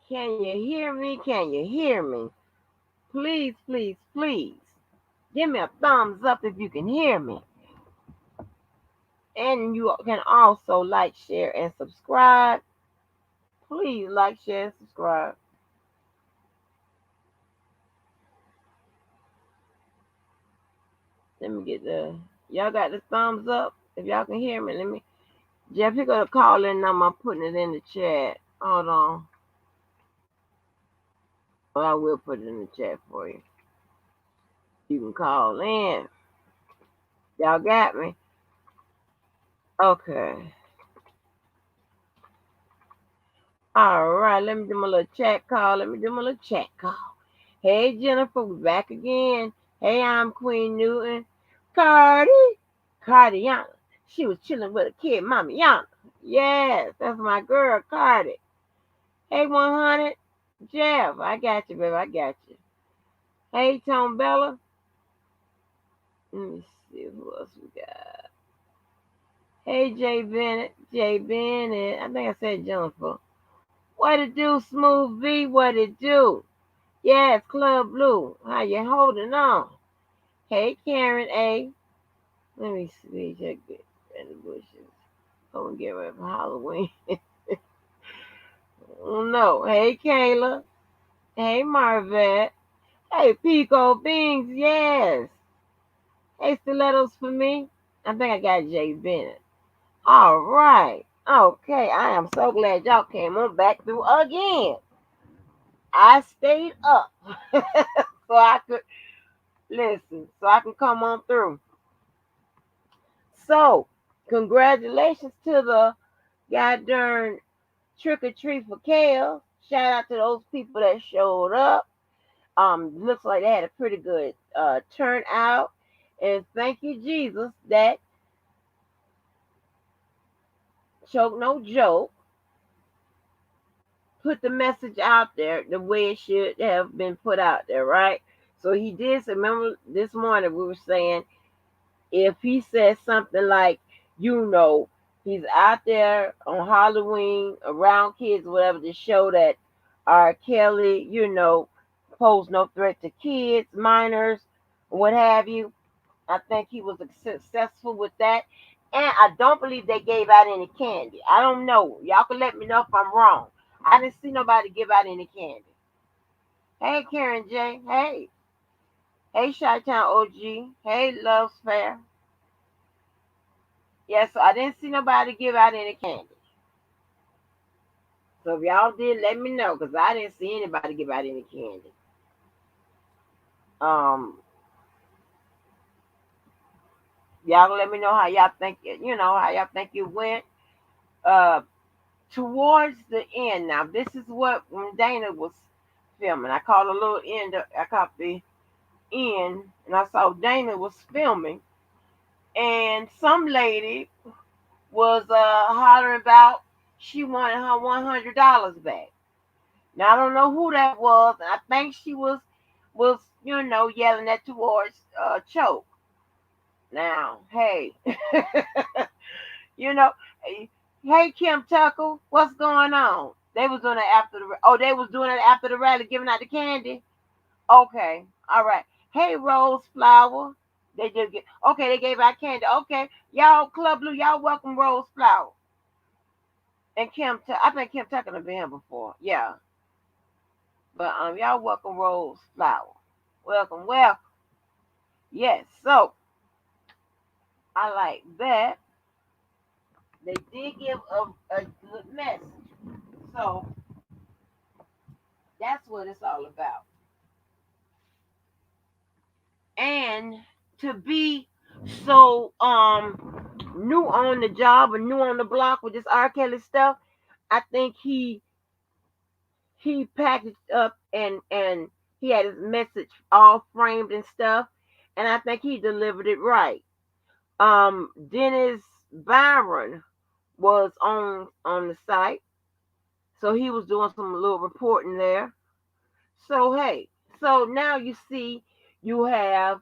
Can you hear me? Can you hear me? Please, please, please. Give me a thumbs up if you can hear me. And you can also like, share, and subscribe. Please like, share, and subscribe. Let me get y'all got the thumbs up? If y'all can hear me, let me. Jeff, you're going to call in number. I'm putting it in the chat. Hold on. Well, I will put it in the chat for you. You can call in. Y'all got me? Okay. All right. Let me do my little chat call. Hey, Jennifer. We're back again. Hey, I'm Queen Newton. Cardi. Cardiana. She was chilling with a kid, Mama Yana. Yes, that's my girl, Cardi. Hey, 100. Jeff. I got you, baby. I got you. Hey, Tom Bella. Let me see who else we got. Hey, Jay Bennett. Jay Bennett. I think I said Jennifer. What it do, Smooth V? What it do? Yes, Club Blue. How you holding on? Hey, Karen A. Let me see. Check it in the bushes. Go and get ready for Halloween. Oh, no. Hey, Kayla. Hey, Marvette. Hey, Pico Beans. Yes. Hey, stilettos for me. I think I got Jay Bennett. All right. Okay. I am so glad y'all came on back through again. I stayed up so I could listen, so I can come on through. So, congratulations to the goddamn trick or treat for Kale. Shout out to those people that showed up. Looks like they had a pretty good turnout. And thank you, Jesus, that Choke No Joke put the message out there the way it should have been put out there, right? So he did. Remember this morning we were saying if he says something like, he's out there on Halloween around kids, whatever, to show that R. Kelly, pose no threat to kids, minors, what have you. I think he was successful with that. And I don't believe they gave out any candy. I don't know. Y'all can let me know if I'm wrong. I didn't see nobody give out any candy. Hey, Karen J. Hey. Hey, Chi-Town OG. Hey, Love's Fair. Yeah, so I didn't see nobody give out any candy. So if y'all did, let me know, because I didn't see anybody give out any candy. Y'all let me know how y'all think it went. Towards the end, now this is what when Dana was filming. I caught a little end. I caught the end, and I saw Dana was filming, and some lady was hollering about she wanted her $100 back. Now I don't know who that was, and I think she was yelling that towards Choke. Now, hey, you know, hey Kim Tucker, what's going on? They was doing it after they was doing it after the rally, giving out the candy. Okay, all right. Hey Rose Flower, they did get okay. They gave out candy. Okay, y'all Club Blue, y'all welcome Rose Flower and Kim. I think Kim Tucker have been here before. Yeah. But y'all welcome Rose Flower. Welcome, welcome. Yes, so I like that. They did give a good message. So that's what it's all about. And to be so new on the job or new on the block with this R. Kelly stuff, I think he packaged up and he had his message all framed and stuff, and I think he delivered it right. Dennis Byron was on the site, so he was doing some little reporting there. So hey, so now you see you have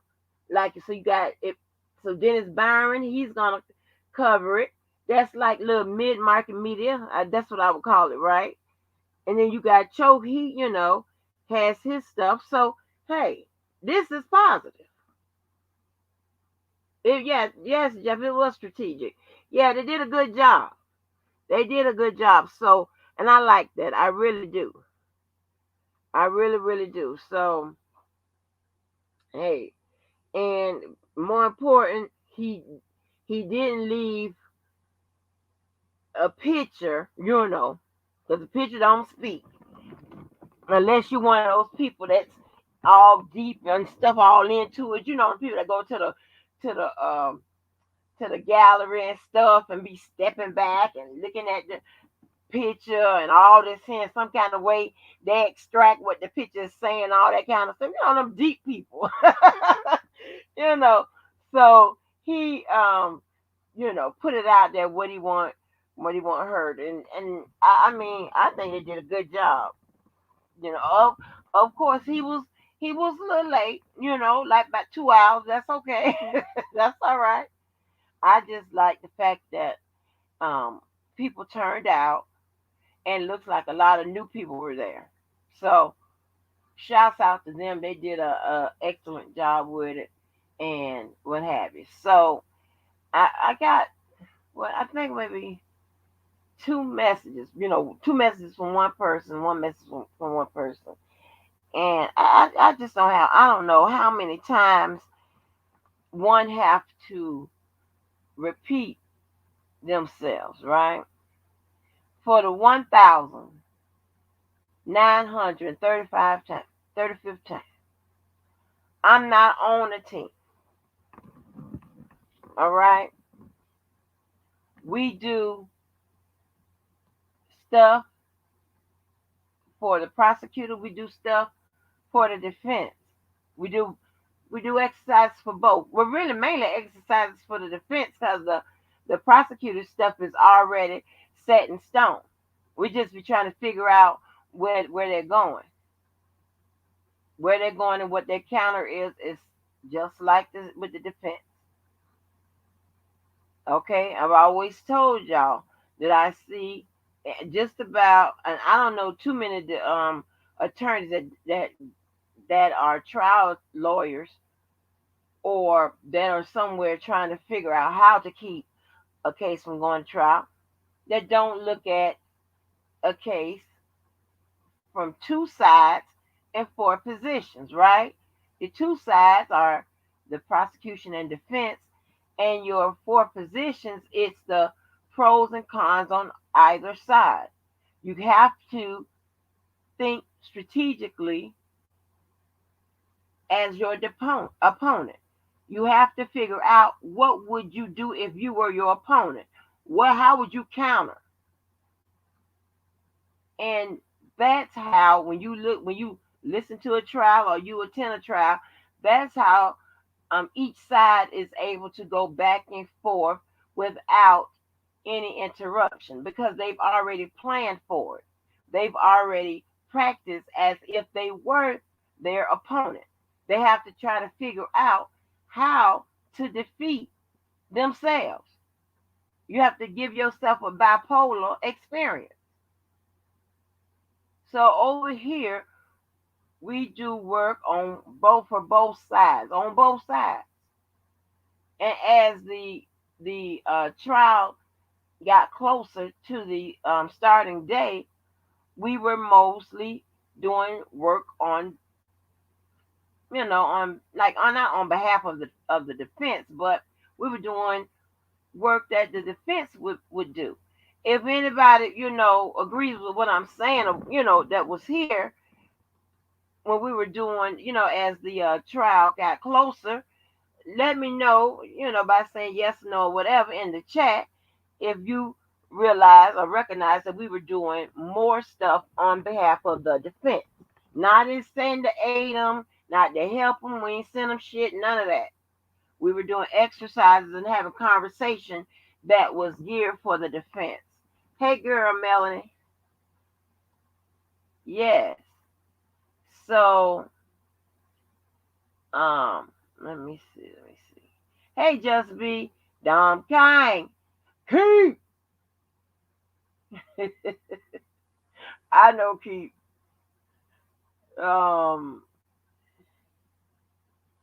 you got it. So Dennis Byron, he's gonna cover it. That's like little mid-market media. That's what I would call it, right? And then you got Cho, he has his stuff. So hey, this is positive. Yeah, yes, Jeff, it was strategic. Yeah, they did a good job. They did a good job. So, and I like that. I really do. I really, really do. So, hey, and more important, he didn't leave a picture, because the picture don't speak unless you're one of those people that's all deep and stuff all into it. The people that go to the to the gallery and stuff and be stepping back and looking at the picture and all this in some kind of way they extract what the picture is saying, all that kind of stuff. Them deep people. you know. So he put it out there what he want heard. And I mean I think they did a good job. Of course he was a little late, like about 2 hours. That's okay. That's all right. I just like the fact that um people turned out and looks like a lot of new people were there. So shouts out to them. They did a excellent job with it and what have you. So I got I think maybe two messages. Two messages from one person, one message from one person. And I just I don't know how many times one have to repeat themselves, right? For the 1,935 times, 35th time. I'm not on the team. All right. We do stuff for the prosecutor. We do stuff for the defense. We do we do exercises for both. We're really mainly exercises for the defense because the prosecutor stuff is already set in stone. We just be trying to figure out where they're going. Where they're going and what their counter is just like this with the defense. Okay, I've always told y'all that I see just about, and I don't know too many attorneys that are trial lawyers or that are somewhere trying to figure out how to keep a case from going to trial that don't look at a case from two sides and four positions, right? The two sides are the prosecution and defense, and your four positions, it's the pros and cons on either side. You have to think strategically as your opponent. You have to figure out what would you do if you were your opponent. How would you counter? And that's how when you listen to a trial or you attend a trial, that's how each side is able to go back and forth without any interruption because they've already planned for it. They've already practiced as if they were their opponent. They have to try to figure out how to defeat themselves. You have to give yourself a bipolar experience. So over here, we do work on both sides, on both sides. And as the trial got closer to the starting day, we were mostly doing work on, on like on not on behalf of the defense, but we were doing work that the defense would do. If anybody, agrees with what I'm saying, that was here when we were doing, as the trial got closer, let me know, by saying yes, no, whatever in the chat if you realize or recognize that we were doing more stuff on behalf of the defense. Not in saying to aid them, not to help them. We ain't send them shit, none of that. We were doing exercises and having conversation that was geared for the defense. Hey, girl, Melanie. Yes. So, let me see. Hey, Just Be Dom Kind. King. I know keep um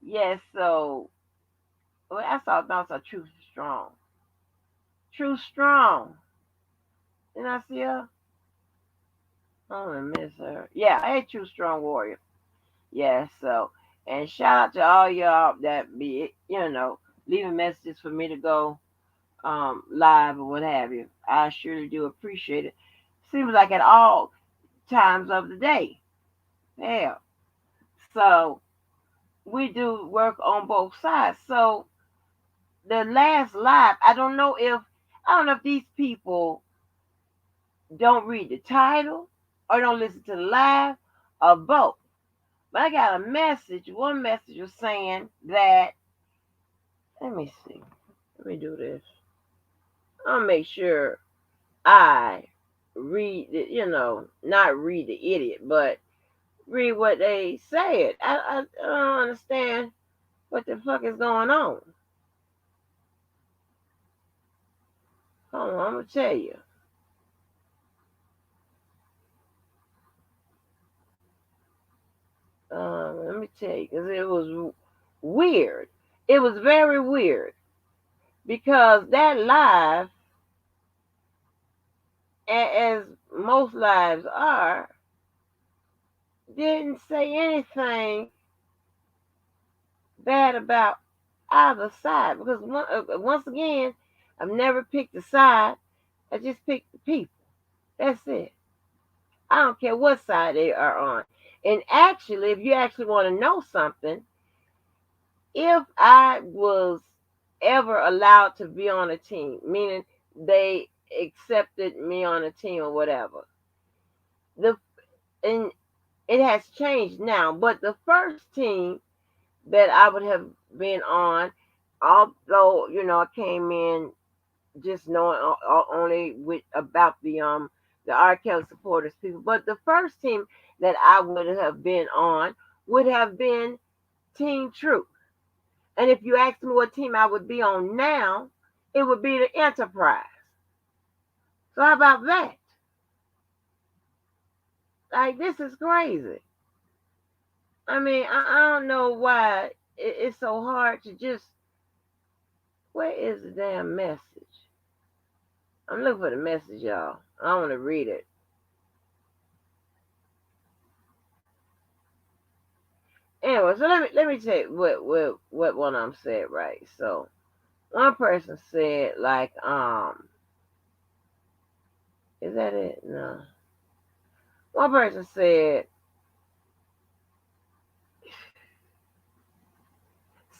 yes, so well I saw thoughts are true strong. True strong. Didn't I see her? I'm gonna miss her. Yeah, hey true strong warrior. Yeah, so and shout out to all y'all that be leaving messages for me to go live or what have you. I surely do appreciate it. Seems like at all times of the day. Yeah. So we do work on both sides. So the last live, I don't know if these people don't read the title or don't listen to the live or both. But I got a message. One message was saying that let me see. Let me do this. I'll make sure I read the, not read the idiot, but read what they said. I don't understand what the fuck is going on. Hold on, I'm gonna tell you. Let me tell you, because it was weird. It was very weird because that live, as most lives are, didn't say anything bad about either side. Because once again, I've never picked a side. I just picked the people. That's it. I don't care what side they are on. And actually, if you actually want to know something, if I was ever allowed to be on a team, meaning they accepted me on a team or whatever, the and it has changed now. But the first team that I would have been on, although I came in just knowing only with about the R. Kelly supporters people, but the first team that I would have been on would have been Team Truth. And if you ask me what team I would be on now, it would be the Enterprise. So how about that? Like this is crazy. I mean, I don't know why it's so hard to just. Where is the damn message? I'm looking for the message, y'all. I want to read it. Anyway, so let me tell you what one of them said right. So one person said like is that it? No. One person said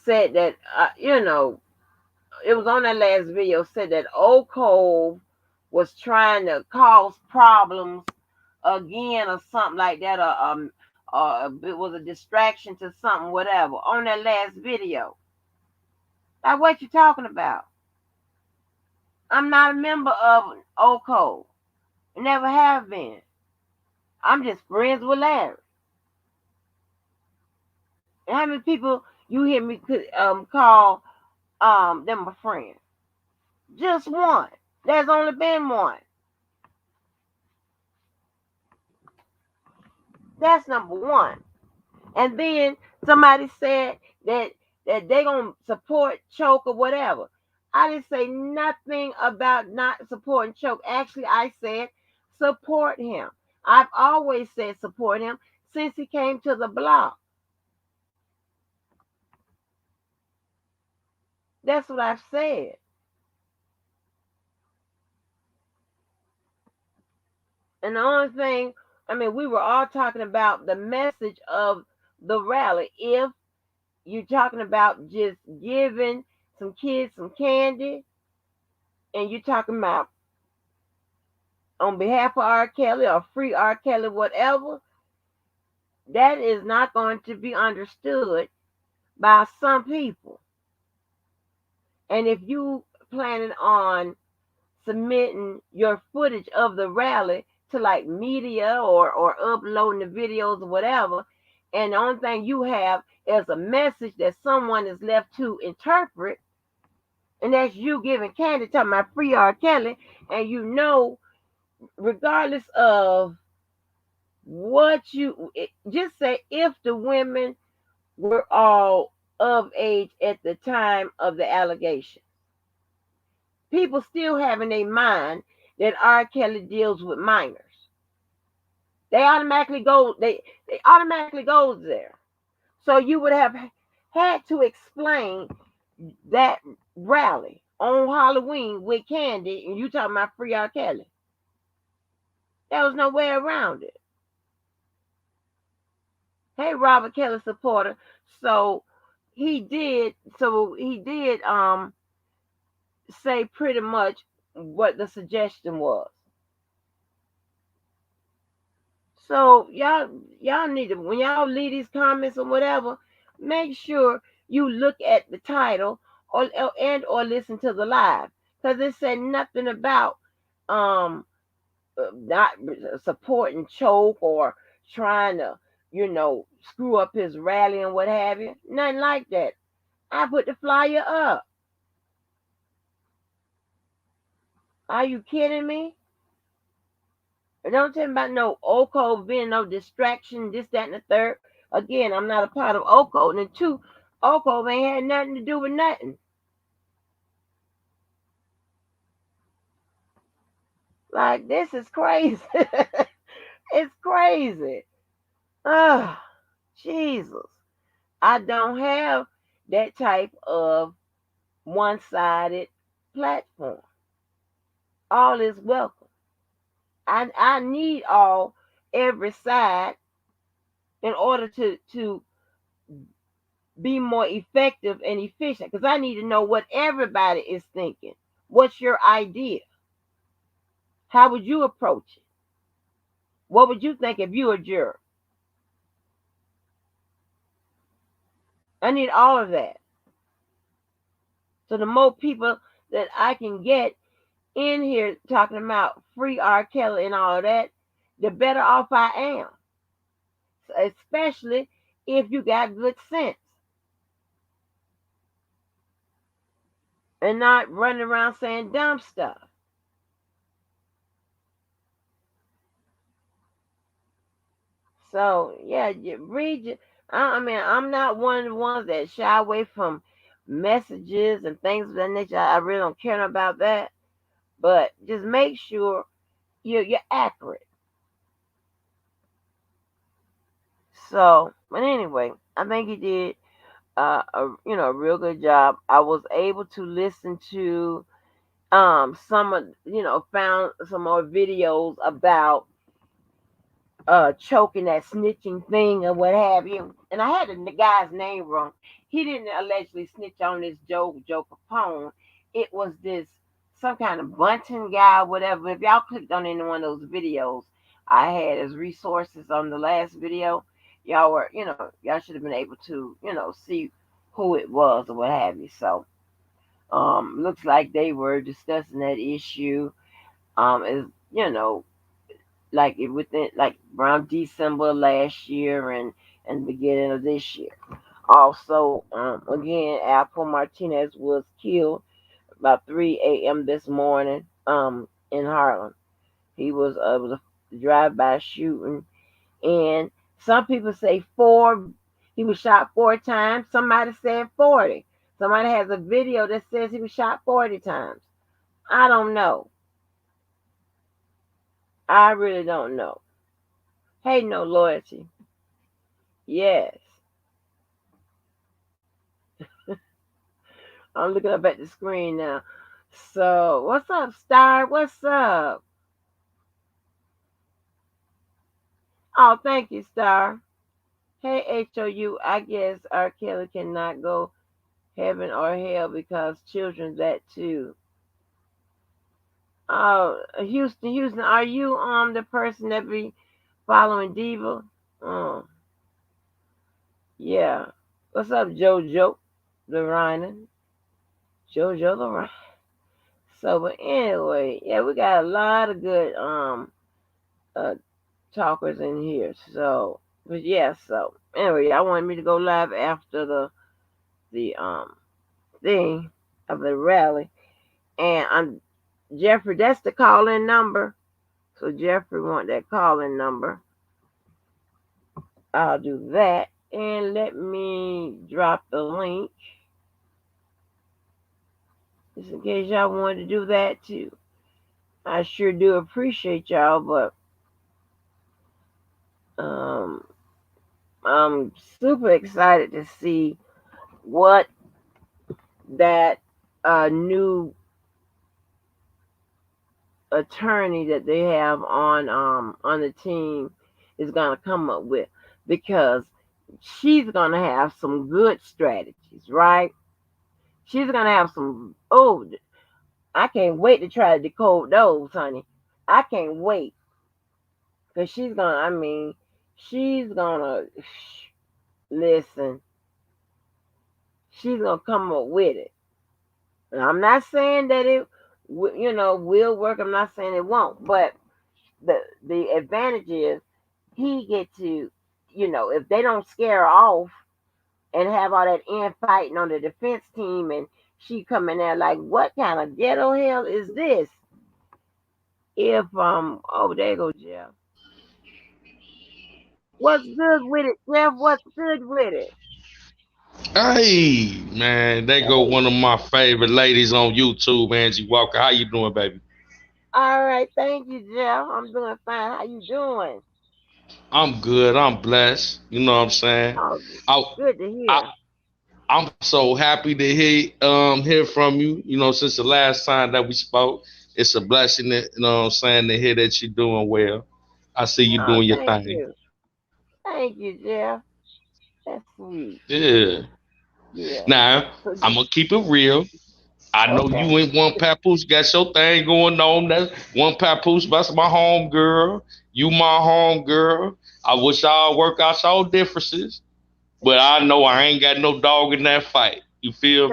that it was on that last video said that Old Cove was trying to cause problems again or something like that or it was a distraction to something whatever on that last video. Like what you talking about? I'm not a member of Old Cove. I never have been. I'm just friends with Larry. And how many people you hear me call them a friend? Just one. There's only been one. That's number one. And then somebody said that they gonna support Choke or whatever. I didn't say nothing about not supporting Choke. Actually, I said support him. I've always said support him since he came to the block. That's what I've said. And the only thing, I mean, we were all talking about the message of the rally. If you're talking about just giving some kids some candy, and you're talking about on behalf of R. Kelly or free R. Kelly, whatever, that is not going to be understood by some people. And if you planning on submitting your footage of the rally to like media or uploading the videos or whatever, and the only thing you have is a message that someone is left to interpret, and that's you giving candy talking about free R. Kelly, and regardless of just say if the women were all of age at the time of the allegation. People still have in their mind that R. Kelly deals with minors. They automatically goes there. So you would have had to explain that rally on Halloween with Candy, and you talking about free R. Kelly. There was no way around it. Hey, Robert Kelly supporter. So he did say pretty much what the suggestion was. So y'all need to, when y'all leave these comments or whatever, make sure you look at the title or listen to the live, because it said nothing about um not supporting Choke or trying to screw up his rally and what have you. Nothing like that. I put the flyer up. Are you kidding me? Don't tell me about no Oko being no distraction, this, that, and the third. Again, I'm not a part of Oko. And then two, Oko ain't had nothing to do with nothing. Like, this is crazy. It's crazy. Oh, Jesus. I don't have that type of one-sided platform. All is welcome. I need every side in order to be more effective and efficient, because I need to know what everybody is thinking. What's your idea? How would you approach it? What would you think if you were a juror? I need all of that. So the more people that I can get in here talking about free R. Kelly and all of that, the better off I am. Especially if you got good sense and not running around saying dumb stuff. So yeah, you read. I mean, I'm not one of the ones that shy away from messages and things of that nature. I really don't care about that. But just make sure you're accurate. So, but anyway, I think he did a real good job. I was able to listen to some of found some more videos about choking, that snitching thing or what have you. And I had the guy's name wrong. He didn't allegedly snitch on this Joe Capone. It was this some kind of Bunton guy or whatever. If y'all clicked on any one of those videos I had as resources on the last video, y'all should have been able to, see who it was or what have you. So looks like they were discussing that issue. Is like it within like around December last year and the beginning of this year. Also, again, Apple Martinez was killed about 3 a.m. this morning in Harlem. He was it was a drive-by shooting, and some people say four. He was shot 4 times. Somebody said 40. Somebody has a video that says he was shot 40 times. I don't know. I really don't know. Hey, no loyalty. Yes. I'm looking up at the screen now. So, what's up, Star? What's up? Oh, thank you, Star. Hey, HOU. I guess R. Kelly cannot go heaven or hell because children that too. Oh, Houston, are you the person that be following Diva? Oh, yeah. What's up, JoJo the Rhino? JoJo the Rhino. So, but anyway, yeah, we got a lot of good uh talkers in here. So, but yeah, so anyway, I wanted me to go live after the thing of the rally, and I'm Jeffrey. That's the call in number. So Jeffrey want that call in number. I'll do that. And let me drop the link just in case y'all wanted to do that too. I sure do appreciate y'all, but um, I'm super excited to see what that new attorney that they have on the team is gonna come up with, because she's gonna have some good strategies, right? She's gonna have some. Oh, I can't wait to try to decode those, honey. I can't wait, because she's gonna. I mean, she's gonna listen. She's gonna come up with it. And I'm not saying that it, will work. I'm not saying it won't, but the advantage is he get to, if they don't scare her off and have all that infighting on the defense team, and she coming there like, what kind of ghetto hell is this? If oh, there you go, Jeff. What's good with it, Jeff? What's good with it? Hey, man, they go Hey, one of my favorite ladies on YouTube, Angie Walker. How you doing, baby? all right, thank you, Jeff. I'm doing fine. How you doing? I'm good. I'm blessed. You know what I'm saying? Oh, I, good to I, hear. I'm so happy to hear from you. You know, since the last time that we spoke, it's a blessing. You know what I'm saying, to hear that you're doing well. I see you Oh, doing your thank thing. you. Thank you, Jeff. That's sweet. Yeah. Yeah. Now So, I'm gonna keep it real. I know okay. you ain't one papoose, got your thing going on. That one papoose, that's my home girl. You my home girl. I wish y'all work out y'all differences, but I know I ain't got no dog in that fight. You feel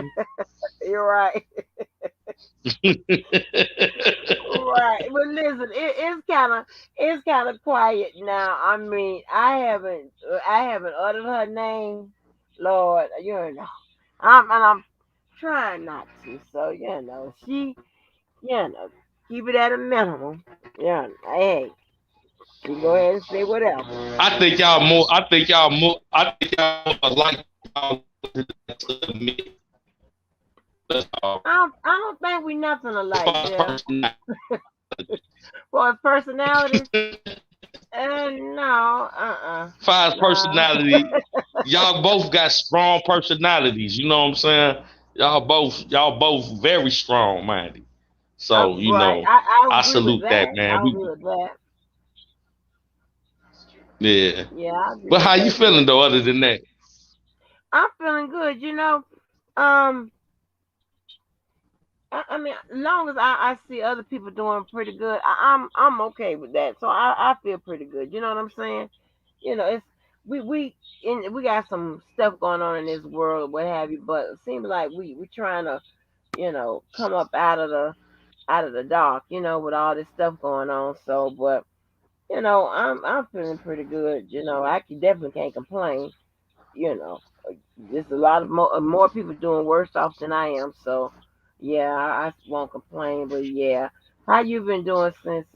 You're right. me? Right. But listen, it's kind of quiet now. I mean, I haven't uttered her name, Lord. I'm trying not to. So keep it at a minimum. Yeah. Hey, she can go ahead and say whatever. I think y'all more. I think y'all more. I think y'all more like y'all to me. That's all. I don't think we nothing As alike, far as Jeff. personality, For his personalities, no, as far as nah. personality, y'all both got strong personalities. You know what I'm saying? Y'all both very strong minded. So Right. I I agree with salute that, that. man. I agree with that. Yeah. Yeah, I agree But with how you that, feeling Jeff. though? Other than that, I'm feeling good. Um, I mean, as long as I see other people doing pretty good, I'm okay with that. So I feel pretty good. You know what I'm saying? It's we got some stuff going on in this world, what have you. But it seems like we trying to come up out of the dark, with all this stuff going on. So, but I'm feeling pretty good. Definitely can't complain. You know, there's a lot of more people doing worse off than I am. So, yeah, I won't complain. But yeah, how you been doing since?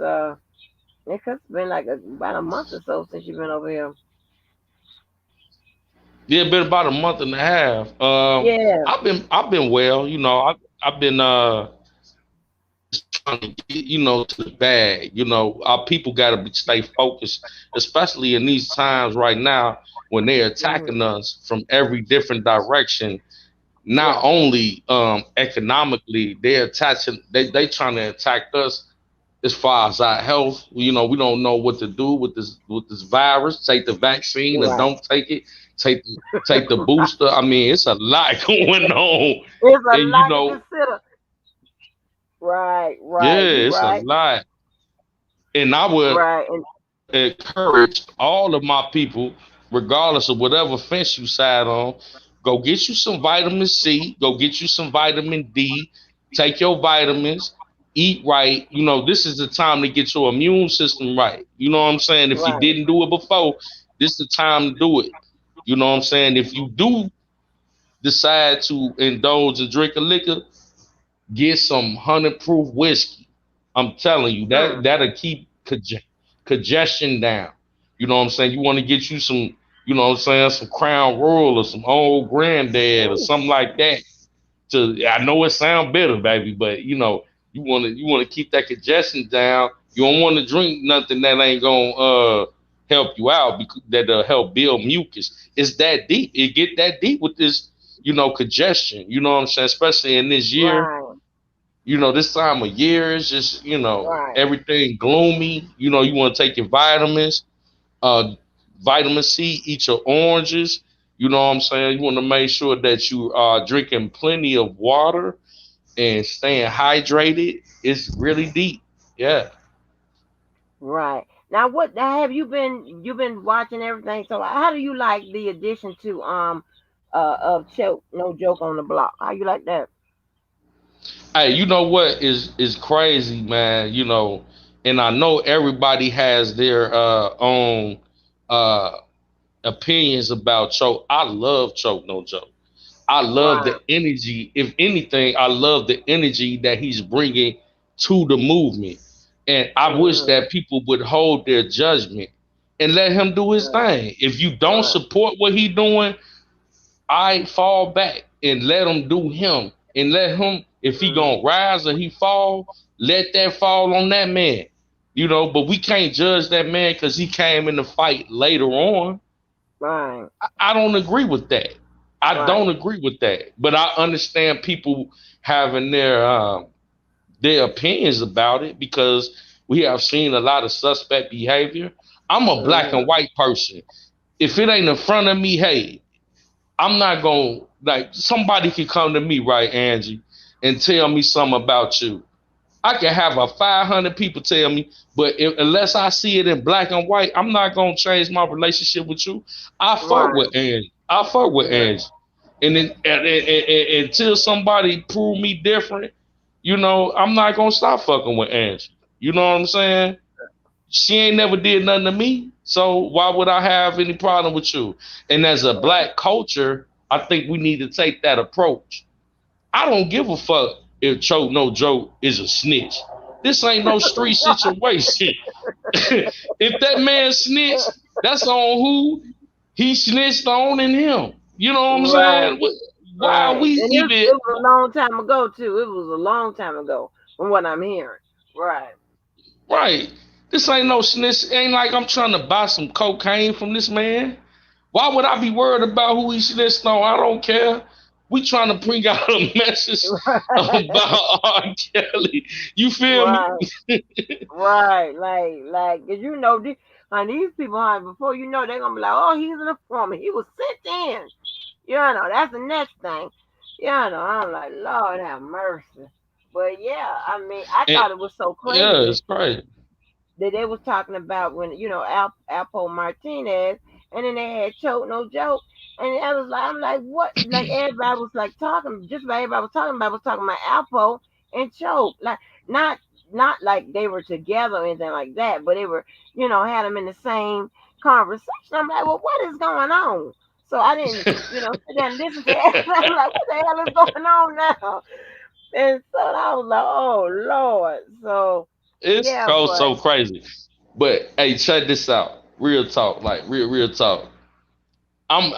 It's been like about a month or so since you've been over here. yeah, been about a month and a half. Yeah, I've been well. I've been just trying to get to the bag. Our people got to stay focused, especially in these times right now when they're hmm, attacking us from every different direction. Not right, only economically, they trying to attack us as far as our health. We don't know what to do with this virus. Take the vaccine or right, don't take it. Take the booster. I mean, it's a lot going on, it's a and lot to consider. Right, yeah, right, you it's a right, lot. And I would right, and encourage all of my people, regardless of whatever fence you side on, go get you some vitamin C, go get you some vitamin D, take your vitamins, eat right. This is the time to get your immune system right. You know what I'm saying? If you right. didn't do it before, this is the time to do it. You know what I'm saying? If you do decide to indulge and drink a liquor, get some 100 proof whiskey. I'm telling you that Hmm. that'll keep congestion down. You know what I'm saying? You want to get you some. you know what I'm saying, some Crown Royal or some old granddad or Ooh, something like that. To I know it sounds bitter, baby, but you wanna keep that congestion down. You don't want to drink nothing that ain't gonna help you out because that'll help build mucus. It's that deep. It get that deep with this, congestion. You know what I'm saying? Especially in this year, right, this time of year is just, right, everything gloomy. You want to take your vitamins, uh, vitamin C, eat your oranges. You know what I'm saying? You want to make sure that you are drinking plenty of water and staying hydrated. It's really deep. Yeah. right. Now, what now have you been? You've been watching everything. So, how do you like the addition to of choke no joke on the block? How you like that? Hey, you know what is crazy, man? And I know everybody has their own uh opinions about Choke. I love Choke No Joke. I love Right. the energy. If anything, I love the energy that he's bringing to the movement. And I wish Mm-hmm. that people would hold their judgment and let him do his Right. thing. If you don't Right. support what he's doing, I fall back and let him do him. And let him, if he Mm, gonna rise or he fall, let that fall on that man. But we can't judge that man because he came in the fight later on. right. I don't agree with that. I Right. don't agree with that. But I understand people having their opinions about it because we have seen a lot of suspect behavior. I'm a black and Mm-hmm. white person. If it ain't in front of me, hey, I'm not gonna like somebody can come to me, right, Angie, and tell me something about you. I can have a 500 people tell me, but unless I see it in black and white, I'm not gonna change my relationship with you. I fuck Right. with Angie. I fuck with Right. Angie, and then until somebody prove me different, I'm not gonna stop fucking with Angie. You know what I'm saying? She ain't never did nothing to me, so why would I have any problem with you? And as a Right. black culture, I think we need to take that approach. I don't give a fuck if Choke No Joke is a snitch. This ain't no street situation. If that man snitched, that's on who he snitched on and him. You know what I'm Right. saying? Why are Right. we And even it was a long time ago too. It was a long time ago from what I'm hearing. Right. right? This ain't no snitch. Ain't like I'm trying to buy some cocaine from this man. Why would I be worried about who he snitched on? I don't care. We trying to bring out a message about R. Kelly. You feel me? Right. Right. Cause these people, before you know, they're gonna be like, oh, he's an informant. He was sent in. That's the next thing. I'm like, Lord have mercy. But yeah, I mean, I And thought it was so yeah, crazy it's crazy. that they was talking about when Alpo Martinez, and then they had Choke No Joke, and I was like, I'm like, what? Like everybody was like talking, just about everybody was talking about Alpo and Choke, like not not like they were together or anything like that, but they were had them in the same conversation. I'm like, well, what is going on? So I didn't, sit down and listen to it. I'm like, what the hell is going on now? And so I was like, oh Lord. So It's yeah, but so crazy. But hey, check this out. Real talk, like real talk. I'm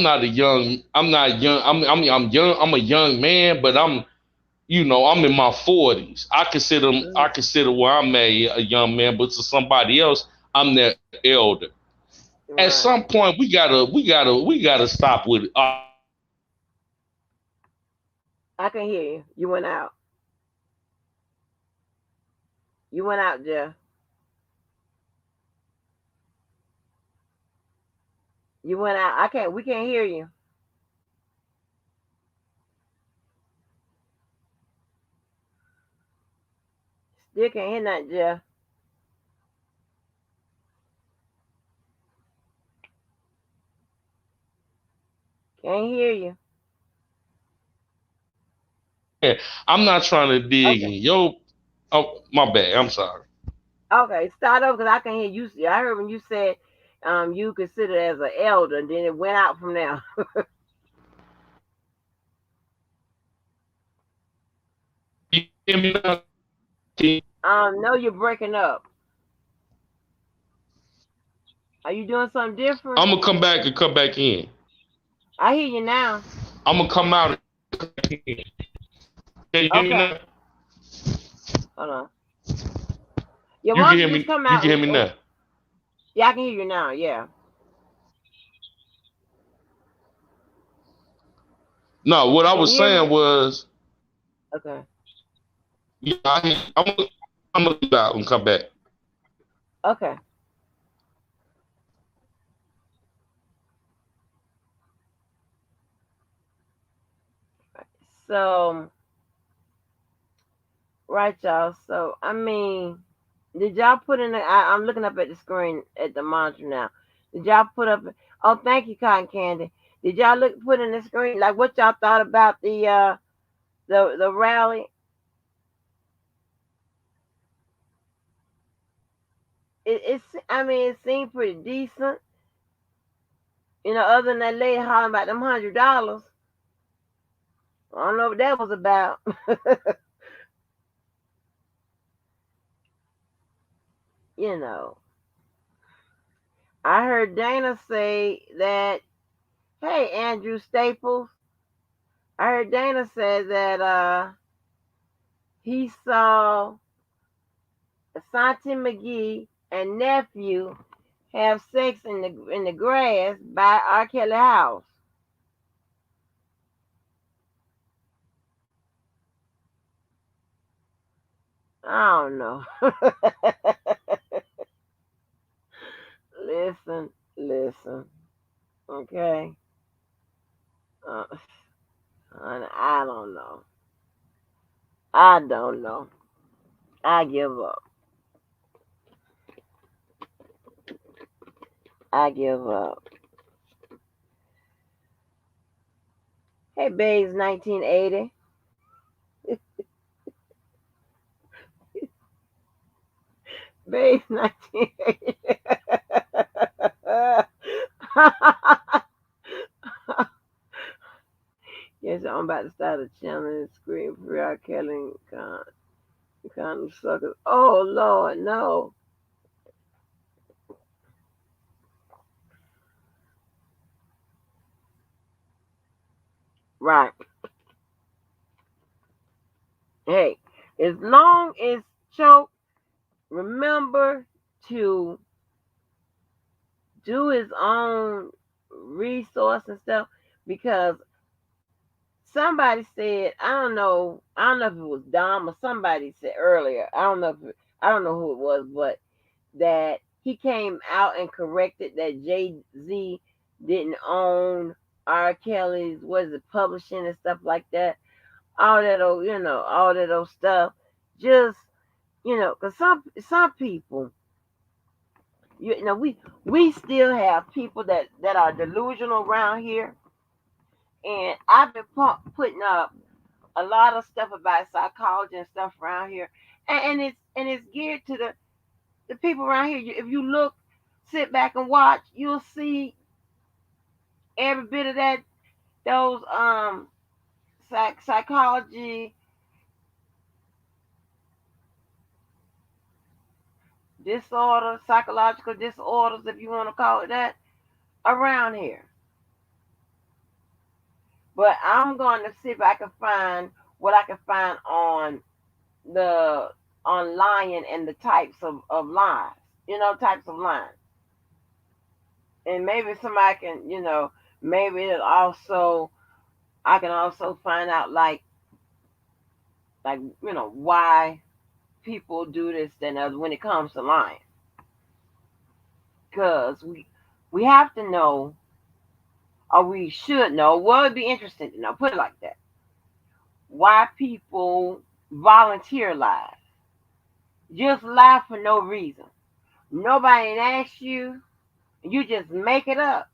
not a young I'm not young I'm young I'm a young man, but I'm in my 40s. I mm, consider where I'm a young man, but to somebody else, I'm their elder. At some right. point, we gotta stop with I can hear you. You went out. You went out, Jeff. You went out. I can't. We can't hear you. Still can't hear that, Jeff. Can't hear you. I'm not trying to dig Okay. in. Yo, oh my bad. I'm sorry. Okay. Start over because I can hear you. I heard when you said you considered as an elder, and then it went out from there. You hear me now? No, you're breaking up. Are you doing something different? I'm gonna come back and come back in. I hear you now. I'm gonna come out and come back in. Can you hear me Okay. now? Hold on. Yeah, You why can don't hear you just me. come You out can hear me and now. yeah, I can hear you now. Yeah. No, what I Can you was hear me? saying was, Okay. yeah, I'm gonna leave out and come back. Okay. So, right, y'all. So, I mean, did y'all put in the? I'm looking up at the screen at the monitor now. Did y'all put up? Oh, thank you, Cotton Candy. Did y'all put in the screen like what y'all thought about the rally? I mean, it seemed pretty decent. Other than that lady hollering about them $100. I don't know what that was about. you know, I heard Dana say that. Hey, Andrew Staples. I heard Dana say that he saw Asante McGee and nephew have sex in the grass by R. Kelly house. I don't know. listen, listen. Okay. Uh, I don't know. I don't know. I give up. I give up. Hey, Babes, 1980. Babes, 1980. Yes, I'm about to start a channel and scream for R. Kelly and kind of suckers. Oh, Lord, no. Right. Hey, as long as Choke remember to do his own resource and stuff, because somebody said, I don't know if it was Dom or somebody said earlier, I don't know who it was, but that he came out and corrected that Jay-Z didn't own R. Kelly's, what is it, publishing and stuff like that. All that old stuff. Just, because some people, we still have people that are delusional around here, and I've been putting up a lot of stuff about psychology and stuff around here, and it's geared to the people around here. If you look, sit back and watch, you'll see every bit of those psychology disorders, psychological disorders, if you want to call it that, around here. But I'm going to see if I can find what I can find the on lying and the types of lies, types of lying. And maybe somebody can, maybe it also I can also find out like why people do this and other when it comes to lying. Because we have to know, or we should know, well, it'd be interesting to know, put it like that, why people volunteer lies. Just lie for no reason. Nobody asked you, you just make it up.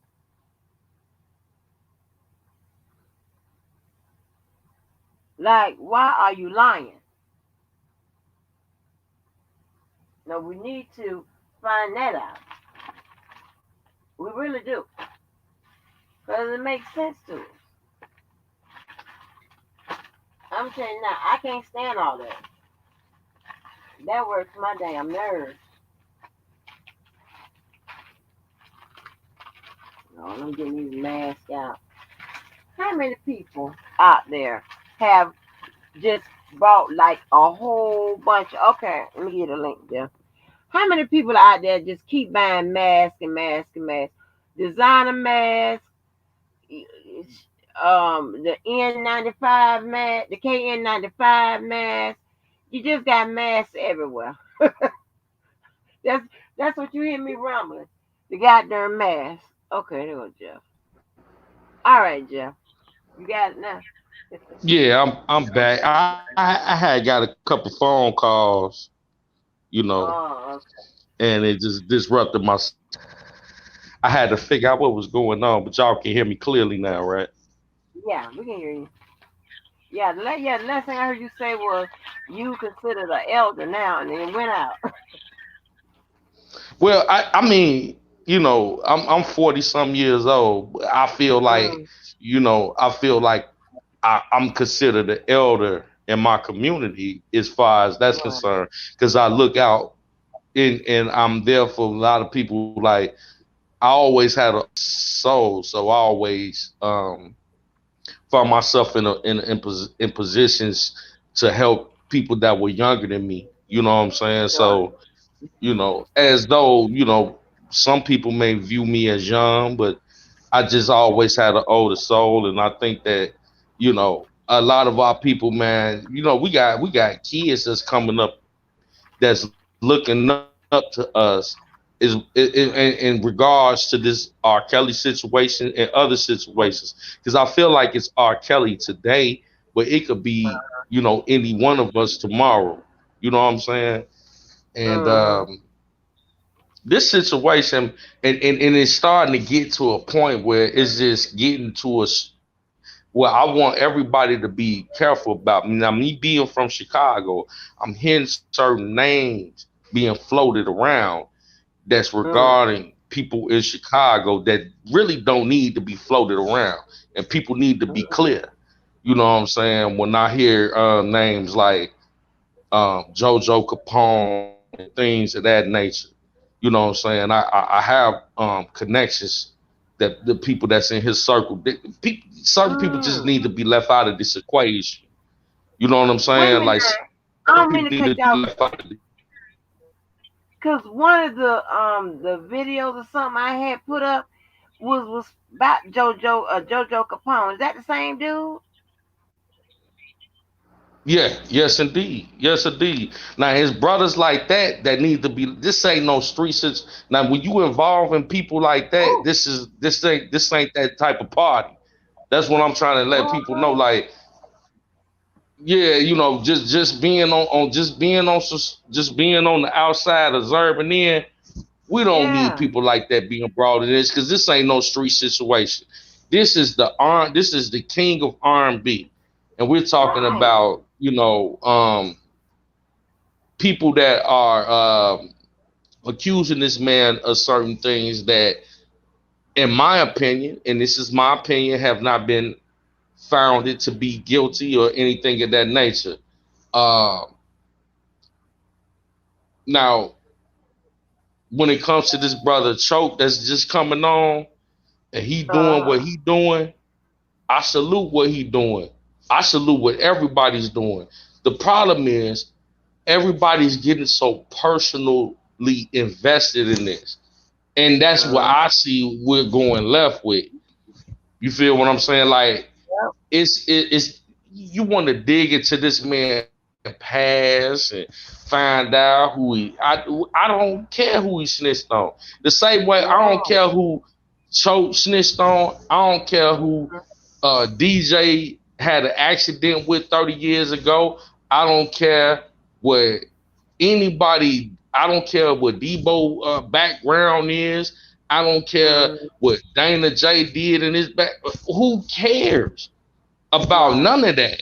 Like, why are you lying? No, we need to find that out. We really do. Because it makes sense to us. I'm telling you now, I can't stand all that. That works my damn nerves. on, I'm getting these masks out. How many people out there have just bought like a whole bunch? Okay, let me get a link there. How many people out there just keep buying masks and masks and masks? Designer masks, the N95 mask, the KN95 mask. You just got masks everywhere. That's that's what you hear me rumbling. The goddamn mask. Okay, there goes Jeff. All right, Jeff. You got it now. Yeah, I'm back. I had got a couple phone calls, you know, Oh, and it just disrupted my. I had to figure out what was going on, but y'all can hear me clearly now, right? yeah, we can hear you. Yeah, the last thing I heard you say was you considered an elder now, and then it went out. Well, I mean, I'm 40 some years old. But I feel like, Mm, I feel like I'm considered an elder in my community as far as that's right. concerned, because I look out and I'm there for a lot of people. Like I always had a soul, so I always found myself in positions to help people that were younger than me. You know what I'm saying? Sure. So as though, some people may view me as young, but I just always had an older soul, and I think that, a lot of our people, man, we got kids that's coming up that's looking up to us in regards to this R. Kelly situation and other situations, because I feel like it's R. Kelly today, but it could be, any one of us tomorrow. You know what I'm saying? And Mm-hmm. this situation, and it's starting to get to a point where it's just getting to us. Well, I want everybody to be careful about me. Now, me being from Chicago, I'm hearing certain names being floated around that's Mm, regarding people in Chicago that really don't need to be floated around, and people need to be mm, clear. You know what I'm saying? When I hear names like JoJo Capone and things of that nature. You know what I'm saying? I have connections that the people that's in his circle, certain people just mm. need to be left out of this equation. You know what I'm Wait a saying? minute. Like certain people need I to don't be mean to left cut out of y'all this. because one of the videos or something I had put up was about JoJo Capone. Is that the same dude? Yeah, yes indeed. Yes indeed. Now his brothers like that need to be, this ain't no street shit. Now when you involve in people like that, Oh, this ain't that type of party. That's what I'm trying to let people know. what? Like, yeah, just being on just being on the outside observing in, we don't need Yeah. people like that being brought in this, because this ain't no street situation. This is the king of R&B, and we're talking Right. about, people that are accusing this man of certain things that, in my opinion, and this is my opinion, have not been founded to be guilty or anything of that nature. Uh, Now, when it comes to this brother Choke that's just coming on and he doing what Uh-huh. he doing, I salute what he doing. I salute what everybody's doing. The problem is everybody's getting so personally invested in this. And that's what Uh-huh. I see we're going left with. You feel what I'm saying? Like Yep. it's you want to dig into this man past and find out who I don't care who he snitched on. The same way I don't care No. who Choke snitched on. I don't care who DJ had an accident with 30 years ago. I don't care what anybody. I don't care what Debo background is. I don't care Mm, what Dana J did in his back. Who cares about right. none of that?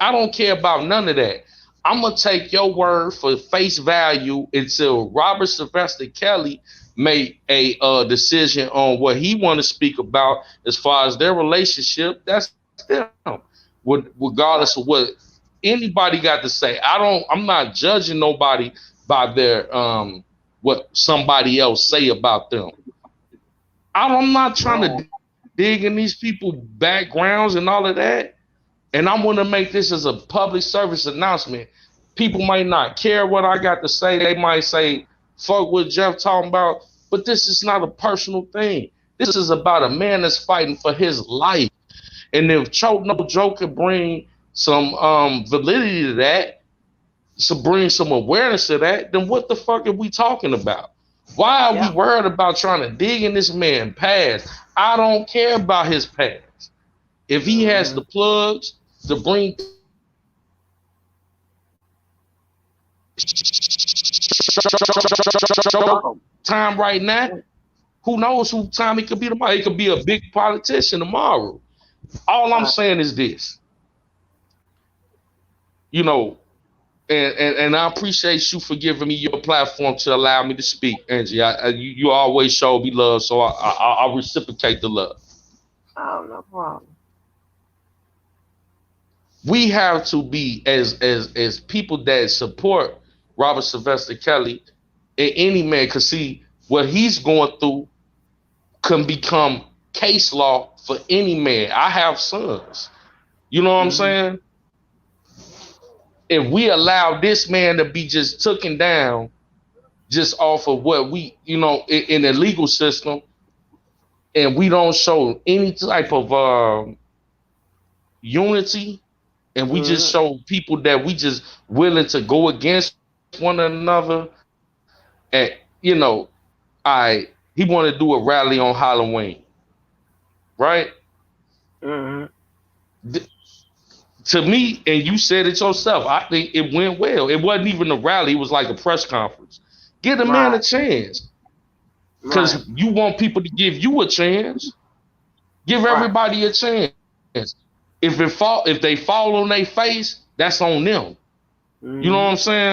I don't care about none of that. I'm gonna take your word for face value until Robert Sylvester Kelly make a decision on what he want to speak about as far as their relationship. That's them, regardless of Right. what anybody got to say. I'm not judging nobody by their what somebody else say about them. I'm not trying to Right. dig in these people backgrounds and all of that. And I'm going to make this as a public service announcement. People might not care what I got to say. They might say, fuck what Jeff talking about. But this is not a personal thing. This is about a man that's fighting for his life. And if Choke No Joke can bring some validity to that, to bring some awareness to that, then what the fuck are we talking about? Why are we Yep. worried about trying to dig in this man's past? I don't care about his past. If he has Mm-hmm. the plugs to bring people together Oh. time right now, who knows who time he could be tomorrow? He could be a big politician tomorrow. All I'm Right. saying is this, you know, and I appreciate you for giving me your platform to allow me to speak, Angie. You always show me love, so I reciprocate the love. Oh, no problem. We have to be as people that support Robert Sylvester Kelly, and any man can see what he's going through can become case law for any man. I have sons. You know what I'm Mm-hmm. saying? If we allow this man to be just taken down just off of what we, in the legal system, and we don't show any type of unity, and we just Mm-hmm. show people that we just willing to go against one another, and he want to do a rally on Halloween, right? Mm-hmm. To me, and you said it yourself, I think it went well. It wasn't even a rally, it was like a press conference. Give the man a Right. chance, Right. because you want people to give you a chance. Give Right. everybody a chance. If they fall on their face, that's on them. You know what I'm Mm-hmm. saying?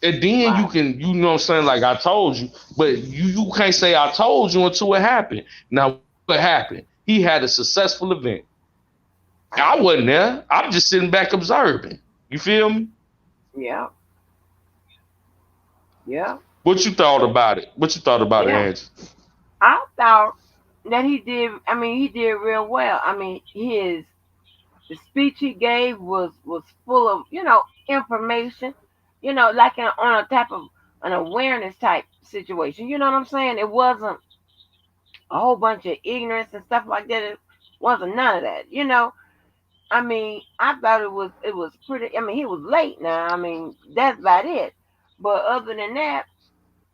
And then you Right. can, what I'm saying, like I told you, but you can't say I told you until it happened. Now what happened? He had a successful event. I Right. wasn't there. I'm just sitting back observing. You feel me? Yeah. Yeah. What you thought about it? What you thought about it, Yeah. Angie? I thought that he did. I mean, he did real well. I mean, his the speech he gave was full of information. Like on a type of an awareness type situation. You know what I'm saying? It wasn't a whole bunch of ignorance and stuff like that. It wasn't none of that. I mean, I thought it was pretty. I mean, he was late now. I mean, that's about it. But other than that,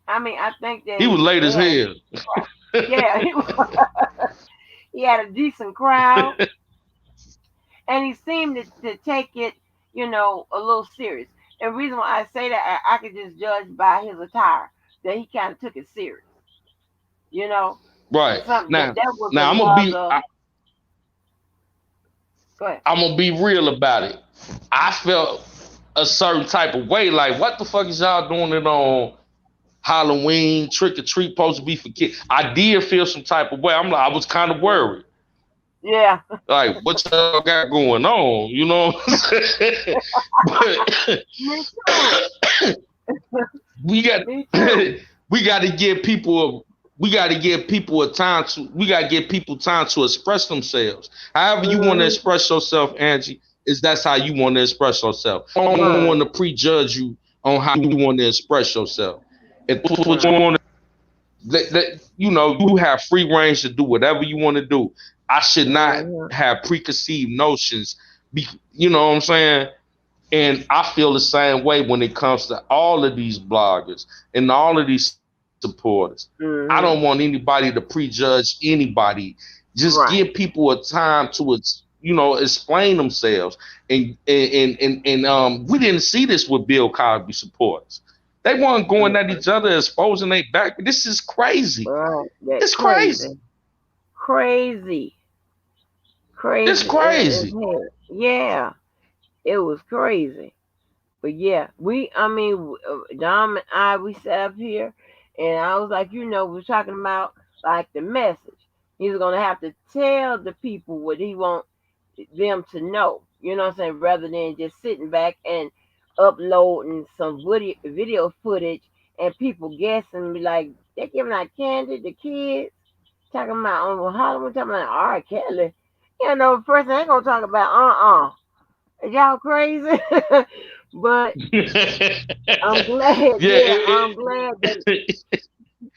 I mean, I think that He was late they as had a hell. decent crowd. Yeah, he had a decent crowd, and he seemed to take it, a little serious. And the reason why I say that, I could just judge by his attire that he kind of took it serious. You know, Right. something that Now, that was now another. Go ahead. I'm gonna be real about it. I felt a certain type of way, like what the fuck is y'all doing it on Halloween, trick or treat supposed to be for kids. I did feel some type of way. I was kind of Mm. worried. Yeah. Like, what y'all got going on? You know what I'm saying? But Me too. we got Me too. we got to give people we got to give people a time to we got to give people time to express themselves. However you want to Hmm. express yourself, Angie, is that's how you want to express yourself. I don't Right. want to prejudge you on how you want to express yourself. If that's what you Right. want you have free range to do whatever you want to do. I should not Hmm. have preconceived notions. You know what I'm saying? And I feel the same way when it comes to all of these bloggers and all of these supporters. I don't want Hmm. anybody to prejudge anybody. Just give Right. people a time to explain themselves. And we didn't see this with Bill Cosby supporters. They weren't going at Hmm. each other, exposing their back. This is crazy. Right. That It's crazy. crazy. Crazy. It's Crazy as crazy. hell. Yeah. It was crazy. But yeah, I mean, Dom and we sat up here, and I was like, we're talking about like the message. He's gonna have to tell the people what he wants them to know. You know what I'm saying? Rather than just sitting back and uploading some video footage and people guessing, like They giving out candy to kids, talking about on Halloween, talking about R. Kelly. You know, first thing they gonna talk about, y'all crazy? But I'm glad, Yeah, yeah, I'm glad that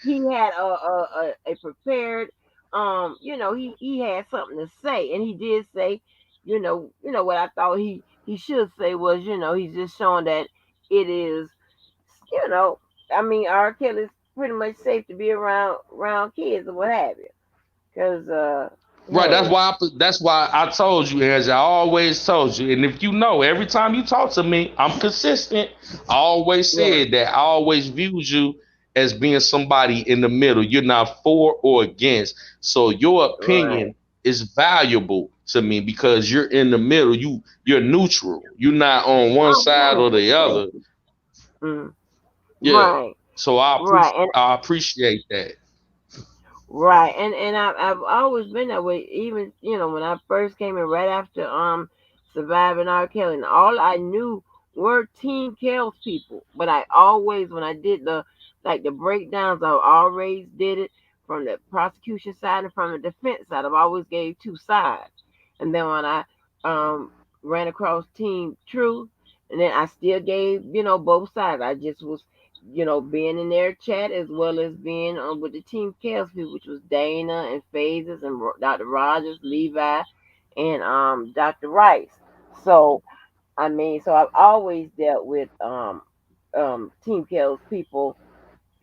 he had a prepared, he had something to say, and he did say, what I thought he should say was, he's just showing that it is, you know, I mean, R. Kelly's pretty much safe to be around kids or what have you, because right. hey, That's why I told you, as I always told you. And if you know, every time you talk to me, I'm consistent. I always yeah, said that. I always viewed you as being somebody in the middle. You're not for or against. So your right, opinion is valuable to me because you're in the middle. You're neutral. You're not on one oh, side or thank you, the thank other. you, mm, Yeah. right, So right, and I appreciate that. right, and I've always been that way. Even when I first came in, right after surviving R. Kelly, and all I knew were Team Kells people. But I always, when I did the breakdowns, I always did it from the prosecution side and from the defense side. I've always gave two sides, and then when I um ran across Team Truth, and then I still gave both sides. I just was being in their chat as well as being with the Team Chaos people, which was Dana and Phases and Dr. Rogers, Levi, and Dr. Rice. So I mean, so I've always dealt with Team Chaos people,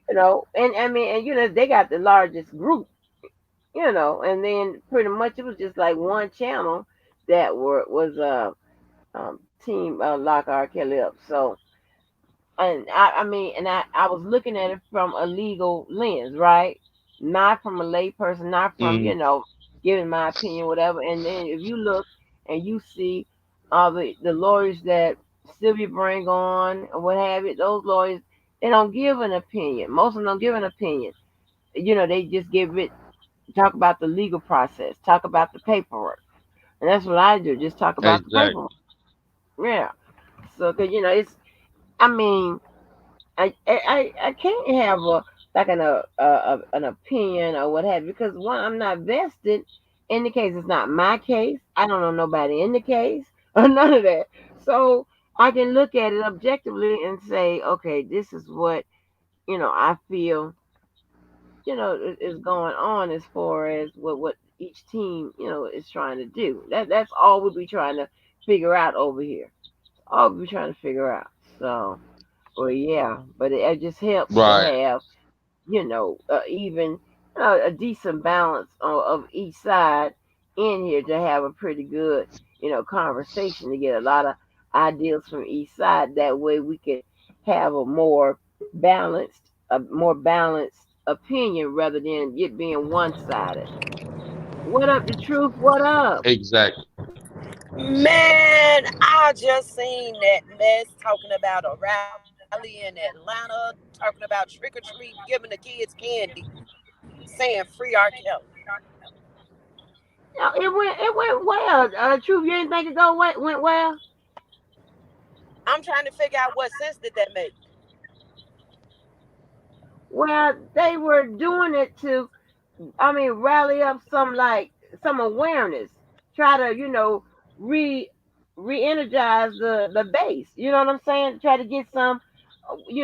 and I mean, and they got the largest group, and then pretty much it was just like one channel that was Team Lock R. Kelly up. So and I mean, and I was looking at it from a legal lens, right? Not from a lay person, not from, Mm, giving my opinion, whatever. And then if you look and you see the lawyers that Sylvia bring on or what have you, those lawyers, they don't give an opinion. Most of them don't give an opinion. They just give it, talk about the legal process, talk about the paperwork. And that's what I do, just talk about the exactly. paperwork. Yeah. So, cause I mean, I can't have like an opinion or what have you because one, I'm not vested in the case. It's not my case. I don't know nobody in the case or none of that. So I can look at it objectively and say, okay, this is what I feel is going on as far as what each team is trying to do. That's all we'll be trying to figure out over here. All we'll be trying to figure out. So. Well, yeah, but it just helps to Right. have, even a decent balance of each side in here to have a pretty good, conversation to get a lot of ideas from each side. That way we could have a more balanced opinion rather than it being one-sided. What up, the truth? What up? Exactly. Man, I just seen that mess talking about a rally in Atlanta, talking about trick or treat, giving the kids candy, saying free R. Kelly. No, it went well. Truth, you didn't think it went well? I'm trying to figure out what sense did that make. Well, they were doing it to, I mean, rally up some awareness. Try to, re re-energize the base. You know what I'm saying? Try to get some,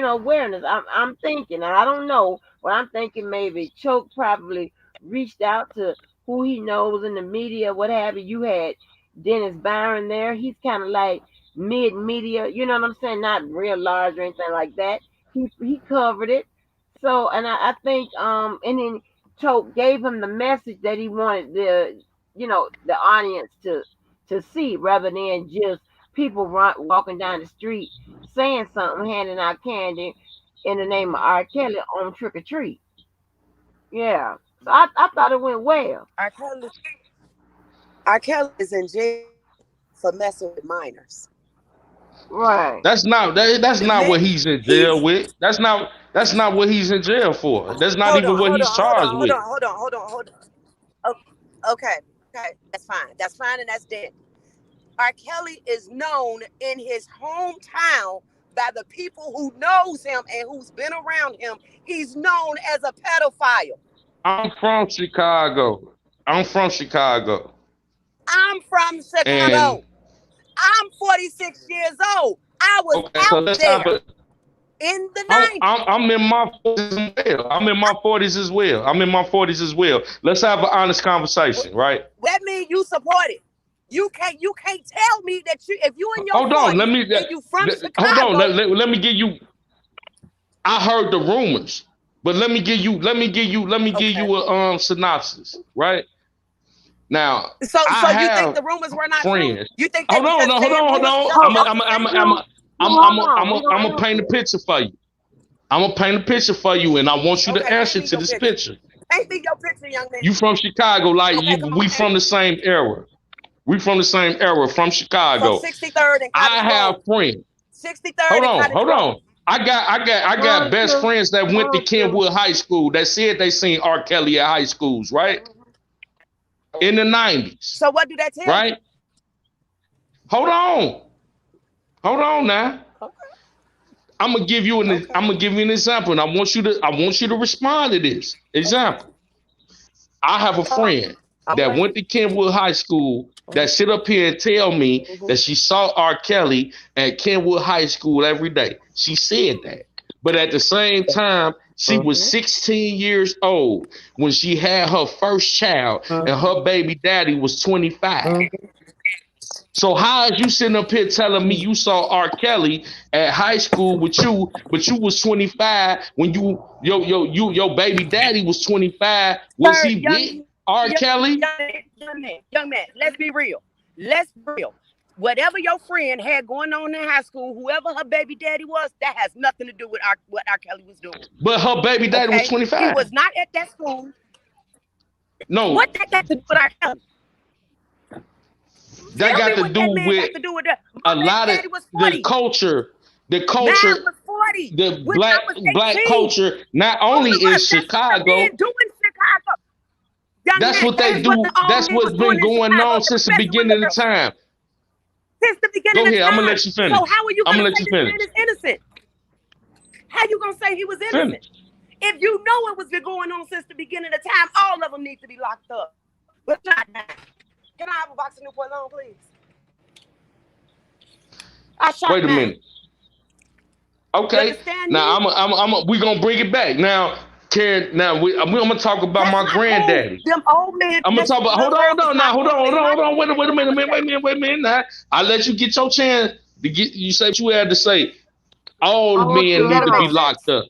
awareness. I'm thinking, and I don't know, but I'm thinking maybe Choke probably reached out to who he knows in the media, what have you. You had Dennis Byron there. He's kind of like mid media. You know what I'm saying? Not real large or anything like that. He covered it. So, and I think and then Choke gave him the message that he wanted the audience to see rather than just people walking down the street saying something, handing out candy in the name of R. Kelly on trick or treat. Yeah. So I thought it went well. R. Kelly, R. Kelly is in jail for messing with minors. Right. That's The not what minute he's in jail he's with. That's not what he's in jail for. That's not hold even on, what hold he's on, hold charged on, hold with. on, hold on, hold on, hold on. Okay, okay, that's fine, and that's dead. R. Kelly is known in his hometown by the people who knows him and who's been around him, he's known as a pedophile. I'm from Chicago. I'm from Chicago. I'm from And Chicago. I'm 46 years old. I was okay, so out let's have there a in the I'm 90s. I'm I'm in my 40s as well. I'm in my 40s as well. I'm in my 40s as well. Let's have an honest conversation, right? That means you support it. You can't tell me that you if you in your Hold on. 40s and you from Hold on. Chicago. Let me give you. I heard the rumors, but let me give you Okay. a synopsis, right? Now, So I you think have the rumors were not true? friends. You think they Hold was on, just no, hold saying on, hold rumors on. just I'm a, just I'm to a, say I'm a, I'm rumors? a, No, I'm I'm hold a, on. I'm We a, don't I'm gonna paint a answer. picture for you. I'm gonna paint a picture for you, and I want you to Okay, paint answer me to your this picture. picture. Paint me your picture, young man. You from Chicago, like Okay, you? come on, We paint from the it. same era. We from the same era, from From Chicago. 63rd and I Cottage have Grove. friends. 63rd Hold and on, Cottage hold Grove. on. I got One, best two, friends that went to one, two. Kenwood High School that said they seen R. Kelly at high schools, right? Mhm. In the 90s, So what do that tell you? right? Hold on. Hold on now. Okay. I'm gonna give you an example, and I want you to respond to this Okay. example. I have a friend I'm that ready. went to Kenwood High School that sit up here and tell me Mm-hmm. that she saw R. Kelly at Kenwood High School every day. She said that. But at the same time, she was Mm-hmm. 16 years old when she had her first child, and Mm-hmm. her baby daddy was 25. Mm-hmm. So how is you sitting up here telling me you saw R. Kelly at high school with you, but you was 25 when your baby daddy was 25? Was Sir, he with R. Kelly? young man, let's be real. Let's be real. Whatever your friend had going on in high school, whoever her baby daddy was, that has nothing to do with what R. Kelly was doing. But her baby daddy was Okay? He 25. was not at that school. What No, that got to do with R. Kelly? that Tell me got to what that do man with got to do with that. a My baby lot of daddy was the 40. culture, the Mine culture, was 40 the when I was black 18. culture, not All only of in us, that's what the men Chicago. do in Chicago. Young That's man, what that they is what the do. all That's men was what's doing been in going Chicago, on since the especially with the beginning of the girls. time. Since the beginning Go of ahead. I'm gonna time. let you So finish. how are you I'm gonna gonna say let you this man finish. is innocent? How you gonna say he was innocent? Finish. If you know it was been going on since the beginning of time, all of them need to be locked up. But not now. Can I have a box of Newport Long, please? I shot Wait a mine. minute. You Okay. understand Now me? we gonna bring it back. Now, Karen. Now I'm gonna talk about Let's my not move granddaddy. them old men I'm gonna talk messing with about. Hold little on, girls. hold on, now, Not hold on, moving. hold It's on, not hold on. even Wait a the minute, wait a conversation. minute, wait a minute. Now, I let you get your chance to get. You say what you had to say. All I want you men It to need better to make be know. locked sense. up.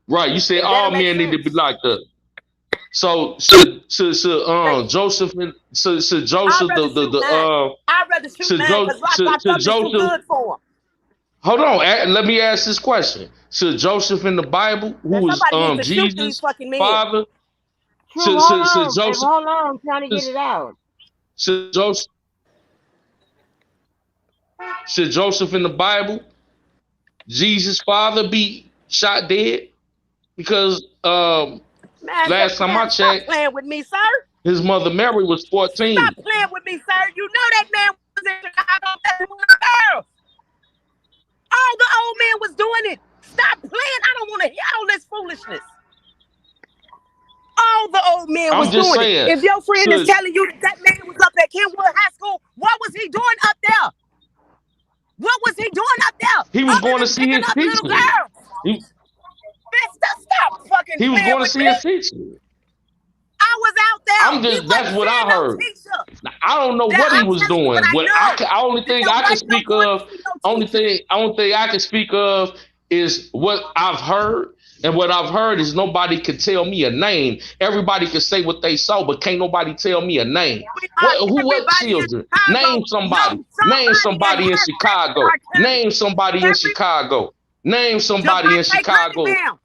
Right? You say It better all make men need to be sense. locked up. So, Thank you. Joseph and I'd Joseph rather shoot mine. I'd rather shoot mine because I thought this too Joseph. good for him. Hold on, let me ask this question. Should Joseph in the Bible, who Man, was somebody needs to shoot these Jesus' fucking men. father, True, hold on. Babe, hold on. I'm trying to get it out. should Joseph should Joseph in the Bible, Jesus' father, be shot dead? Because Man, last time I stop checked, playing with me, sir. his mother Mary was Stop 14. playing with me, sir. You know that man was in Chicago messing with the girls. All the old men was doing it. Stop playing. I don't want to hear all this foolishness. All the old men was I'm just doing it. saying, If your friend is should telling you that that man was up at Kenwood High School, what was he doing up there? What was he doing up there he was other going to than see picking his up little teacher. girls? He, Man, stop fucking he was playing going to with see me. his teacher. I was out I'm there. He just that's wasn't what I seeing no heard. teacher. Now, I don't know That what he I'm was telling you what doing. I What know. only If thing your I can wife speak don't going to of, see no teacher. only thing I can speak of is what I've heard, and what I've heard is nobody can tell me a name. Everybody can say what they saw, but can't nobody tell me a name. What Everybody in children? Name Chicago somebody. knows Name somebody that somebody in has sex with Chicago. R. Kelly. Name somebody in Every Chicago. Name somebody in Javante Chicago. Cunningham.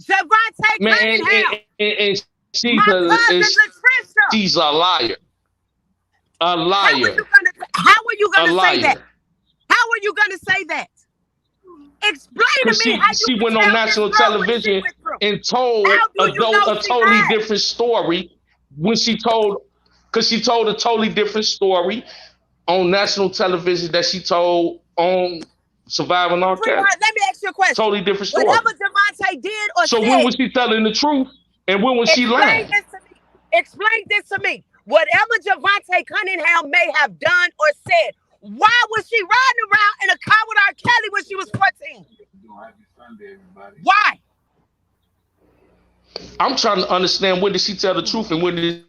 Javante Man, Cunningham. and My cousin Latricia. she's a liar. A liar. How are you A gonna say that? liar. How are you gonna say that? Explain to Because me how you she can went on tell this national girl what she television went through. and told How do you know a she totally lied? different story when she told a totally different story on national television that she told on surviving R. Kelly. Sweetheart, let me ask you a question. Totally different story. Whatever Devontae did or So said, when was she telling the truth and when was she explain lying? this to me. Explain this to me. Whatever Devontae Cunningham may have done or said, why was she riding around in a car with R. Kelly when she was 14? Why? I'm trying to understand, when did she tell the truth and when did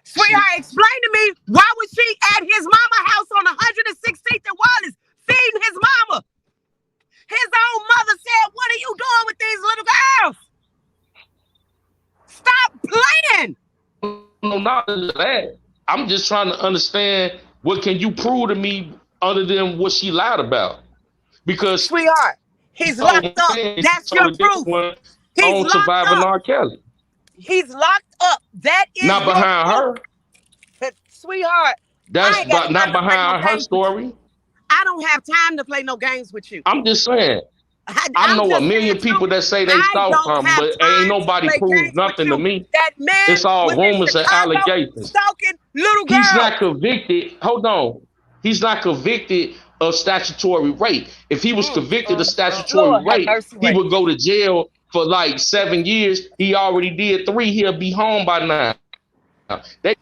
Sweetheart, explain to me, why was she at his mama house on 116th and Wallace feeding his mama? His own mother said, what are you doing with these little girls? Stop playing. no knowledge of that? I'm just trying to understand, what can you prove to me other than what she lied about? Because Sweetheart, he's locked up. That's your proof. He's on surviving R. Kelly. He's locked up. That is not behind her. Sweetheart, That's not behind her story. I don't have time to play no games with you. I'm just saying. I know a million people that say they saw something, but ain't nobody proved nothing to me. That man, it's all rumors and allegations. Stalking little girls. He's not convicted. Hold on. He's not convicted of statutory rape. If he was convicted of statutory rape, he would go to jail for like 7 years. He already did 3. He'll be home by now. They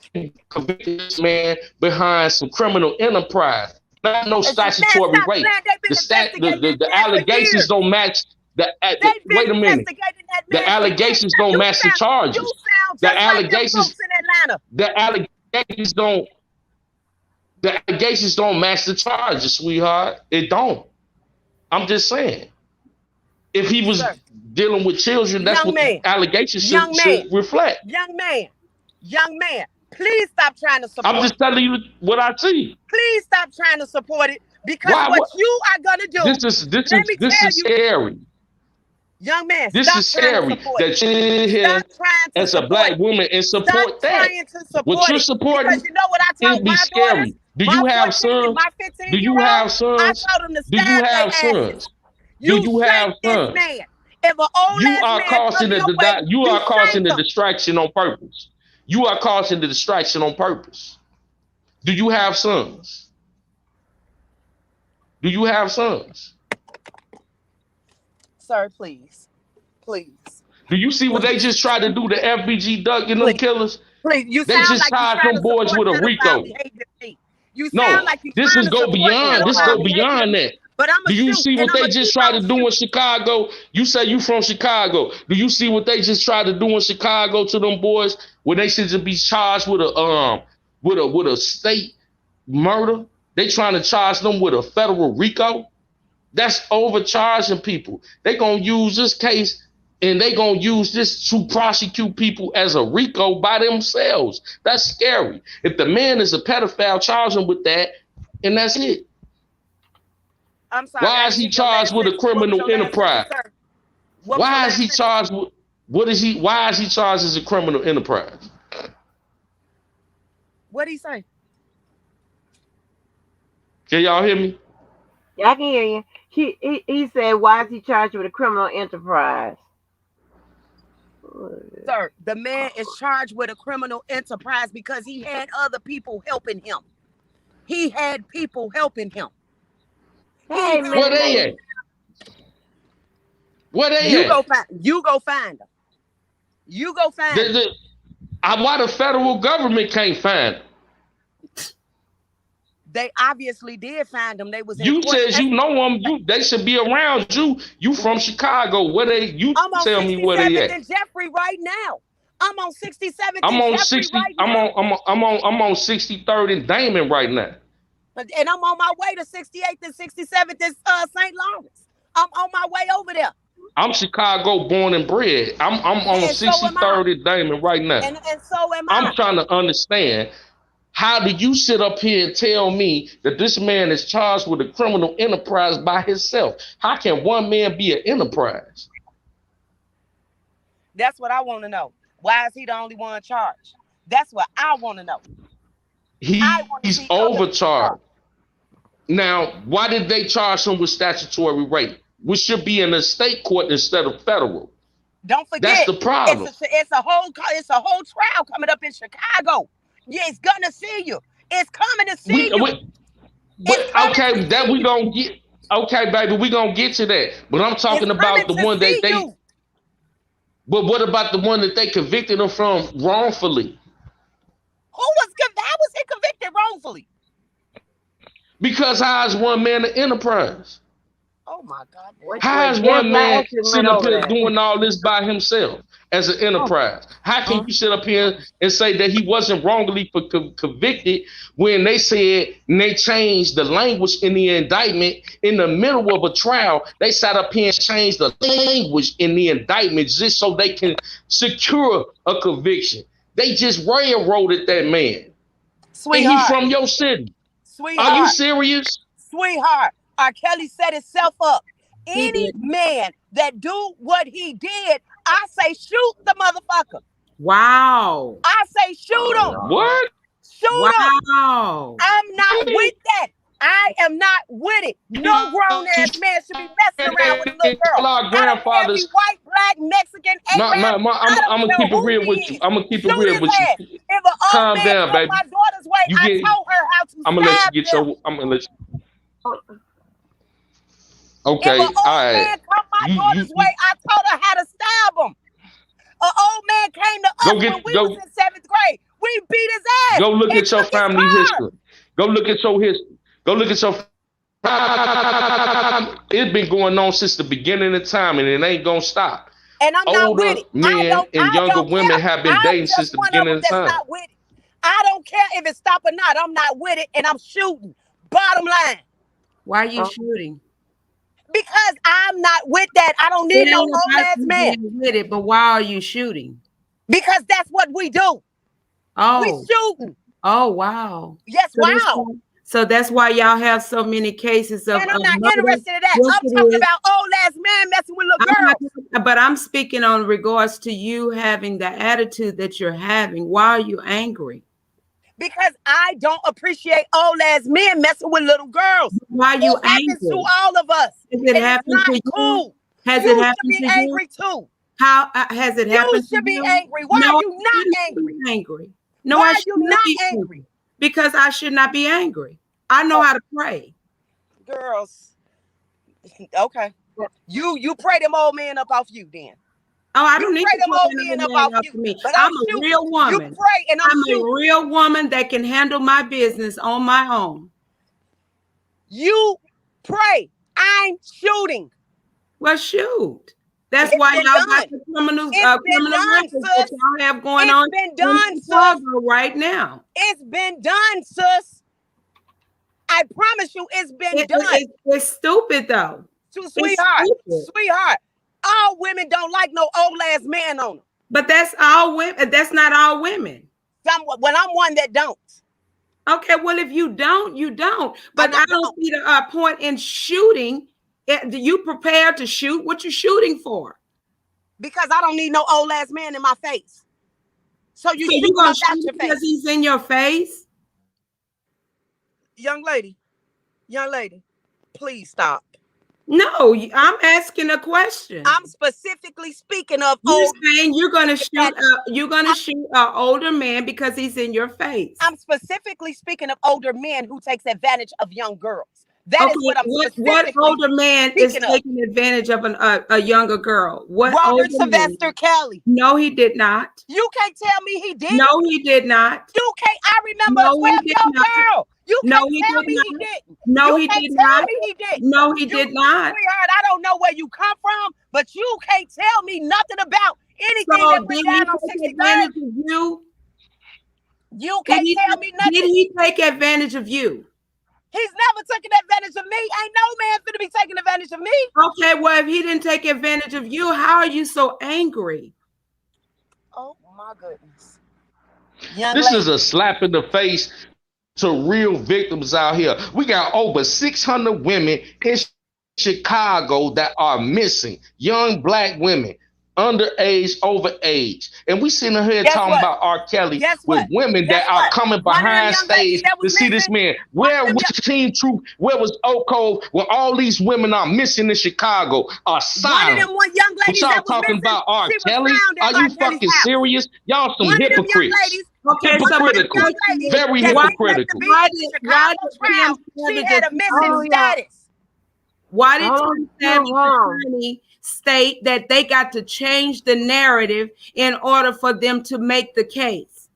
convicted this man behind some criminal enterprise. Not no statutory rape. The allegations don't match. Wait a minute. The allegations don't match the charges. The allegations. The allegations don't. The allegations don't match the charges, sweetheart. It don't. I'm just saying. If he was dealing with children, that's what the allegations should reflect. Young man, please stop trying to support it. I'm just telling you what I see. Please stop trying to support it, because what you are gonna do. This is scary. Young man, this is scary that you're here as a black woman and support that. What you're supporting, because you know what I told my scary. Do you have sons? Do you have sons? I told them to do you have sons? Do you have sons? If an old you are causing the distraction on purpose. You are causing the distraction on purpose. Do you have sons? Do you have sons? Sir, please. Do you see what they just tried to do to FBG Duck and them killers? Please, they just tied them boys with a RICO. This is go beyond. This go beyond that. Do you see what they just tried to do in Chicago? You say you from Chicago. Do you see what they just tried to do in Chicago to them boys when they should be charged with a state murder? They trying to charge them with a federal RICO. That's overcharging people. They gonna use this case and they gonna use this to prosecute people as a RICO by themselves. That's scary. If the man is a pedophile, charge him with that, and that's it. I'm sorry. Why is he charged with a criminal enterprise? Why is he charged with why is he charged as a criminal enterprise? What did he say? Can y'all hear me? Yeah, I can hear you. He said, why is he charged with a criminal enterprise? Sir, the man is charged with a criminal enterprise because he had other people helping him. He had people helping him. Hey, where they at? Where they at? You go find them. Why the federal government can't find them? They obviously did find them. They was. You said you know them. They should be around you. You from Chicago? Where they? You tell me where they at? I'm on 67th and Jeffrey right now. I'm on 67th. I'm on 60. Right I'm on 63rd and Damon right now. And I'm on my way to 68th and 67th in St. Lawrence. I'm on my way over there. I'm Chicago born and bred. I'm on 63rd and Damon right now. And so am I. I'm trying to understand. How do you sit up here and tell me that this man is charged with a criminal enterprise by himself? How can one man be an enterprise? That's what I want to know. Why is he the only one charged? That's what I want to know. He's overcharged. Now, why did they charge him with statutory rape? Which should be in a state court instead of federal. Don't forget. That's the problem. It's a whole trial coming up in Chicago. Yeah, it's gonna see you. It's coming to see you. Okay, that we gonna get. Okay, baby, we gonna get to that. But I'm It's talking coming about the to one that see they. you. But what about the one that they convicted him from wrongfully? How was he convicted wrongfully? Because how is one man an enterprise? Oh my God. How Well, is Jeff one man actually went sitting up over here that. doing all this by himself as an enterprise? How can you sit up here and say that he wasn't wrongly convicted when they said and they changed the language in the indictment in the middle of a trial? They sat up here and changed the language in the indictment just so they can secure a conviction. They just railroaded that man. And he Sweetheart, from your city. Are you sweetheart, serious? sweetheart. R. Kelly set himself up. He Any did. man that do what he did, I say shoot the motherfucker. Wow. I say shoot him. What? Shoot him. Wow. I'm not with that. I am not with it. No grown ass man should be messing around with a little girl. Our I don't care if he grandfathers. white, black, Mexican, Arab. I don't I'm gonna care keep it who real he with you. is. I'm gonna keep it Shoot real his with ass. you. If an old Calm man down, come baby. my daughter's way, You I get. told her how to I'm gonna let you stab get him. your. I'm gonna let you. If Okay, an all old right. man come my You daughter's way, I told her how to stab him. An old man came to go us get when we was in 7th grade. We beat his ass. go look He at your took his family car. history. Go look at your history. Go look at your. It's been going on since the beginning of time, and it ain't gonna stop. And I'm not with Older it. men and I younger don't care. women have been I'm dating since just the one of beginning them of that's time. not with it. I don't care if it stop or not. I'm not with it, and I'm shooting. Bottom line. Why are you shooting? Because I'm not with that. I don't It need no ain't old about ass you man. being with it, but why are you shooting? Because that's what we do. We Oh, shooting. oh, wow. Yes, So that's wow. why, so that's why y'all have so many cases of And I'm not murder. interested in that. Yes, I'm it talking is. about old ass man messing with little I'm girls. not, but I'm speaking on regards to you having the attitude that you're having. Why are you angry? Because I don't appreciate old ass men messing with little girls. Why are you It happens to angry? all of us. Has it And it's happened not to you? cool. Has You it should happened be to you? angry too. How has it You happened to should be you? angry. Why No, are you I not shouldn't angry? be angry. No, Why I are should you not not be angry? because I should not be angry. I know how to pray. Girls. Okay. You pray them old men up off you then. Oh, I You don't need pray to them put old another men up man off up you. to me. But I'm I'm a shooting. real You woman. pray and I'm I'm a shooting. real woman that can handle my business on my own. You pray. I'm shooting. Well, shoot. That's It's why been y'all got done. the criminal It's been criminal done, records sis. that y'all have going It's on been in done, sis. Chicago right now. It's been done, sis. I promise you, it's been done. It's stupid though. Sweetheart, stupid. sweetheart. All women don't like no old ass man on them. But that's all women. That's not all women. Well, I'm one that don't. Okay, well, if you don't, you don't. But I don't see the point in shooting. Do you prepared to shoot? What you shooting for? Because I don't need no old ass man in my face. So you shoot gonna him out shoot your because face. he's in your face? Young lady, please stop. No, I'm asking a question. I'm specifically speaking of You're old. saying you're gonna shoot. You're gonna shoot an older man because he's in your face. I'm specifically speaking of older men who takes advantage of young girls. That is what I'm specifically. What older man is speaking of. taking advantage of a younger girl? What Robert older Sylvester man? Kelly. No, he did not. You can't tell me he didn't. No, he did not. You can't. I remember No, a he did 12-year-old not. girl. You No, can't he tell did me not. he didn't. No, You he can't did tell not. me he didn't. No, he did not. Sweetheart, I don't know where you come from, but you can't tell me nothing about anything So that did went he down on take 63rd. advantage of you? You can't tell me nothing. Did he take advantage of you? He's never taken advantage of me. Ain't no man finna be taking advantage of me. Okay, well, if he didn't take advantage of you, how are you so angry? Oh my goodness. This is a slap in the face to real victims out here. We got over 600 women in Chicago that are missing. Young black women, underage, overage. And we sitting here talking about R. Kelly with women that are coming behind stage to see this man. Where was Team Truth? Where was Oko? When all these women are missing in Chicago are silent. One of them young ladies y'all that was talking missing, about R. she was Kelly? found at Are R. you Kelly's fucking house. serious? Y'all some One of them young hypocrites. ladies. Okay, Hypocritical. Very hypocritical. Why did Kim She had a missing status. Why did Hold on, Tim Cube, Savage hold on. attorney state that they got to change the narrative in order for them to make the case?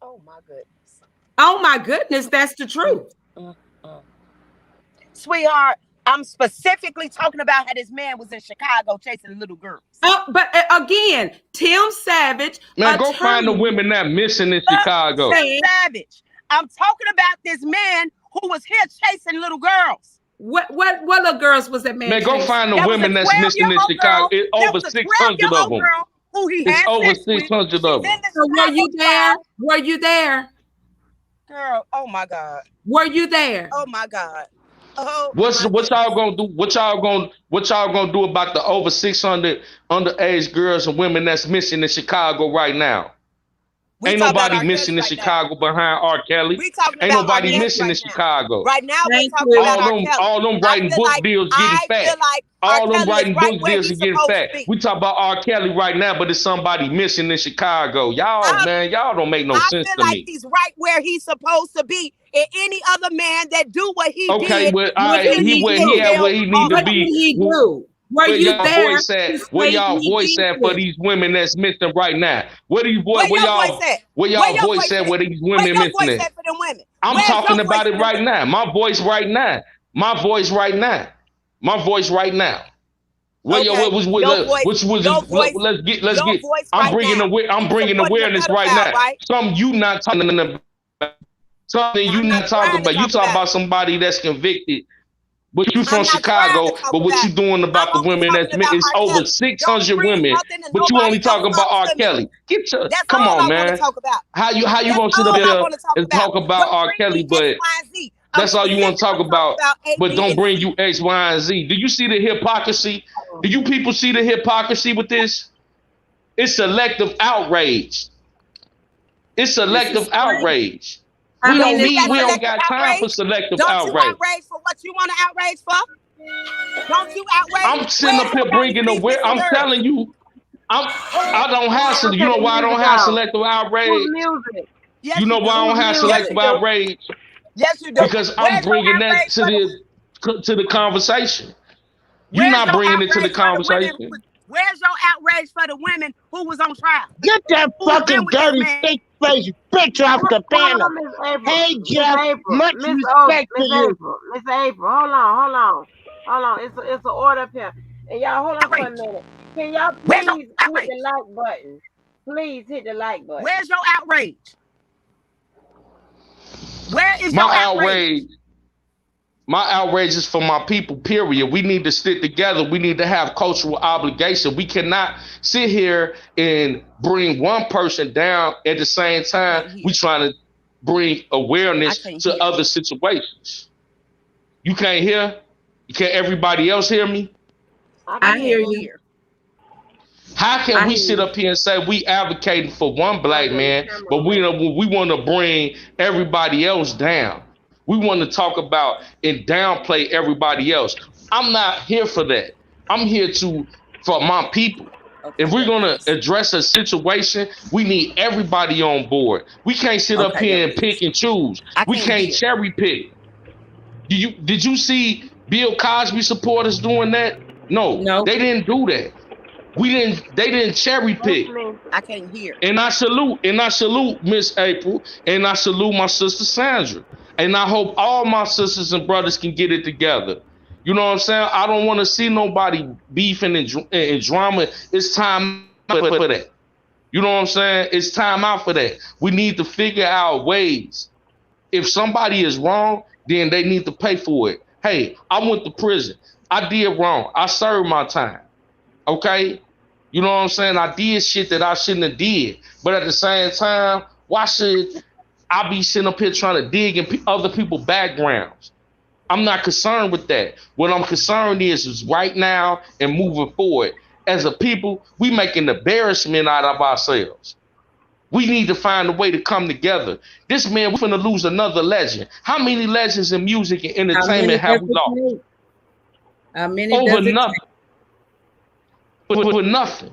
Oh my goodness. Oh my goodness, that's the Mm, truth. mm, mm. Sweetheart, I'm specifically talking about how this man was in Chicago chasing little girls. But again, Tim Savage, Man, go find the attorney, women that missing in Fuck Chicago. Tim said, Savage. I'm talking about this man who was here chasing little girls. what little girls was that man Man, go chasing? find the There was a women that's missing in 12-year-old Chicago. girl. It's There over was a 600 of 12-year-old them. girl who he It's had over sex with. 600 She's of in them. the So were you Chicago there? trial. Were you there? Girl, oh my God. Were you there? Oh my God. Oh What my what y'all goodness. gonna do? What y'all gonna do about the over 600 underage girls and women that's missing in Chicago right now? We Ain't talking about nobody R. Kelly missing in right now. Chicago behind R. Kelly. We talking Ain't about R. nobody Kelly missing in right now. Chicago. Right now, we're Thank talking about you. R. Kelly. All them I writing feel book like deals getting fat. R. All them Kelly is writing right book where deals are he's getting supposed fat. to be. We talk about R. Kelly right now, but there's somebody missing in Chicago. Y'all, I, man, y'all don't make no I sense feel to like me. he's right where he's supposed to be. And any other man that do what he Okay, did, well, all What right, did should he he be where in he do? at jail where he need to What already. did be. he do? Were Where you y'all there voice at? to Where say y'all he voice did at for this? these women that's missing right now? Where do you Where where your voice y'all at? where Where y'all your voice voice at at? where these Where women your missing voice at? at for them women? I'm Where's your talking voice about it for them right women? now. My voice right now. My voice right now. My voice right now. Where your Okay, what was which was let's your get. voice right now I'm in bringing supporting a awareness right pedophile, now. right? Something you not talking about. Something you I'm not not talking trying to about. You talk talk about about it. somebody that's convicted. But you from I'm not trying to Chicago, talk but what about you it. doing I'm about the only women talking that's about it's R. over Kelly. Don't 600 bring women, nothing that but you only nobody talk else about up R. to me. Kelly. Get your That's come all on, I want to man. talk about. How you That's gonna sit all up I here want to talk and about. talk about Don't R. bring Kelly, me X, but Y, and Z. I'm that's all you want to talk specifically talking about, about A, but B, don't and bring C. you X, Y, and Z. Do you see the hypocrisy? Do you people see the hypocrisy with this? It's selective outrage. It's This is selective crazy. outrage. I mean, it's We That don't selective got time for outrage? selective Don't you outrage. outrage for what you want to outrage for? Don't you outrage? I'm sitting Where's up here somebody for bringing these aware. missing I'm girls? telling you, I don't have you Take know the why I don't music have off. selective Put outrage? music. You Yes, know you why I do. Put don't have Yes, music. selective you do. outrage? Yes, you do. Because I'm Where's your bringing that outrage for the to the conversation. You're Where's not your bringing it to the outrage for the women who was conversation. Where's your outrage for the women who was on trial? Get that Who's been fucking with this dirty man? stink face bitch off the Hold panel. on, Miss April. Hey Miss Jeff, April. much Miss respect to Miss you. April. Miss April. Hold on. Hold on. Hold on. It's an order up here. And y'all hold on for a Outrage. minute. Can y'all Where's your please hit outrage? the like button? Please hit the like button. Where's your outrage? Where is your My outrage? outrage My outrage is for my people, period. We need to stick together. We need to have cultural obligation. We cannot sit here and bring one person down at the same time. We trying to bring awareness to other situations. You can't hear? You can't everybody else hear me? I hear you. How can I we hear sit you. up here and say we advocating for one black Turn the man, camera but away. we want to bring everybody else down? We want to talk about and downplay everybody else. I'm not here for that. I'm here for my people. If we're gonna address a situation, we need everybody on board. We can't sit up here and pick and choose. We can't cherry pick. Did you see Bill Cosby supporters doing that? No, No. they didn't do that. They didn't cherry pick. I can't hear. And I salute Miss April, and I salute my sister Sandra. And I hope all my sisters and brothers can get it together. You know what I'm saying? I don't want to see nobody beefing and drama. It's time for that. You know what I'm saying? It's time out for that. We need to figure out ways. If somebody is wrong, then they need to pay for it. Hey, I went to prison. I did wrong. I served my time. Okay? You know what I'm saying? I did shit that I shouldn't have did. But at the same time, why should I be sitting up here trying to dig in other people's backgrounds? I'm not concerned with that. What I'm concerned is right now and moving forward. As a people, we make an embarrassment out of ourselves. We need to find a way to come together. This man, we're going to lose another legend. How many legends in music and entertainment have we lost? How many Over does it nothing. take? With nothing.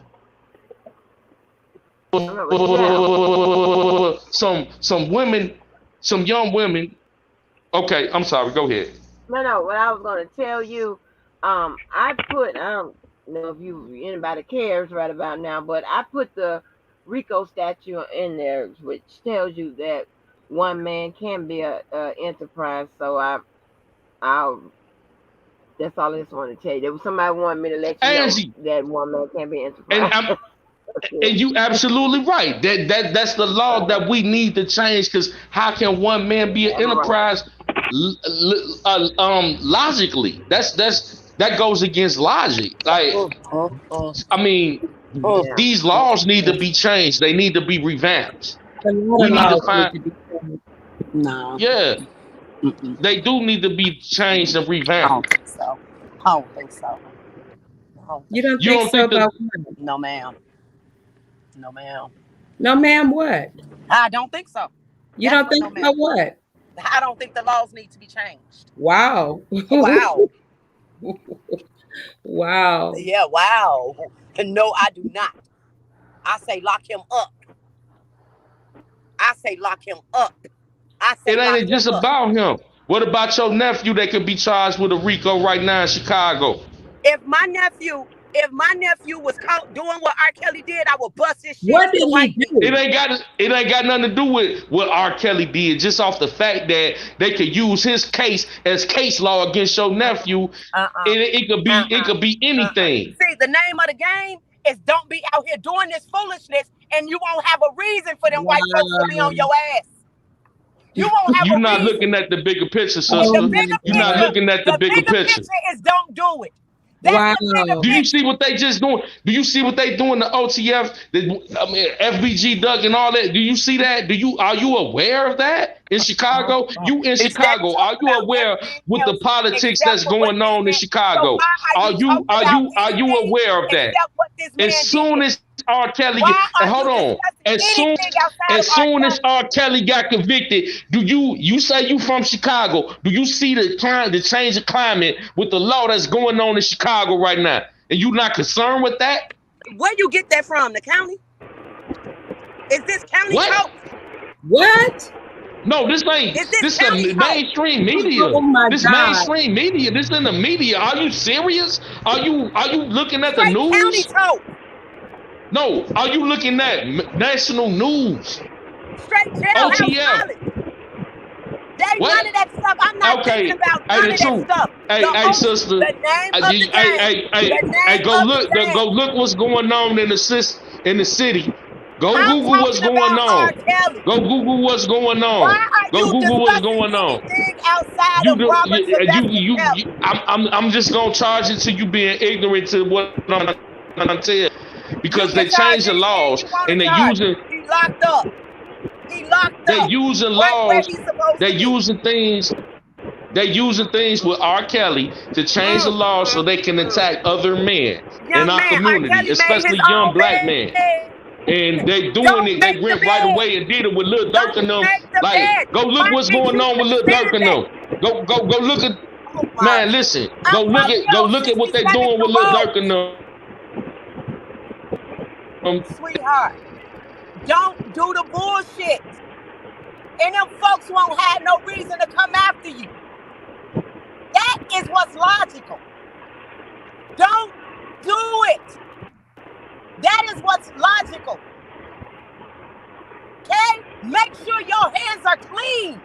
Some women, some young women. Okay, I'm sorry. Go ahead. No, what I was going to tell you I don't know if you anybody cares right about now, but I put the Rico statue in there, which tells you that one man can be a enterprise. So I that's all I just want to tell you. There was somebody wanted me to let you know Angie, that one man can be and enterprise. I'm That's and it. you absolutely right. That's the law Right. that we need to change. Because how can one man be an Right. enterprise? Logically, that goes against logic. Like, Mm, mm, mm, I mean, mm, Yeah. these mm, laws need to mm. be changed. They need to be revamped. A lot We of need to laws need find, to be changed. No, yeah, mm-mm. they do need to be changed and I don't revamped. think so. I don't think so. I don't You think don't You think don't so think about that? women? No, ma'am. No, ma'am. No, ma'am, what? I don't think so. You That's don't what think no, ma'am. so what? I don't think the laws need to be changed. Wow. Wow. Wow. Yeah, wow. No, I do not. I say lock him up. I say lock him up. I It say lock ain't him just up. about him. What about your nephew that could be charged with a RICO right now in Chicago? If my nephew, if my nephew was caught doing what R. Kelly did, I would bust his shit What to did the he white meat. It do? ain't got it ain't got nothing to do with what R. Kelly did. Just off the fact that they could use his case as case law against your nephew. Uh-uh. It could be anything. See, the name of the game is don't be out here doing this foolishness, and you won't have a reason for them white folks to be on Wow. your ass. You won't have You're a not reason. looking at the bigger picture, And Oh the sister. my bigger You're not picture, God. looking at the the bigger bigger picture. picture is don't do it. That's Wow. the bigger Do you picture. see what they just doing? Do you see what they doing to OTF? I mean, FBG Duck and all that. Do you see that? Are you aware of that in Chicago? You in They steady Chicago? Are talking you about aware everything with the else politics except that's for what going this on in man. So Chicago? why are Are you you talking are about you are you anything aware of that? except what this As man soon did? as R. Kelly Why and are hold you on, discussing anything outside of as R. soon as Kelly? R. Kelly got convicted, do you say you from Chicago? Do you see the change of climate with the law that's going on in Chicago right now? And you not concerned with that? Where you get that from? The county? Is this county What? talk? What? No, this ain't. Is this This the county talk? mainstream media. Oh my This God. mainstream media. This in the media. Are you serious? Are you looking at the Straight county news? talk. No. Are you looking at national news? Straight jailhouse OTF. knowledge. There ain't none What? of that stuff. I'm not thinking Okay. about Hey, none the of that truth. stuff. Hey, The hey, only, sister. the name of the Hey, game. hey, hey, The hey, name go of the look. Go game. look what's going on in the city. Go I'm Google what's talking going about R. on. Kelly. Go Google what's going Why on. are Go you Google what's discussing going on. anything outside You of do Robert Sylvester you Kelly? I'm just gonna charge it to you being ignorant to what I'm tell you You because can they charge changed the anything laws you want and to they charge. using He locked up. He locked they up. using Right where laws he's supposed they to be. using things they using things with R. Kelly to change the laws so they can attack other men in Young our man, R. community, Kelly made his especially young own black men. bed. And they Don't doing it. They make the went right bed. away and did it with Lil Durk Don't and them. make the Like, bed. go look Why what's didn't going you on with just Lil Durk stand and there? them. Go look at Oh my. man. Listen, I'm from go Hill look at what they 67 doing with Year Lil Road. Durk and them. Sweetheart, don't do the bullshit. And them folks won't have no reason to come after you. That is what's logical. Don't do it. That is what's logical. Okay? Make sure your hands are clean.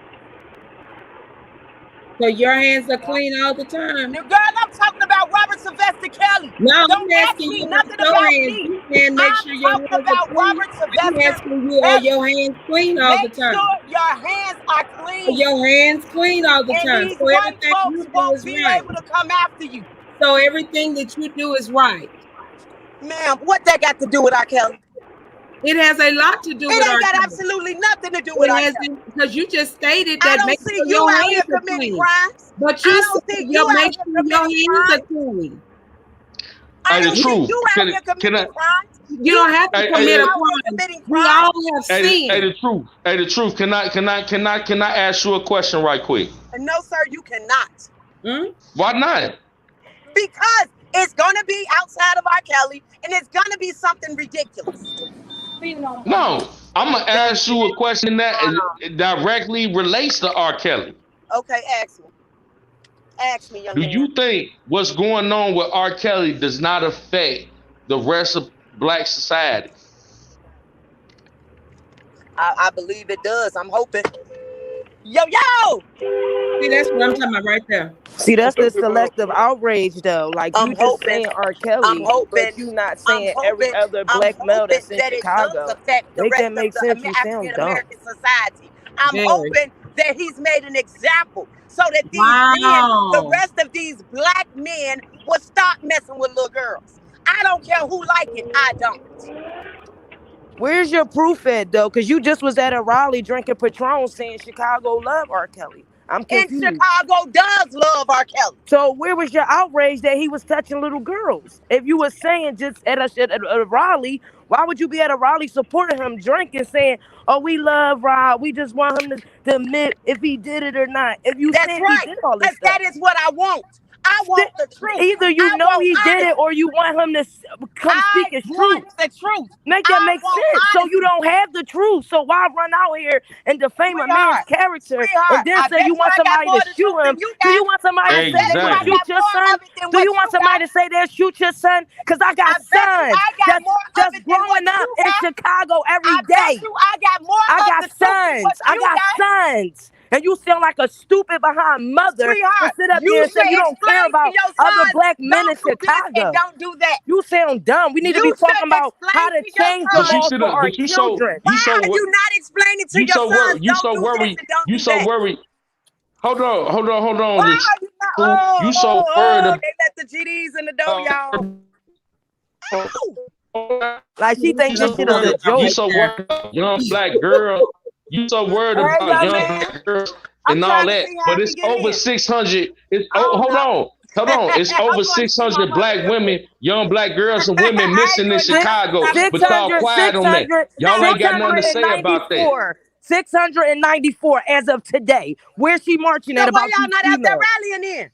So your hands are clean all the time? Now, girl, I'm talking about Robert Sylvester Kelly. No, Don't I'm ask asking me you nothing about your about hands. me. You can make sure I'm your talking hands are about clean. Robert I'm Sylvester asking you, are Kelly. your hands clean all the Make time? sure your hands are Are clean. your hands clean all the And time? these So white everything folks you do won't is be right. able to come after you. So everything that you do is right. Ma'am, what that got to do with R. Kelly? It has a lot to do It with our ain't got Kelly. absolutely nothing to do with It R. has Kelly. because you just stated I that don't make see sure you your out here hands are committing clean. crimes. But I you don't said see you out make here sure your committing hands are crimes. clean. I Hey, the don't see truth. you out here Can committing I? crimes. You don't have to Hey, commit a out here crime. committing We crimes. all have hey, sinned. the truth. Hey, the truth. Can I ask you a question right quick? And no, sir, you cannot. Hmm? Why not? Because it's going to be outside of R. Kelly and it's going to be something ridiculous. No, I'm gonna ask you a question that directly relates to R. Kelly. Okay, ask me. Ask me, Do young you man. think what's going on with R. Kelly does not affect the rest of black society? I believe it does. I'm hoping. Yo, yo! See, that's what I'm talking about right there. See, that's the selective outrage, though. Like, I'm you just hoping. saying R. I'm Kelly, but hoping. you not I'm saying every hoping. other I'm black male hoping that's in that it does Chicago. affect the Make that rest of make the sense? You sound African dumb. American society. I'm Very. hoping that he's made an example so that these men, the Wow. rest of these black men, will stop messing with little girls. I don't care who like it. I don't. Where's your proof at, though? Because you just was at a rally drinking Patron saying Chicago love R. Kelly. I'm And confused. Chicago does love R. Kelly. So where was your outrage that he was touching little girls? If you were saying just at a rally, why would you be at a rally supporting him drinking, saying, "Oh, we love Rob. We just want him to admit if he did it or not." If you That's saying he right. did all this Because stuff, that is what I want. I want the truth. either you I know want he did it honesty. or you want him to come I speak his want truth. the truth. Make that I make want sense. So you honesty. don't have the truth. So why run out here and defame a man's Sweetheart, character and sweetheart, then I say you bet you want I got somebody more to of the shoot truth him? than you Do you got. want somebody I to say bet they you gonna I Exactly. shoot got your more son? of it than Do what you you want somebody got. to say they'll shoot your son? Cause I got I bet you sons I got that's more of just it than what growing up you in got. Chicago every I bet day. you I got more I of got the truth than what sons. I you got got. sons. And you sound like a stupid behind mother to Sweetheart, sit up you there and say you should don't care explain to about your other sons, black men in don't do this and Chicago. don't do that. You sound dumb. We need to You be talking should about how explain to to your change the But you sons. laws should for have. our But children. Why are you not explaining to you your so sons, worried. You don't so do this worried. and don't You do so that? worried. Hold on. Why This are you not? Oh, you so oh, worried oh, they let the GDs in the door, y'all. Oh, Like she think so this shit is a worried. You joke. so worried about young black girls. You so worried hey, about young young man, black girls I'm and all trying to that. see how But I can it's get over in. 600. It's I don't hold know. on. Hold on. It's I'm over going to see my 600 mother black real quick. women, young black girls and women I ain't missing in doing no Six, Chicago. FaceTiming. But y'all 600, quiet on that. Y'all No, ain't got nothing to say FaceTiming. about that. 694 as of today. Where's she marching So at why about y'all these not out there females? rallying in?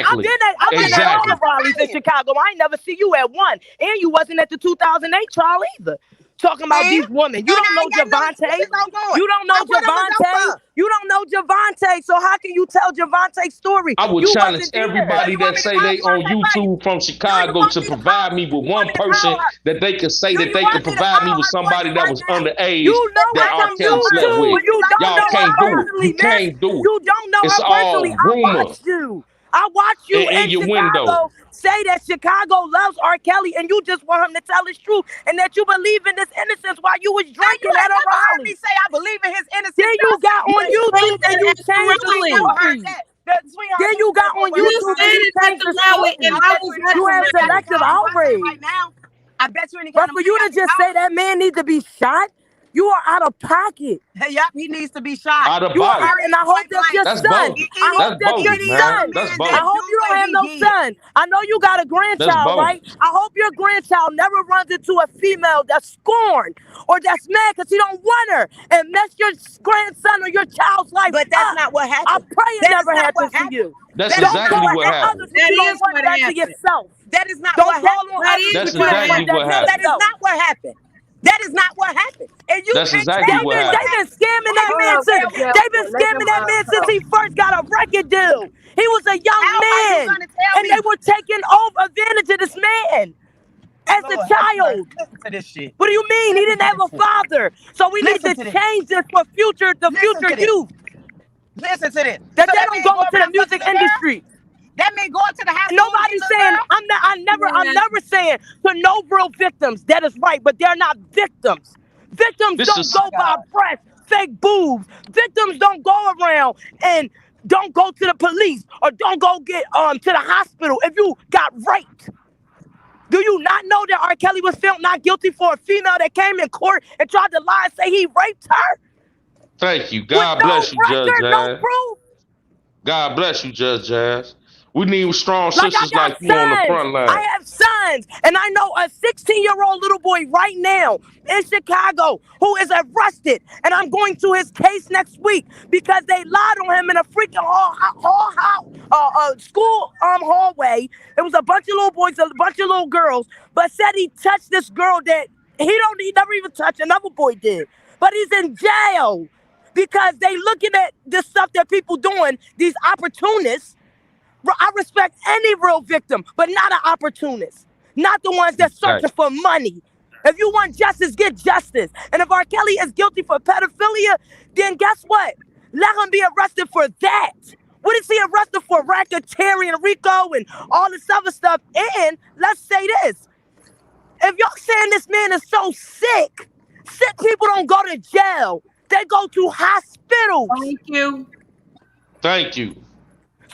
I've Exactly. been at all Why the Exactly. y'all not rallies in rallying? Chicago. I ain't never see you at one. And you wasn't at the 2008 trial either. Talking about And these women. You don't I know ain't got no Javante. excuses on going. You don't know What I'm gonna go Javante. for? You don't know Javante. So how can you tell Javante's story? I would You challenge wasn't there. So everybody you want that me to say call they on Javante for you? YouTube from Do you Chicago want to me to call? provide me Do with you want one me to call person her? that they could say Do that you they could want me to provide call me with her for somebody you that right was now? underage You know that her I R. got from Kelly more slept money. YouTube, with. but Would you you like don't to Y'all know hear her can't her? do it. personally, You miss. can't do it. You don't know It's her personally. all I rumor watched you. I watched you in in your window. Chicago say that Chicago loves R. Kelly and you just want him to tell his truth and that you believe in this innocence while you was Now you drinking at ain't a never heard me rally. say I believe in his Then innocence. you I got said on he You YouTube proved and it. you said it at the changed You the ain't never rally. heard story. that. Sweetheart, Then you you ain't got never on heard You YouTube her. and said you it at changed the the rally, and I story. I bet you was any at kind You of the have money I can rally. selective call you. I say outrage. right now. I bet you any kind But of for money you I to can just call say that man needs to be shot, you are out of pocket. you. Yup, he needs to be shot. Out of You are body. out, and Period. I hope Point that's blank. your That's son. bogus. I hope That's that's your bogus, Any man. young son. That's man I that bogus. hope do you don't what have he no did. son. I know you got a That's grandchild, right? bogus. I hope your grandchild never runs into a female that's scorned or that's mad because he don't want her and mess your grandson or your child's life But that's up. not what I happened. pray it That is never not what happens to happened. you. That's That is Don't go not exactly what what at happened. others happened. what That you don't is want what done to happened. yourself. That is not Don't what call happened. on That others is That's what you what don't want exactly done what to happened. That happened. is yourself. not what happened. That is not what happened. And you That's can't tell exactly me what what They've happened. been happened. scamming Why that you man gonna since tell me what they've been happened? scamming that man since he first got a record deal. He was a young How are you man, gonna tell and they me? were taking over advantage of this man as a Lord have mercy. child. Listen to this shit. What do you mean? He Listen didn't to have this a shit. father. So we need Listen to to this. change this for the Listen future to this. youth. Listen to this. That So they that don't man go go into the around fucking music little girl? industry. That man going to the hospital and getting Nobody's little saying girl? I'm Man, never saying to no real victims. That is right, but they're not victims. Victims This don't is My go by God. breasts, fake boobs. Victims don't go around and don't go to the police or don't go get to the hospital if you got raped. Do you not know that R. Kelly was found not guilty for a female that came in court and tried to lie and say he raped her Thank you. with God no bless you, Judge record, no Jazz. proof? God bless you, Judge Jazz. We need strong Like I sisters got like you on the sons. front line. I have sons. And I know a 16-year-old little boy right now in Chicago who is arrested. And I'm going to his case next week because they lied on him in a freaking school hallway. It was a bunch of little boys, a bunch of little girls, but said he touched this girl that he never even touched. Another boy did. But he's in jail because they looking at this stuff that people doing, these opportunists I respect any real victim, but not an opportunist. Not the ones that's Right. searching for money. If you want justice, get justice. And if R. Kelly is guilty for pedophilia, then guess what? Let him be arrested for that. What is he arrested for? Racketeering, Rico, and all this other stuff. And let's say this. If y'all saying this man is so sick people don't go to jail. They go to hospitals. Thank you. Thank you.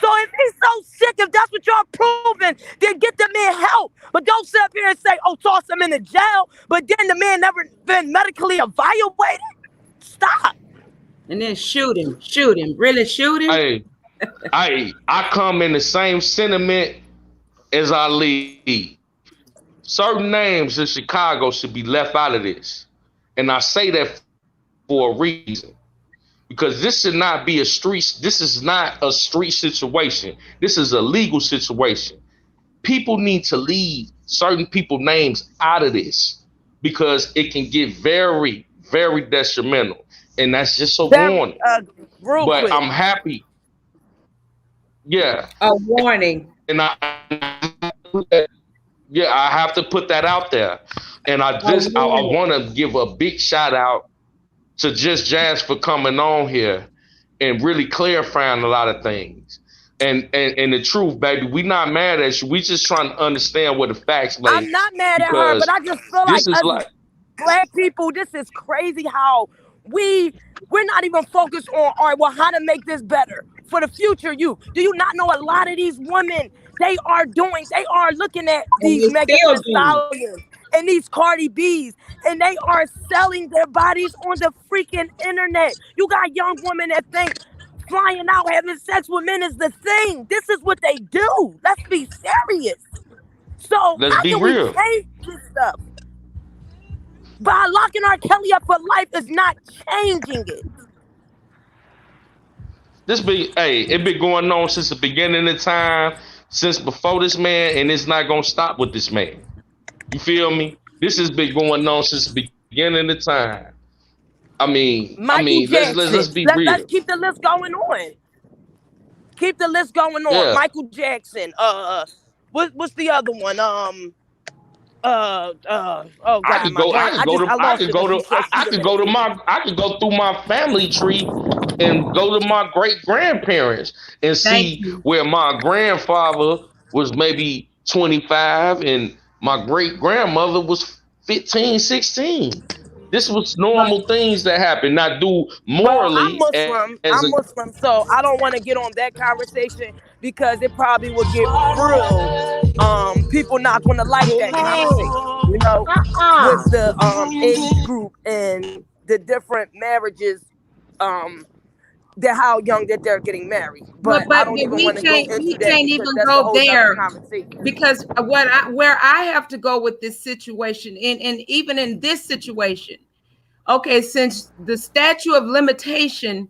So if he's so sick, if that's what y'all proving, then get the man help. But don't sit up here and say, oh, toss him in the jail, but then the man never been medically evaluated. Stop. And then shoot him, really shoot him. Hey, I come in the same sentiment as I leave. Certain names in Chicago should be left out of this. And I say that for a reason. Because this should not be this is not a street situation. This is a legal situation. People need to leave certain people names out of this because it can get very, very detrimental. And that's just a warning. Real but quick. I'm happy. Yeah. A warning. And I have to put that out there. And I want to give a big shout out to Just Jazz for coming on here and really clarifying a lot of things. And the truth, baby, we not mad at you. We just trying to understand what the facts lay. I'm not mad at her, but I just feel like Black people, this is crazy how we're not even focused on, all right, well, how to make this better for the future youth. Do you not know a lot of these women, they are looking at these Megan Thee Stallions and these Cardi B's, and they are selling their bodies on the freaking internet. You got young women that think flying out, having sex with men is the thing. This is what they do. Let's be serious. So let's be real. We change this stuff? By locking R. Kelly up for life is not changing it. It been going on since the beginning of time, since before this man, and it's not gonna stop with this man. You feel me? This has been going on since the beginning of time. Let's be real. Let's keep the list going on. Keep the list going on. Yeah. Michael Jackson. What's the other one? Oh God. I could go through my family tree and go to my great grandparents and see where my grandfather was maybe 25 and my great grandmother was 15, 16. This was normal things that happen. Not do morally. Well, I'm Muslim, so I don't want to get on that conversation because it probably will get real. People not going to like that conversation, you know, with the age group and the different marriages, how young that they're getting married. But I don't even want to go into that. We can't even go there because where I have to go with this situation, and even in this situation, okay, since the statute of limitation,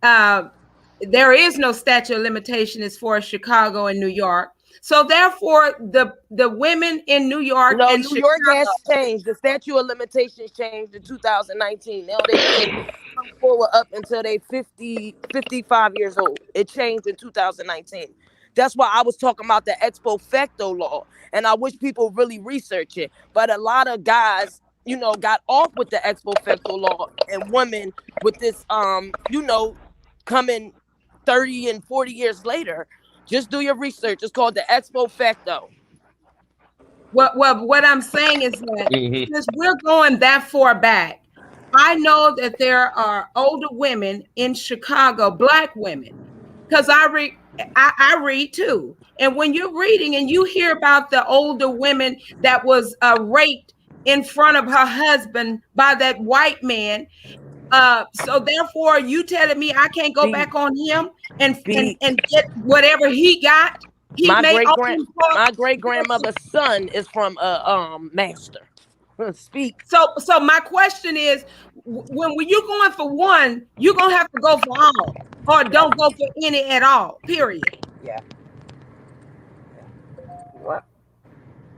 there is no statute of limitation as far as Chicago and New York. So therefore, the women in New York and New York has changed. The statute of limitations changed in 2019. Now they can come forward up until they 55 years old. It changed in 2019. That's why I was talking about the ex post facto law, and I wish people really research it. But a lot of guys, you know, got off with the ex post facto law, and women with this, coming 30 and 40 years later. Just do your research. It's called the ex post facto. What I'm saying is that since we're going that far back, I know that there are older women in Chicago, Black women, because I read too. And when you're reading and you hear about the older women that was raped in front of her husband by that white man, so therefore you telling me I can't go back on him and get whatever he got? My great grandmother's son is from master. Speak. So my question is, when you're going for one, you're gonna have to go for all, or don't go for any at all. Period. Yeah. What?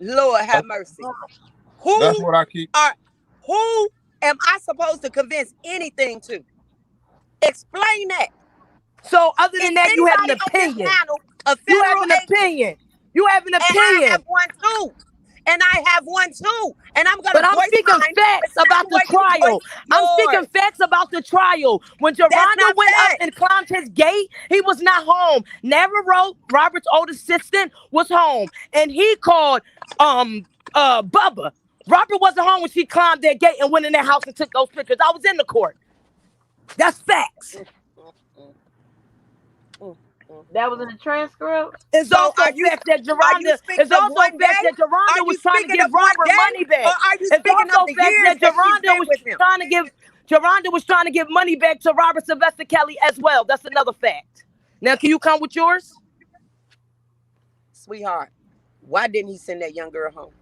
Lord Uh, have mercy. That's Who what I keep. are who am I supposed to convince anything to? Explain that. So other Is than that, you have an anybody on this opinion. panel a You have federal an agent? opinion. You have an And I have opinion. one too. And I have one too. And I'm gonna But I'm voice speaking mine the facts about same the way you trial. voice I'm speaking yours. facts about the trial. When That's Geronda not went up fact. and climbed his gate, he was not home. Never wrote Robert's old assistant was home. And he called Bubba. Robert wasn't home when she climbed their gate and went in their house and took those pictures. I was in the court. That's facts. That was in the transcript. It's So also are you facts that speaking it's of also one facts day? that Geronda Are you was trying to speaking give of one Robert day? money back. Or are you It's speaking of also the facts years that that she Geronda spent was with him? trying to give money back to Robert Sylvester Kelly as well. That's another fact. Now, can you come with yours? Sweetheart, why didn't he send that young girl home?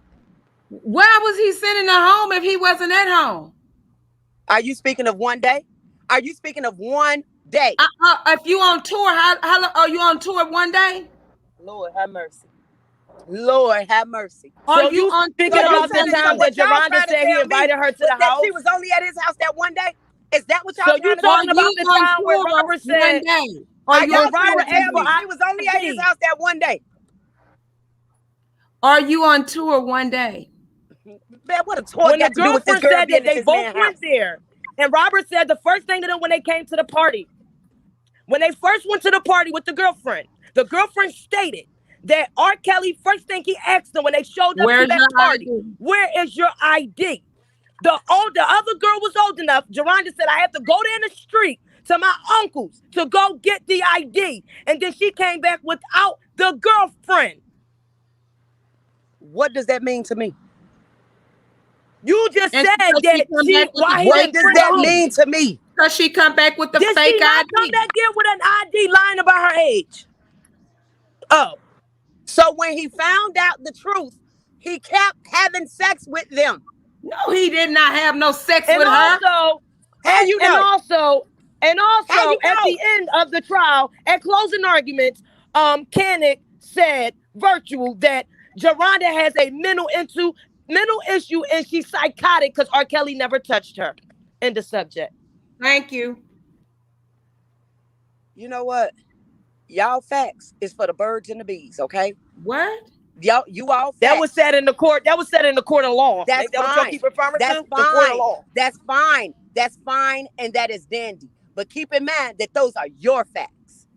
Why was he sending her home if he wasn't at home? Are you speaking of one day? Are you speaking of one day? If you on tour, how are you on tour one day? Lord have mercy. Lord have mercy. So Are you you on speaking tour about the one time day? that what y'all Geronda trying to said he tell me invited her to was the that house? she was only at his house that one day? Is that what y'all So you trying to Are talking tell me? about you the on time where tour Robert one said day? Are Are you y'all when on trying Robert to tour asked tell for me one day? she was only at his ID? house that one day? Are you on tour one day? Man, what a tour When the got to do with this girlfriend girl said that being at they this both man's went house? there, and Robert said the first thing to them when they came to the party, when they first went to the party with the girlfriend stated that R. Kelly, first thing he asked them when they showed up to Where's that your party, ID? where is your ID? The other girl was old enough. Geronda said, I have to go there in the street to my uncle's to go get the ID. And then she came back without the girlfriend. What does that mean to me? You just And said because she that come back with the why he What fake didn't does bring her that home. mean to me? because she come back with the Did fake she not come ID. back there with an ID lying about her age? Oh. So when he found out the truth, he kept having sex with them. No, he did not have no sex And with her. also, How you and know? also, and How also you at know? the end of the trial, at closing arguments, Kanik said virtual that Geronda has a mental issue and she's psychotic because R. Kelly never touched her. End of subject. Thank you. You know what? Y'all facts is for the birds and the bees, okay? What? Y'all, you all facts. That was said in the court. That was said in the court of law. That's That what y'all fine. keep referring That's to? The court of fine. law. That's fine. That's fine, and that is dandy. But keep in mind that those are your facts.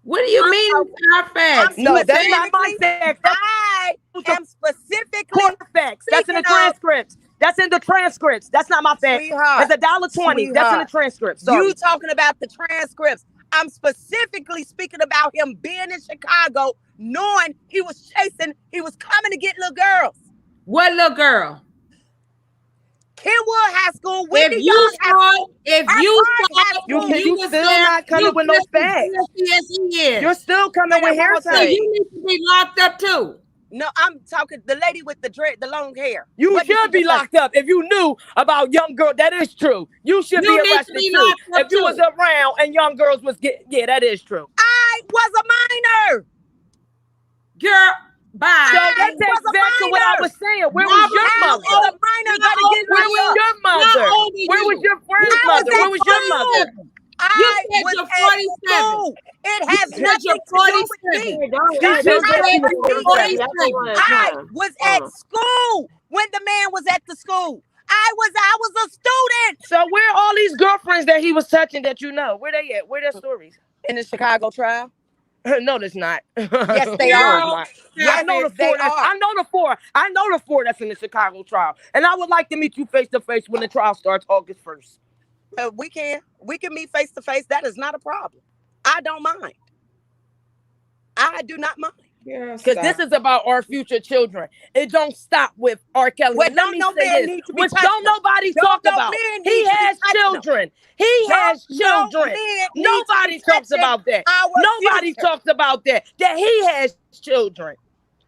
What do you I'm mean out- it's our facts? No, You that's said not my fact. That's I the am specifically court facts. That's in the speaking of, transcripts. That's in the transcripts. That's not my facts. sweetheart. It's $1.20. That's in the Sweetheart. transcript. Sorry. You talking about the transcripts. I'm specifically speaking about him being in Chicago, knowing he was coming to get little girls. what little girl? Kenwood High School, If Whitney you Young High saw School, if High you Park saw High School. if you You was still there, not coming you with no just as facts. guilty as he is. You're still coming with Man, So hearsay. you need to be locked up too. No, I'm talking the lady with the long hair. You What did should she be just say? locked up if you knew about young girl. That is true. You should You be need to arrested be too. locked up If you was too. around and young girls was yeah, that is true. I was a minor. Girl, bye. So I that was takes a back to what I minor. was saying. Where was your How mother? is a minor How gonna get old Where locked was up? your How mother? old are Where was you? your friend's I was mother? at Where was your mother? school. You I said was you're at 47. school. It You has said you're nothing to do with 47. me. Hey, don't She hey, Does You it don't just get have said said she to was do you're with everybody me? started. Y'all go 47. one at a I time. was Hold at on. school when the man was at the school. I was a student So where are all these girlfriends that he was touching that you know? Where they at? Where their stories? in the Chicago trial. No, there's not. Yes, they No, are. it's Girl, not. Yes, I know the they four. are. I know the four. I know the four that's in the Chicago trial, and I would like to meet you face to face when the trial starts August 1st. We can meet face to face. That is not a problem. I don't mind. I do not mind. Girl, Because this stop. is about our future children. It don't stop with R. Kelly. Well, And let don't me no say man this, need to be which touching don't them. nobody Don't talk no about. men He need to be has touching them. children. He has No children. men need to Nobody be talks touching about that. our Nobody future. talks about that. That he has children.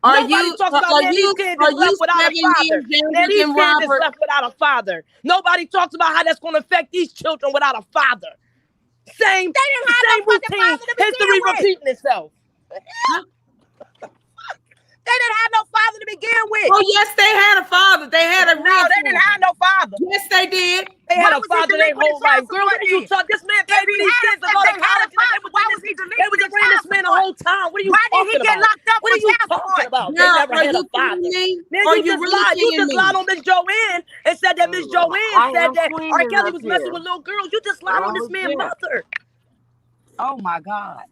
Are Nobody you talks are, about are that these you kids are is you left without a 7 years father. Now younger these than kids is Robert? left without a father. Nobody talks about how that's going to affect these children without a father. Same They didn't have no fucking routine. father to begin History with. repeating itself. They didn't have no father to begin with. Oh, yes, they had a father. They had a No, real they didn't father. have no father. Yes, they did. They Why had a was he father their delinquent in whole life. child Girl, what support are you then? talking? This man paid for these kids to go to If they had a college and they father, was why in was he this, they was delinquent in around child this man the support? whole time. What are you Why did talking he get about? locked up What for are you child talking support? about? They Girl, never are had a you kidding father. me? Then Are you you just really lied. You kidding just lied me? on Miss Joanne and said that Miss Joanne I said am that Queen R. is Kelly up was messing here, with little girls. You just lied on along this with man's Jeff. mother. Oh my God.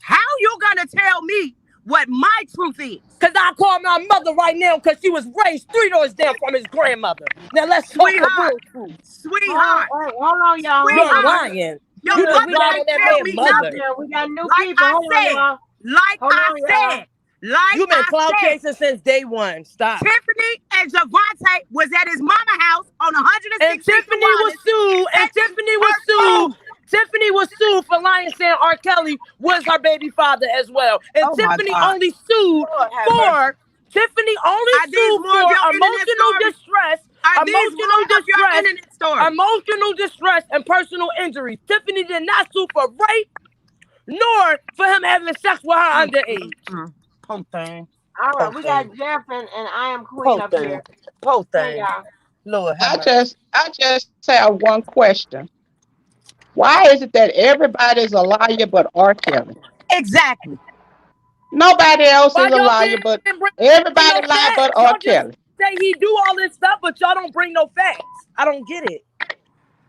How you gonna tell me what my truth is? Because I call my mother right now because she was raised 3 doors down from his grandmother. Now let's talk the Sweetheart, real truth. sweetheart, Hold on, y'all. Hold You're on. sweetheart. lying. Your You just mother We lied got on didn't that tell new man's me people up mother. nothing. here. We got new Like people. I Hold on, said, y'all. like Hold I on, y'all. said, like You've been I cloud said, chasing since day one. Stop. Tiffany and Javante was at his mama house on And 116th Street, New Tiffany was Orleans, sued. And taking Tiffany was sued. perfume. Tiffany was sued for lying, saying R. Kelly was her baby father as well. And Oh my Tiffany God. only sued Lord have mercy. for Are these more of your internet emotional stories? distress, Are these emotional more of your distress, internet stories? emotional distress, and personal injuries. Tiffany did not sue for rape nor for him having sex with her underage. Poor thing. All Poor right, we got thing. Jeff and I am Queen Poor up thing. here. Poor Hey, thing. y'all. Lord have I mercy. just I just have one question. Why is it that everybody's a liar but R. Kelly? Exactly. Nobody else Why is a y'all liar didn't but bring no everybody lie but facts? R. Y'all just Kelly. say he do all this stuff, but y'all don't bring no facts. I don't get it.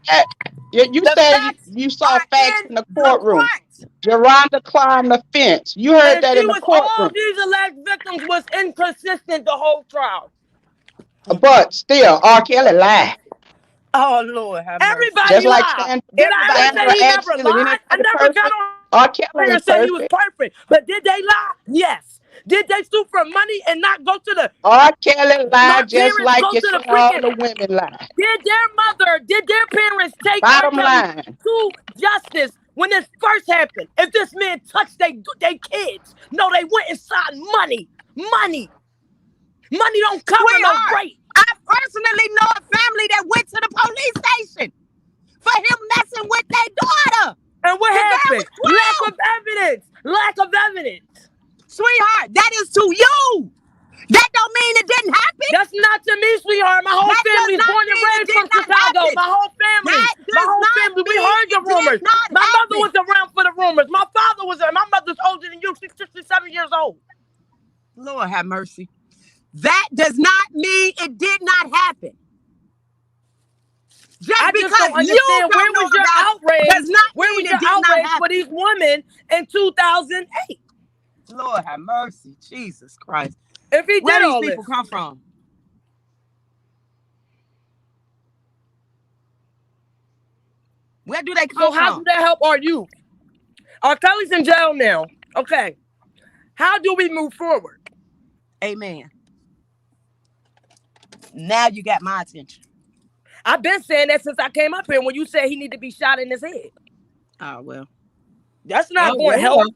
Eh, You The said facts you saw are facts in in the the courtroom. court. Geronda climbed the fence. You heard And that she in the was all courtroom. these alleged victims was inconsistent the whole trial. But still, R. Kelly lied. Oh Lord have mercy. Everybody Just like lied. Did I ever say Sandra he never Ashley and lied? I anybody never got perfect. on R. Kelly here and ain't said he was perfect. perfect. But did they lie? Yes. Did they sue for money and not go to the R. Kelly lied not just parents like go you to see the all freaking the women lie. did their parents take R. Bottom Kelly line. to justice when this first happened? If this man touched they kids, no, they went and sought money. Money. Money don't cover no Sweetheart, rape. I personally know a family that went to the police station for him messing with their daughter. And what The girl happened? was Lack 12. of evidence. Lack of evidence. Sweetheart, that is to you. That don't mean it didn't happen. That's not to me, sweetheart. My whole That family does is not born and mean it raised did from not Chicago. happen. My whole family. That My does whole not family. We mean heard the it did rumors. not My mother happen. was around for the rumors. My father was there. My mother's older than you. She's 67 years old. Lord have mercy. That does not mean it did not happen. Just I just because don't you understand, where don't know was your about it outrage? does not Where was mean your it did not outrage for happen. these women in 2008? Lord have mercy. Jesus Christ. If he Where did these all people this. come from? Where do they So come how do from? that help our youth? R. Kelly's in jail now. Okay. How do we move forward? Amen. Now you got my attention. I've been saying that since I came up here when you said he need to be shot in his head. Oh well. That's not Oh going to help.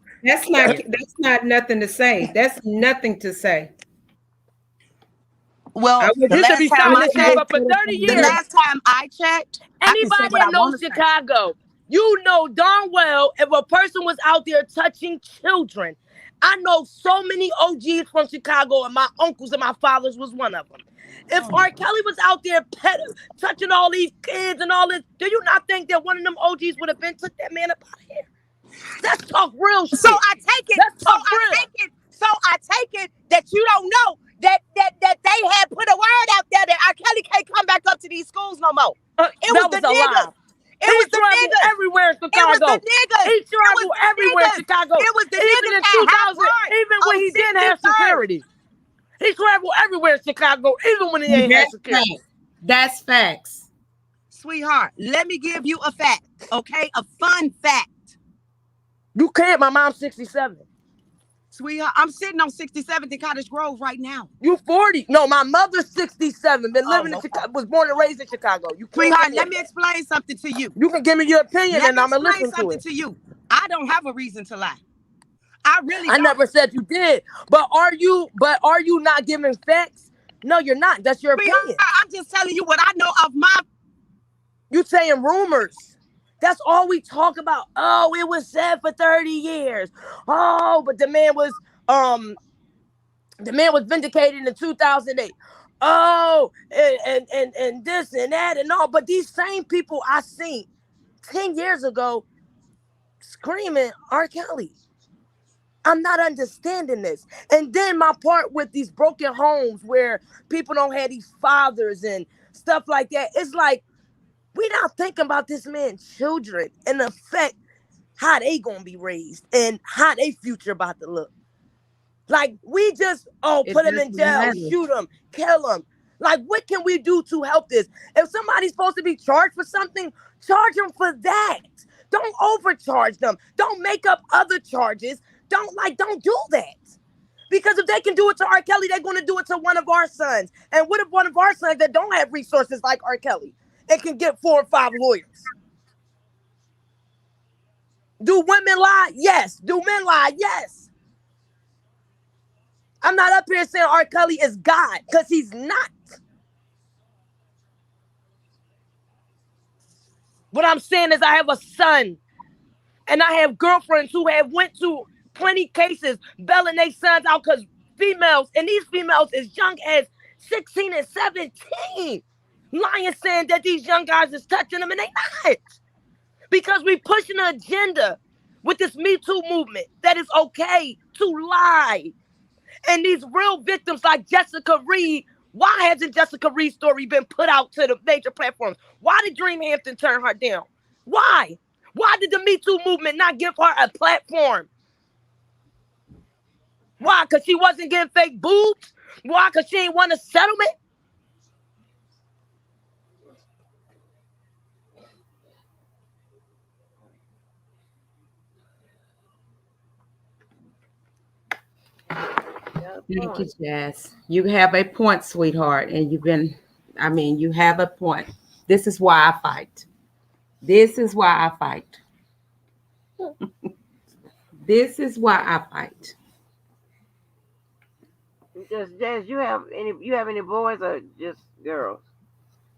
well, that's not nothing to say. That's nothing to say. Well, I would the He should last be I time shot in I would his head, move checked, but for 30 forward from the there. years, last time I checked, I can say anybody what that I want knows to say. Chicago, you know darn well if a person was out there touching children. I know so many OGs from Chicago, and my uncles and my fathers was one of them. If R. Kelly was out there touching all these kids and all this, do you not think that one of them OGs would have been took that man up out of here? Let's talk real So shit. I take it. Let's talk real. So I take it that you don't know that they had put a word out there that R. Kelly can't come back up to these schools no more. It was That the was a lie. niggas. It He was the traveled niggas. everywhere in It was the Chicago. niggas. He It was traveled the everywhere in niggas. Chicago. It was the Even niggas in at High 2000, Point even when on he didn't have 63rd. security. He traveled everywhere in Chicago, even when he And ain't had that's security. facts. That's facts. Sweetheart, let me give you a fact, okay? A fun fact. You can't. My mom's 67. Sweetheart, I'm sitting on 67th in Cottage Grove right now. You 40. No, my mother's 67. Been living in no. Chicago. Was born and raised in Chicago. You can't Sweetheart, give me let a me fact. explain something to you. You can give me your opinion Let and me I'm going to explain listen to something it. to you. I don't have a reason to lie. I really I don't. never said you did. But are you not giving facts? No, you're not. That's your Sweetheart, opinion. I'm just telling you what I know of my. You saying rumors. That's all we talk about. Oh, it was said for 30 years. Oh, but the man was The man was vindicated in 2008. Oh, and this and that and all. But these same people I seen 10 years ago screaming R. Kelly. I'm not understanding this. And then my part with these broken homes where people don't have these fathers and stuff like that. It's like we not thinking about this man's children and the effect how they gonna be raised and how they future about to look. Like we just It put him in doesn't jail, matter. shoot him, kill him. Like what can we do to help this? If somebody's supposed to be charged for something, charge them for that. Don't overcharge them. Don't make up other charges. Don't do that. Because if they can do it to R. Kelly, they're going to do it to one of our sons. And what if one of our sons that don't have resources like R. Kelly and can get 4 or 5 lawyers? Do women lie? Yes. Do men lie? Yes. I'm not up here saying R. Kelly is God because he's not. What I'm saying is I have a son and I have girlfriends who have went to plenty cases belling their sons out because females, and these females as young as 16 and 17, lying saying that these young guys is touching them and they not. Because we pushing an agenda with this Me Too movement that is okay to lie. And these real victims like Jessica Reed, why hasn't Jessica Reed's story been put out to the major platforms? Why did Dream Hampton turn her down? Why? Why did the Me Too movement not give her a platform? Why? Because she wasn't getting fake boobs? Why? Because she ain't want a settlement? Got a Thank you, point. Jazz. You have a point, sweetheart, and you have a point. This is why I fight. This is why I fight. This is why I fight. Just Jazz, you have any boys or just girls?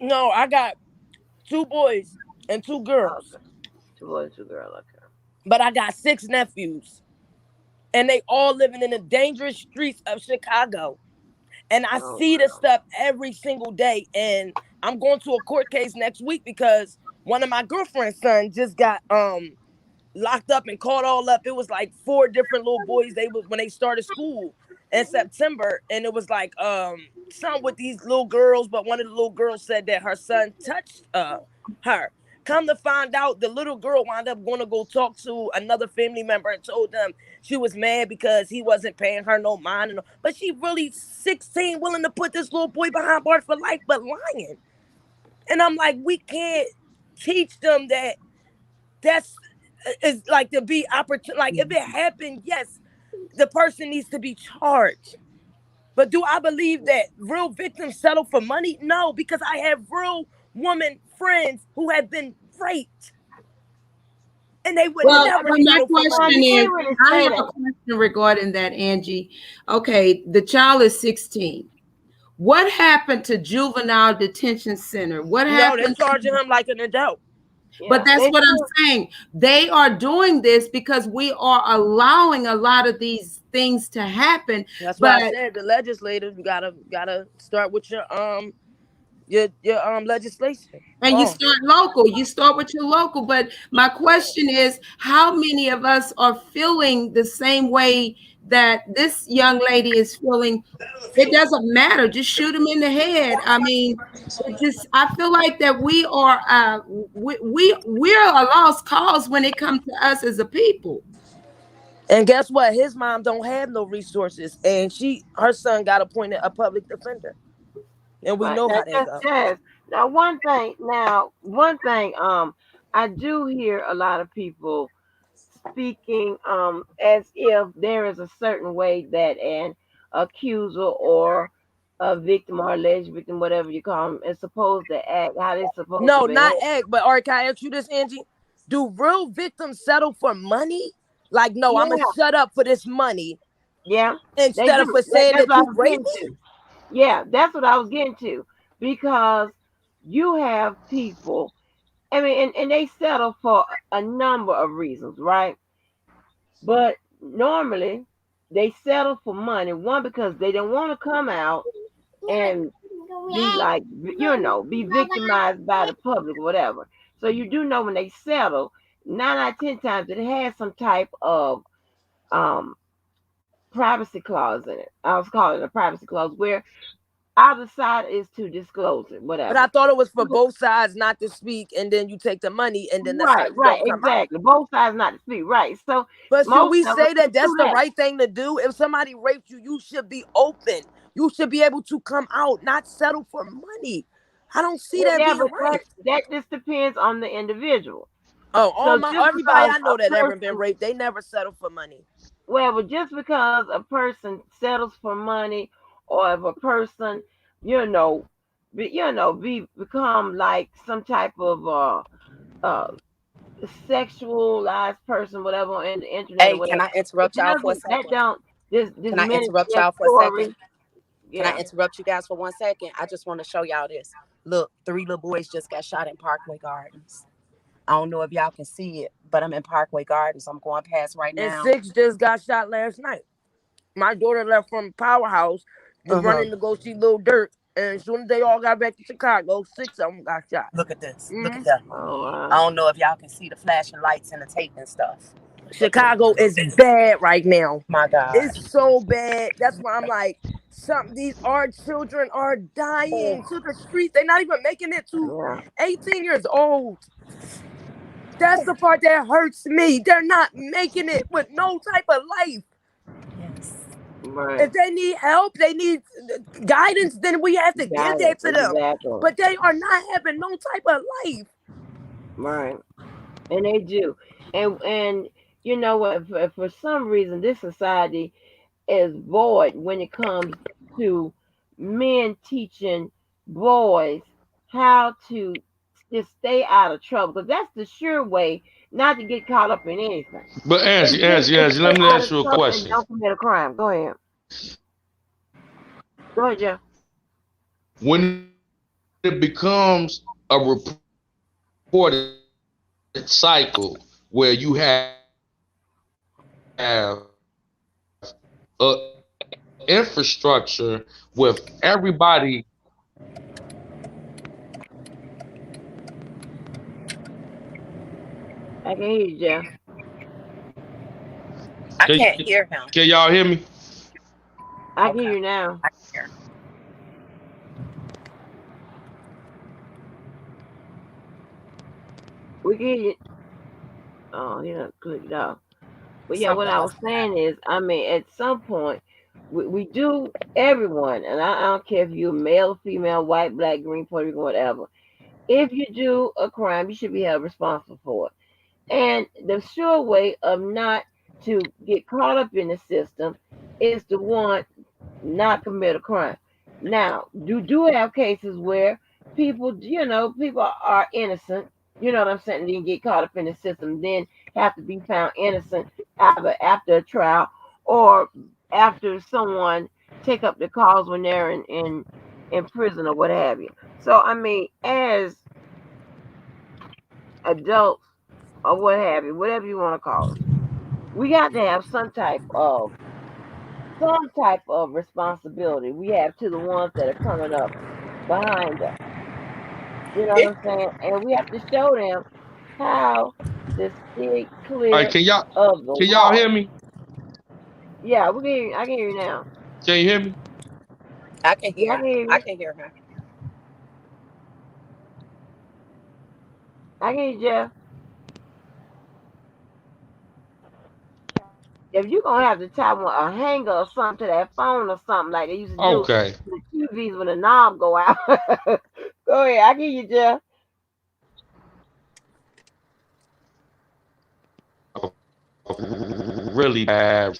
No, I got 2 boys and 2 girls. Okay. Two boys, two girls. Okay. But I got 6 nephews. And they all living in the dangerous streets of Chicago. And I Oh see this well. stuff every single day. And I'm going to a court case next week because one of my girlfriend's son just got locked up and caught all up. It was like 4 different little boys. They was when they started school in September, and it was like some with these little girls, but one of the little girls said that her son touched her. Come to find out, the little girl wound up going to go talk to another family member and told them she was mad because he wasn't paying her no mind. But she really 16, willing to put this little boy behind bars for life, but lying. And I'm like, we can't teach them that that's is like to be opportune. Like if it happened, yes, the person needs to be charged. But do I believe that real victims settle for money? No, because I have real woman friends who have been raped and they would never Well, my settle for Well, question you money. is, can't really I say have a that. question regarding that, Angie. Okay, the child is 16. What happened to juvenile detention center? What No, they're happened? charging him like an adult. But Yeah, that's they what I'm should. saying. They are doing this because we are allowing a lot of these things to happen. That's why I But said the legislators, you gotta start with your legislation. and you Oh. start local, you start with your local. But my question is, how many of us are feeling the same way that this young lady is feeling? It doesn't matter, just shoot him in the head. I mean, it just, I feel like that we're a lost cause when it comes to us as a people. And guess what? His mom don't have no resources, and her son got appointed a public defender, and we Right know now, how that just go. Jazz. Now, one thing. Now, one thing. I do hear a lot of people speaking as if there is a certain way that an accuser or a victim or alleged victim, whatever you call them, is supposed to act, how they're supposed to No, behave. not egg, but all right, can I ask you this, Angie? Do real victims settle for money? Like, no, I'm gonna Yeah, shut up for this money yeah, they instead of do. for saying That's that what I you was raped getting me? to. Yeah, that's what I was getting to. Because you have people, I mean, and they settle for a number of reasons, right? But normally, they settle for money. One, because they don't want to come out and be like, be victimized by the public or whatever. So you do know when they settle, 9 out of 10 times it has some type of um privacy clause in it. I was calling it a privacy clause where either side is to disclose it, But I whatever. thought it was for both sides not to speak, and then you take the money, and then that's how Right, you right, don't come out. exactly. Both sides not to speak. Right. So But should most we of us say that do that's the that. right thing to do? If somebody raped you, you should be open. You should be able to come out, not settle for money. I don't see Well, that yeah, being but that right. that just depends on the individual. Oh, So all my just everybody because I a know that ever been person, raped, they never settle for money. well, but just because a person settles for money, or if a person, you know, become like some type of uh sexualized person, whatever, on the internet or Hey, can whatever, I it interrupt y'all for a doesn't, that second? don't just Can I diminish interrupt their y'all for a second? story. Can I Yeah. interrupt you guys for 1 second? I just want to show y'all this. Look, 3 little boys just got shot in Parkway Gardens. I don't know if y'all can see it, but I'm in Parkway Gardens. I'm going past right And now. 6 just got shot last night. My daughter left from Powerhouse, was Uh-huh. running to go see Lil Durk, and as soon as they all got back to Chicago, 6 of them got shot. Look at this. Look Mm-hmm. at that. Oh, I wow. don't know if y'all can see the flashing lights and the tape and stuff. But look, Chicago look is at this. bad right now. My God. It's so bad. That's why I'm like, our children are dying to the streets. They're not even making it to Yeah. 18 years old. That's the part that hurts me. They're not making it with no type of life. Yes. If Right. they need help, they need guidance, then we have to give Got it. that to them. Exactly. But they are not having no type of life. Right. And they do. And you know what? For some reason, this society is void when it comes to men teaching boys how to just stay out of trouble. Because that's the sure way not to get caught up in anything. But It's Angie, just Angie, to Angie, stay let me out ask of you a trouble and question. don't commit a crime. Go ahead. Go ahead, Jeff. When it becomes a reported cycle where you have a infrastructure with everybody. I can hear you, Jeff. I Can, can't hear him. can y'all hear me? I can Okay. hear you now. I can hear. We can hear you. Oh, he done clicked off. But yeah, what Something I was must have saying happened. is, I mean, at some point, we do everyone, and I don't care if you're male, female, white, black, green, Puerto Rican, whatever. If you do a crime, you should be held responsible for it. And the sure way of not to get caught up in the system is to one, not commit a crime. Now, do have cases where people are innocent, you know what I'm saying, then get caught up in the system, then have to be found innocent either after a trial or after someone take up the cause when they're in prison or what have you. So I mean, as adults or what have you, whatever you want to call us, we got to have some type of responsibility we have to the ones that are coming up behind us. You know what It, I'm saying? And we have to show them how to stay All right, clear can y'all of the can y'all law. hear me? Yeah, I can hear you now. Can you hear me? I can Yeah, I hear. can hear I you. can hear him. I can hear you, Jeff. If you're gonna have to tie a hanger or something to that phone or something like they used to do Okay. to the TVs when the knob go out. Go ahead, I can hear you, Jeff. Really bad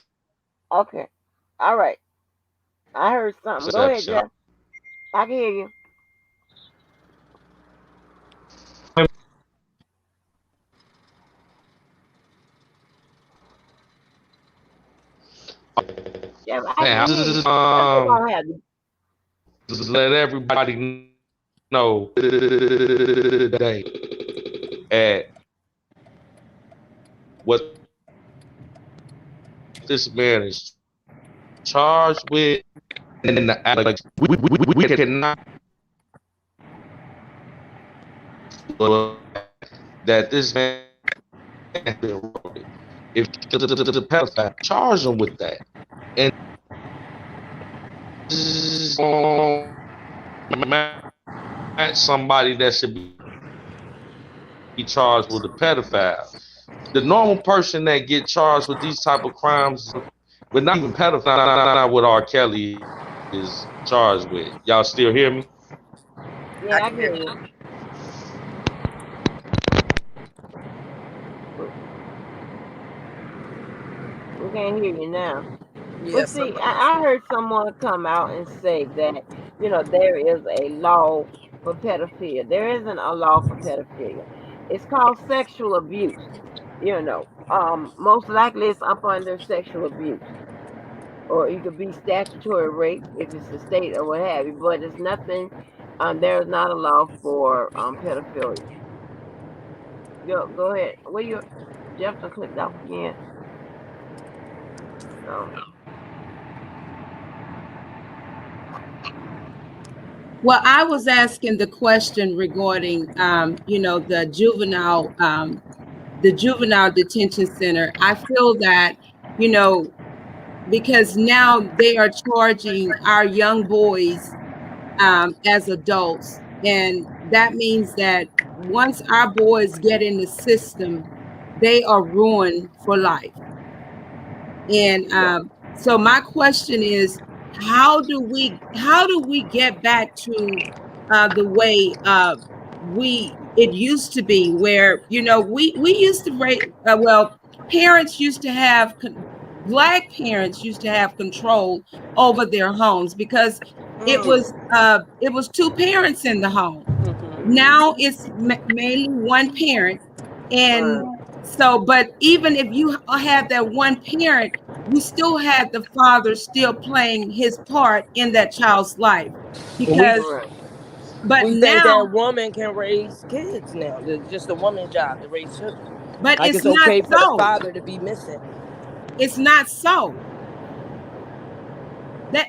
Okay. All right. I heard something. Go ahead, reception. Jeff. I can hear you. Jeff, I Man, can hear you. That's what gonna happen. just let everybody know today at what this man is charged with and the allegations. We cannot that this man has been robbed. If he's a pedophile, charge him with that. And this is somebody that should be charged with a pedophile. The normal person that get charged with these type of crimes, but not even pedophile, not what R. Kelly is charged with. Y'all still hear me? Yeah, I hear you. We can't hear you now. But Yes, see, I heard someone come out and say that, there is a law for pedophilia. There isn't a law for pedophilia. It's called sexual abuse. Most likely it's up under sexual abuse. Or it could be statutory rape if it's the state or what have you. But it's nothing, there's not a law for pedophilia. Go ahead. Where you, Jefferson clicked off again. So. Well, I was asking the question regarding, the juvenile detention center. I feel that, because now they are charging our young boys as adults, and that means that once our boys get in the system, they are ruined for life. And so my question is, how do we get back to the way it used to be, where we used to rate parents used to have Black parents used to have control over their homes because it was two parents in the home. Now it's mainly one parent, and so, but even if you have that one parent, you still have the father still playing his part in that child's life. Because, but we think now, that woman can raise kids now. It's just a woman's job to raise children. but Like it's it's not okay for the so. father to be missing. It's not so.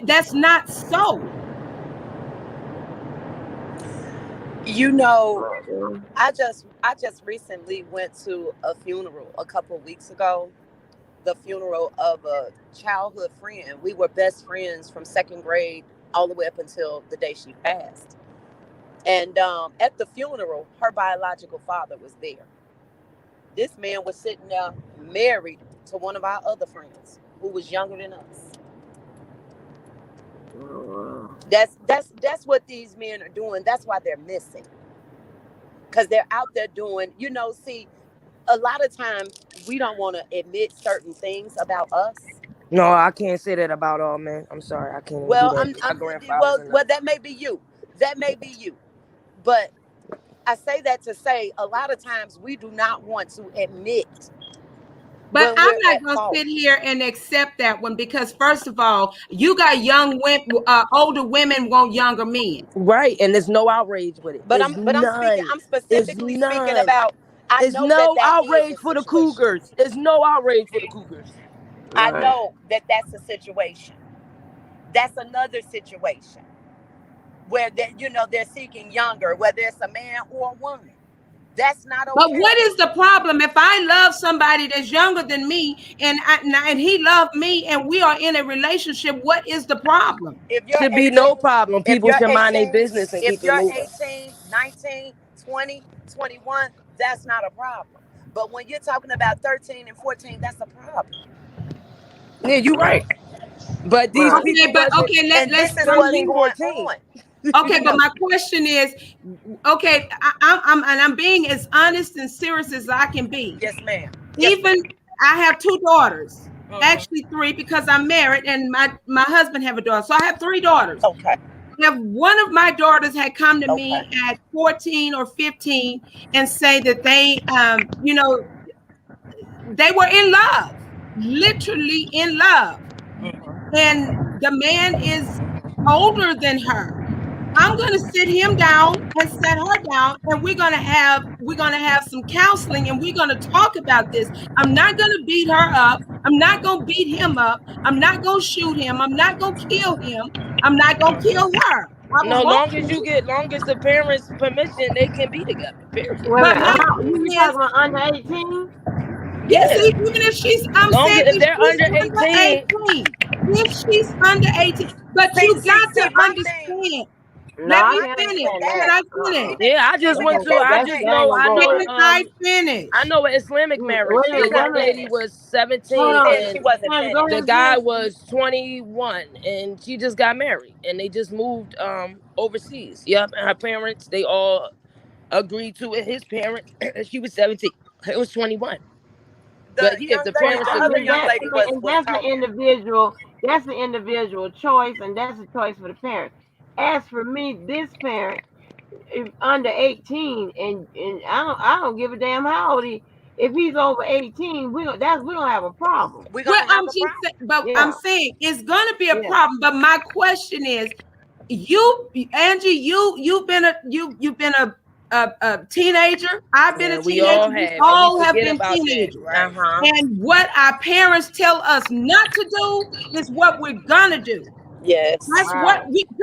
That's not so. I just recently went to a funeral a couple of weeks ago. The funeral of a childhood friend. We were best friends from second grade all the way up until the day she passed. And at the funeral, her biological father was there. This man was sitting there married to one of our other friends who was younger than us. That's what these men are doing. That's why they're missing. Because they're out there doing, see, a lot of times we don't want to admit certain things about us. No, I can't say that about all men. I'm sorry, I can't. Well, do that. that may be you. That may be you. But I say that to say a lot of times we do not want to admit. But I'm not going to sit here and accept that one, because first of all, you got young women, older women want younger men. Right, and there's no outrage with it. I'm specifically speaking about. There's no outrage for the Cougars. There's no outrage for the Cougars. I know that's a situation. That's another situation where they're seeking younger, whether it's a man or a woman. That's not okay. But what is the problem if I love somebody that's younger than me and he loved me and we are in a relationship? What is the problem? Should be no problem. People should mind their business and keep it moving. If you're 18, 19, 20, 21, that's not a problem. But when you're talking about 13 and 14, that's a problem. Yeah, you're right. But these people, this is what's going on. Okay, but my question is, okay, I'm being as honest and serious as I can be. Yes, ma'am. Even I have two daughters, actually three, because I'm married and my husband have a daughter, so I have three daughters. Okay. If one of my daughters had come to me at 14 or 15 and say that they, they were in love, literally in love, and the man is older than her, I'm going to sit him down and set her down, and we're going to have some counseling, and we're going to talk about this. I'm not going to beat her up. I'm not gonna beat him up. I'm not gonna shoot him. I'm not gonna kill him. I'm not gonna kill her. I No, was long born. as the parents' permission, they can be together. Period. Wait a But minute. my How you thing is, talking about under 18? yes, Yeah. even if I'm Long saying as if if they're she's under under 18, 18, if she's under 18, but See, you see, got to see, my thing, understand. No, Let I me my can't thing finish. with understand Can that, that. I finish? even yeah, even Okay, if I that's just they, know, Daniel going. Can I I finish? know an Islamic marriage. Wait a The minute. Let young me. lady finish. was Hold 17 Said on. she and wasn't Sandra, go the ahead, finished. guy Sandra. was 21, and she just got married and they just moved overseas. Yep, and her parents, they all agreed to it. His parents, she was 17. It was 21. But The yeah, if young the Well, lady, parents the I other mean agree, young that. lady I mean, and was that's an talking. individual. That's an individual choice, and that's a choice for the parents. As for me, this parent, if under 18, and I don't give a damn how old he. If he's over 18, we gonna have a problem. We're Well, gonna have a problem. but I'm Yeah, saying it's gonna be a yeah. problem. But my question is, Angie, you've been a teenager. I've been a yeah, we teenager. all We have, and we all have forget been about that, teenagers. Uh right? huh. And what our parents tell us not to do is what we're gonna do. Yes. That's what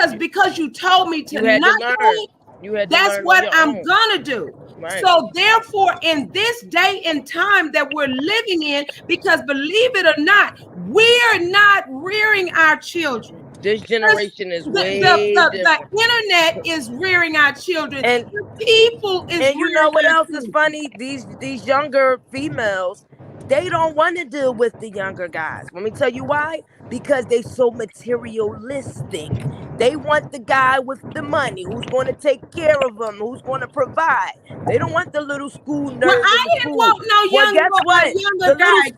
Right. because you told me to You had to not do learn. it. You had to That's learn on what your I'm own, gonna do. right? So therefore, in this day and time that we're living in, because believe it or not, we're not rearing our children. This This- generation is The, the, way the, different. the internet is rearing our children. And The people is you know rearing what our else is children. funny? These younger females, they don't want to deal with the younger guys. Let me tell you why. Because they so materialistic. They want the guy with the money who's going to take care of them, who's going to provide. They don't want the little school Well, nerd in I the didn't school. want no Well, guess what? younger guy.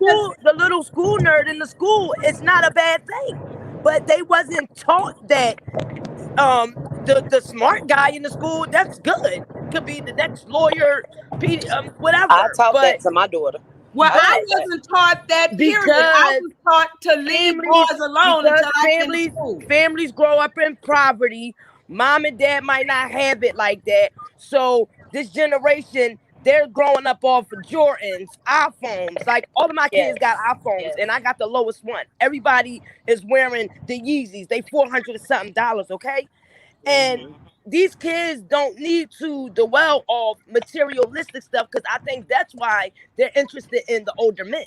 The little school nerd in the school is not a bad thing. But they wasn't taught that the smart guy in the school, that's good, could be the next lawyer, I whatever. taught that But to my daughter. Well, I I but taught that. wasn't taught that. Period. I because was taught to leave families boys alone because until I finished school. families grow up in poverty, mom and dad might not have it like that. So this generation, they're growing up off of Jordans, iPhones. Like all of my kids got Yes. iPhones, Yes. and I got the lowest one. Everybody is wearing the Yeezys. They $400 or something dollars, okay? And Hmm. these kids don't need to dwell off materialistic stuff, because I think that's why they're interested in the older men.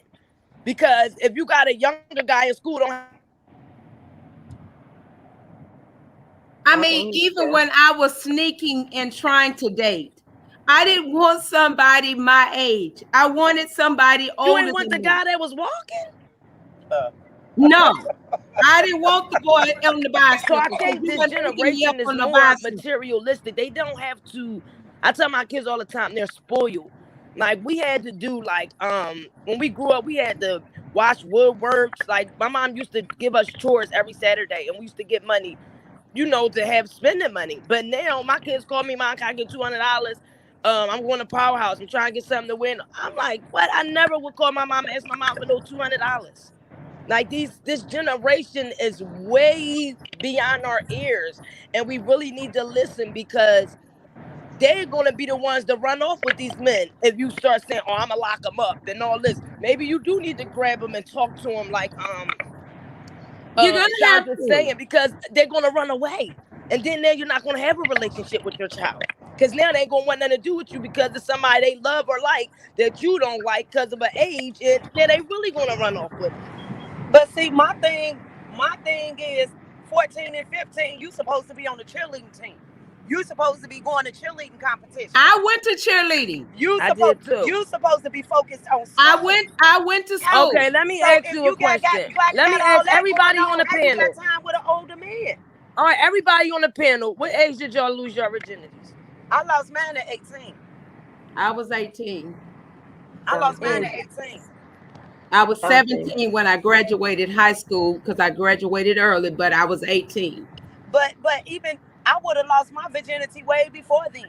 Because if you got a younger guy in school, don't have to worry about the money. I I mean, can hear even you. when I was sneaking and trying to date, I didn't want somebody my age. I wanted somebody You ain't older want the than me. guy that was walking. Uh, No, I didn't want the boy on the So I bicycle because think you this weren't picking me up generation is on the more bicycle. materialistic. They don't have to. I tell my kids all the time, they're spoiled. Like we had to do like when we grew up, we had to wash woodworks. Like my mom used to give us chores every Saturday, and we used to get money, to have spending money. But now my kids call me, Mom, can I get $200? I'm going to Powerhouse. I'm trying to get something to win. I'm like, what? I never would call my mom and ask my mom for no $200. Like this generation is way beyond our ears, and we really need to listen, because they're gonna be the ones to run off with these men if you start saying, "Oh, I'm gonna lock them up," and all this. Maybe you do need to grab them and talk to them, like You're gonna have Chandra to. saying, because they're gonna run away, and then you're not gonna have a relationship with your child. Because now they ain't gonna want nothing to do with you because of somebody they love or like that you don't like because of an age, and then they really gonna run off with them. but see, my thing is 14 and 15, you supposed to be on the cheerleading team. You supposed to be going to cheerleading competition. I went to cheerleading. I did You too. supposed to be focused on I school. went. I went to Yeah. school. Okay, let me So ask if you a you question. Let me got all ask that going everybody on on, the how you got panel. time with an older man? All right, everybody on the panel. What age did y'all lose your virginities? I lost mine at 18. I was 18. I lost mine 17. at 18. I was 17. 17 when I graduated high school because I graduated early, but I was 18. But even I would have lost my virginity way before then.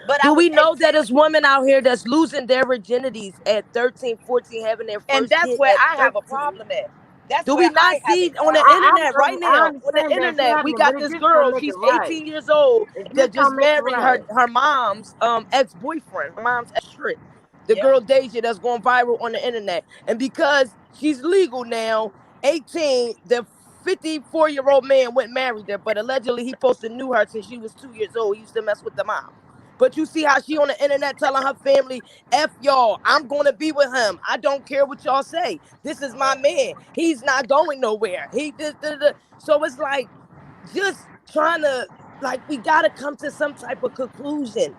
But I Do was we know that 18. there's women out here that's losing their virginities at 13, 14, having their And first that's kid where at I have a 13? problem at. That's Do where we I not have see a on the problem. internet right I now? On the understand that's internet, we happening, but got it this just don't girl. make it She's right. 18 years old It that just just don't make it married right. her mom's ex-boyfriend. Her mom's ex trick. The Yeah. girl Deja that's going viral on the internet. And because She's legal now, 18. The 54-year-old man went married her, but allegedly he supposed to knew her since she was 2 years old. He used to mess with the mom. But you see how she on the internet telling her family, F y'all, I'm going to be with him. I don't care what y'all say. This is my man. He's not going nowhere. He did. So it's like just trying to, like, we got to come to some type of conclusion.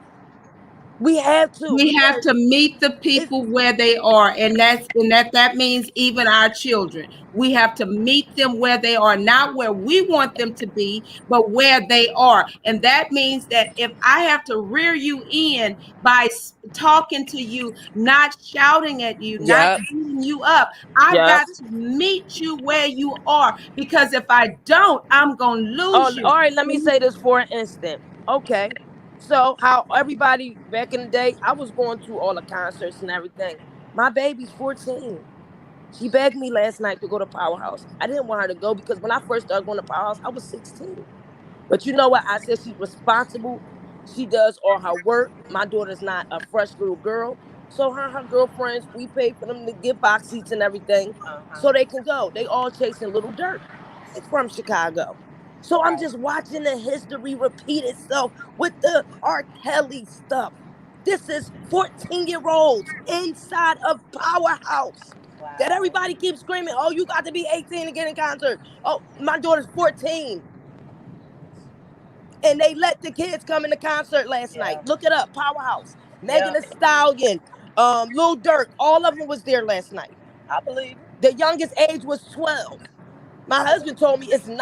We have to, We have because to meet the it's, people where they are, and that means even our children. We have to meet them where they are, not where we want them to be, but where they are. And that means that if I have to rear you in by talking to you, not shouting at you, not yep, beating you up, I've yep. got to meet you where you are, because if I don't, I'm going to Oh, lose you. all right, let me say this for an instant. Okay. So how everybody back in the day, I was going to all the concerts and everything. My baby's 14. She begged me last night to go to Powerhouse. I didn't want her to go because when I first started going to Powerhouse, I was 16. But you know what? I said she's responsible. She does all her work. My daughter's not a fresh little girl. So her and her girlfriends, we pay for them to get box seats and everything so they can go. They all chasing Little Dirt. They from Chicago. So I'm just watching the history repeat itself with the R. Kelly stuff. This is 14-year-olds inside of Powerhouse. That everybody keeps screaming, oh, you got to be 18 to get in concert. Oh, my daughter's 14. And they let the kids come in the concert last night. Look it up, Powerhouse, Megan Thee Stallion, Lil Durk, all of them was there last night. I believe it. The youngest age was 12. My husband told me it's 9.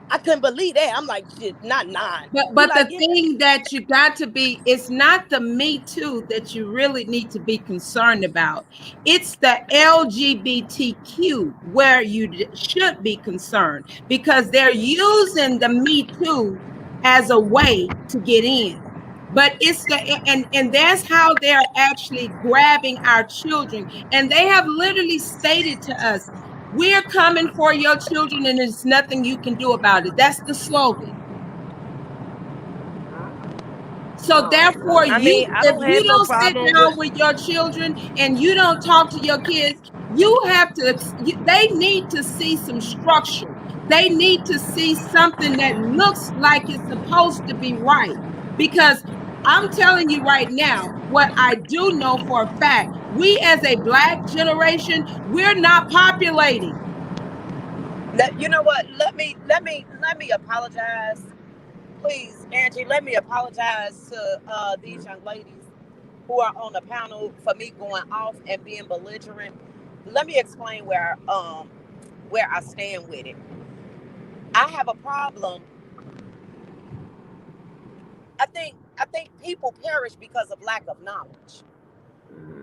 I couldn't believe that. I'm like, shit, not 9. He But like, the yeah. thing that you got to be, it's not the Me Too that you really need to be concerned about. It's the LGBTQ where you should be concerned, because they're using the Me Too as a way to get in. But it's and that's how they're actually grabbing our children. And they have literally stated to us, we're coming for your children and there's nothing you can do about it. That's the slogan. So therefore, I mean, I if don't you have no don't sit problem down with. with your children and you don't talk to your kids, you have to. They need to see some structure. They need to see something that looks like it's supposed to be right. Because I'm telling you right now, what I do know for a fact, we as a Black generation, we're not populating. You know what? Let me apologize, please, Angie. Let me apologize to these young ladies who are on the panel for me going off and being belligerent. Let me explain where I stand with it. I have a problem. I think people perish because of lack of knowledge.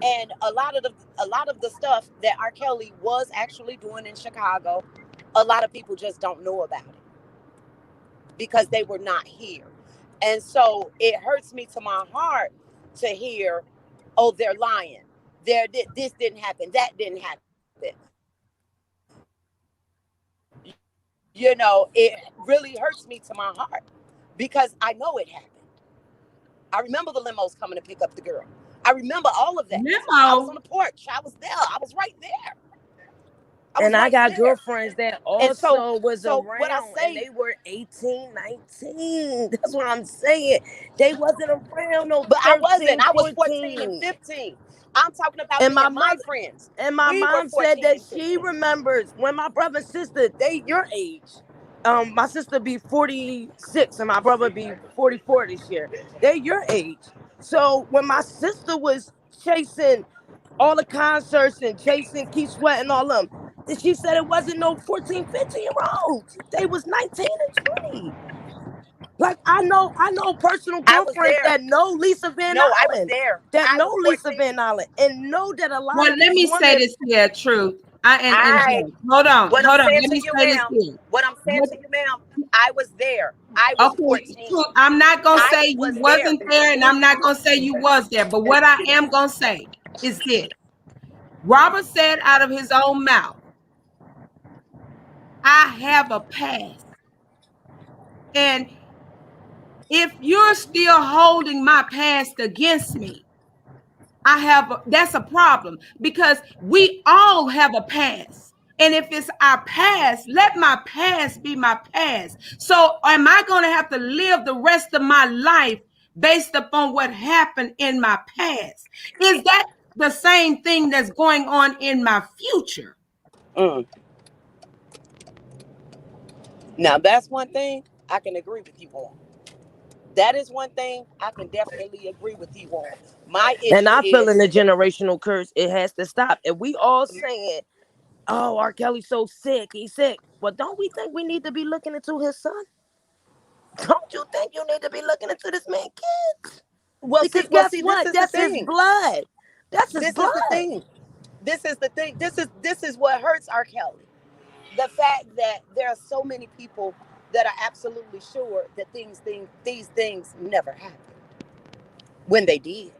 And a lot of the stuff that R. Kelly was actually doing in Chicago, a lot of people just don't know about it because they were not here. And so it hurts me to my heart to hear, oh, they're lying. This didn't happen, that didn't happen. It really hurts me to my heart because I know it happened. I remember the limos coming to pick up the girl. I remember all of that. I was on the Memo. porch. I was there. I was right there. I was And right I got there. girlfriends that And so also was so what I around and say, they were 18, 19. That's what I'm saying. They wasn't around no but I wasn't. 13, I was 14 and 14. 15. I'm talking about And me my and my mother friends. and my We were mom said 14 that and she 15. remembers when my brother and sister, they your age. My sister be 46 and my brother be 44 this year. They your age. So when my sister was chasing all the concerts and chasing Keith Sweat and all them, she said it wasn't no 14, 15-year-olds. They was 19 and 20. Like I know personal I was girlfriends there. that know Lisa Van No, I was Allen, there. that I know was Lisa 14. Van Allen, and know that a lot Well, of let these me say women. this here, truth. And I Joe, hold on, What I'm hold on. saying Let to me you, say this ma'am, here. what I'm saying What- to you, ma'am, I was there. I was Okay, 14. truth. I'm not gonna I say you was there. wasn't there, and I'm not gonna say you was there. But what I am gonna say is this: Robert said out of his own mouth, "I have a past," and if you're still holding my past against me, that's a problem because we all have a past. And if it's our past, let my past be my past. So am I going to have to live the rest of my life based upon what happened in my past? Is that the same thing that's going on in my future? Mm. Now that's one thing I can agree with you on. That is one thing I can definitely agree with you on. My And issue I feel in is the generational curse, it has to stop. And we all saying, oh, R. Kelly's so sick, he's sick. Well, don't we think we need to be looking into his son? Don't you think you need to be looking into this man's kids? Because guess this what? is the That's his thing. blood. That's his This is the blood. thing. This is the thing. This is what hurts R. Kelly. The fact that there are so many people that are absolutely sure that these things never happened when they did.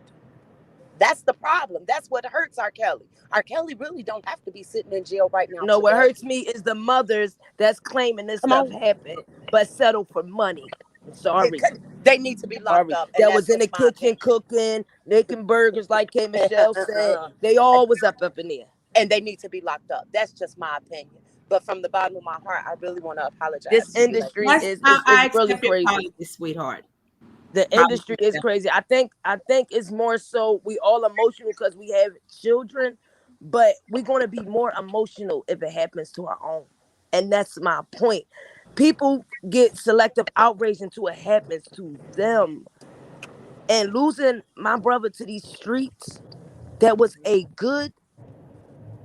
That's the problem. That's what hurts R. Kelly. R. Kelly really don't have to be sitting in jail right now No, what today. hurts me is the mothers that's claiming this Come stuff on. happened, but settle for money. Sorry. They need to be locked Sorry. up, and That that's was in the just my kitchen opinion. cooking, making burgers like K. Michelle said. They all was up in there. And they need to be locked up. That's just my opinion. But from the bottom of my heart, I really want to apologize This to you, lady. industry That's is I really accept your crazy. apology, sweetheart. The Apology industry is accepted. crazy. I think it's more so we all emotional because we have children, but we're gonna be more emotional if it happens to our own. And that's my point. People get selective outrage until it happens to them. And losing my brother to these streets that was a good,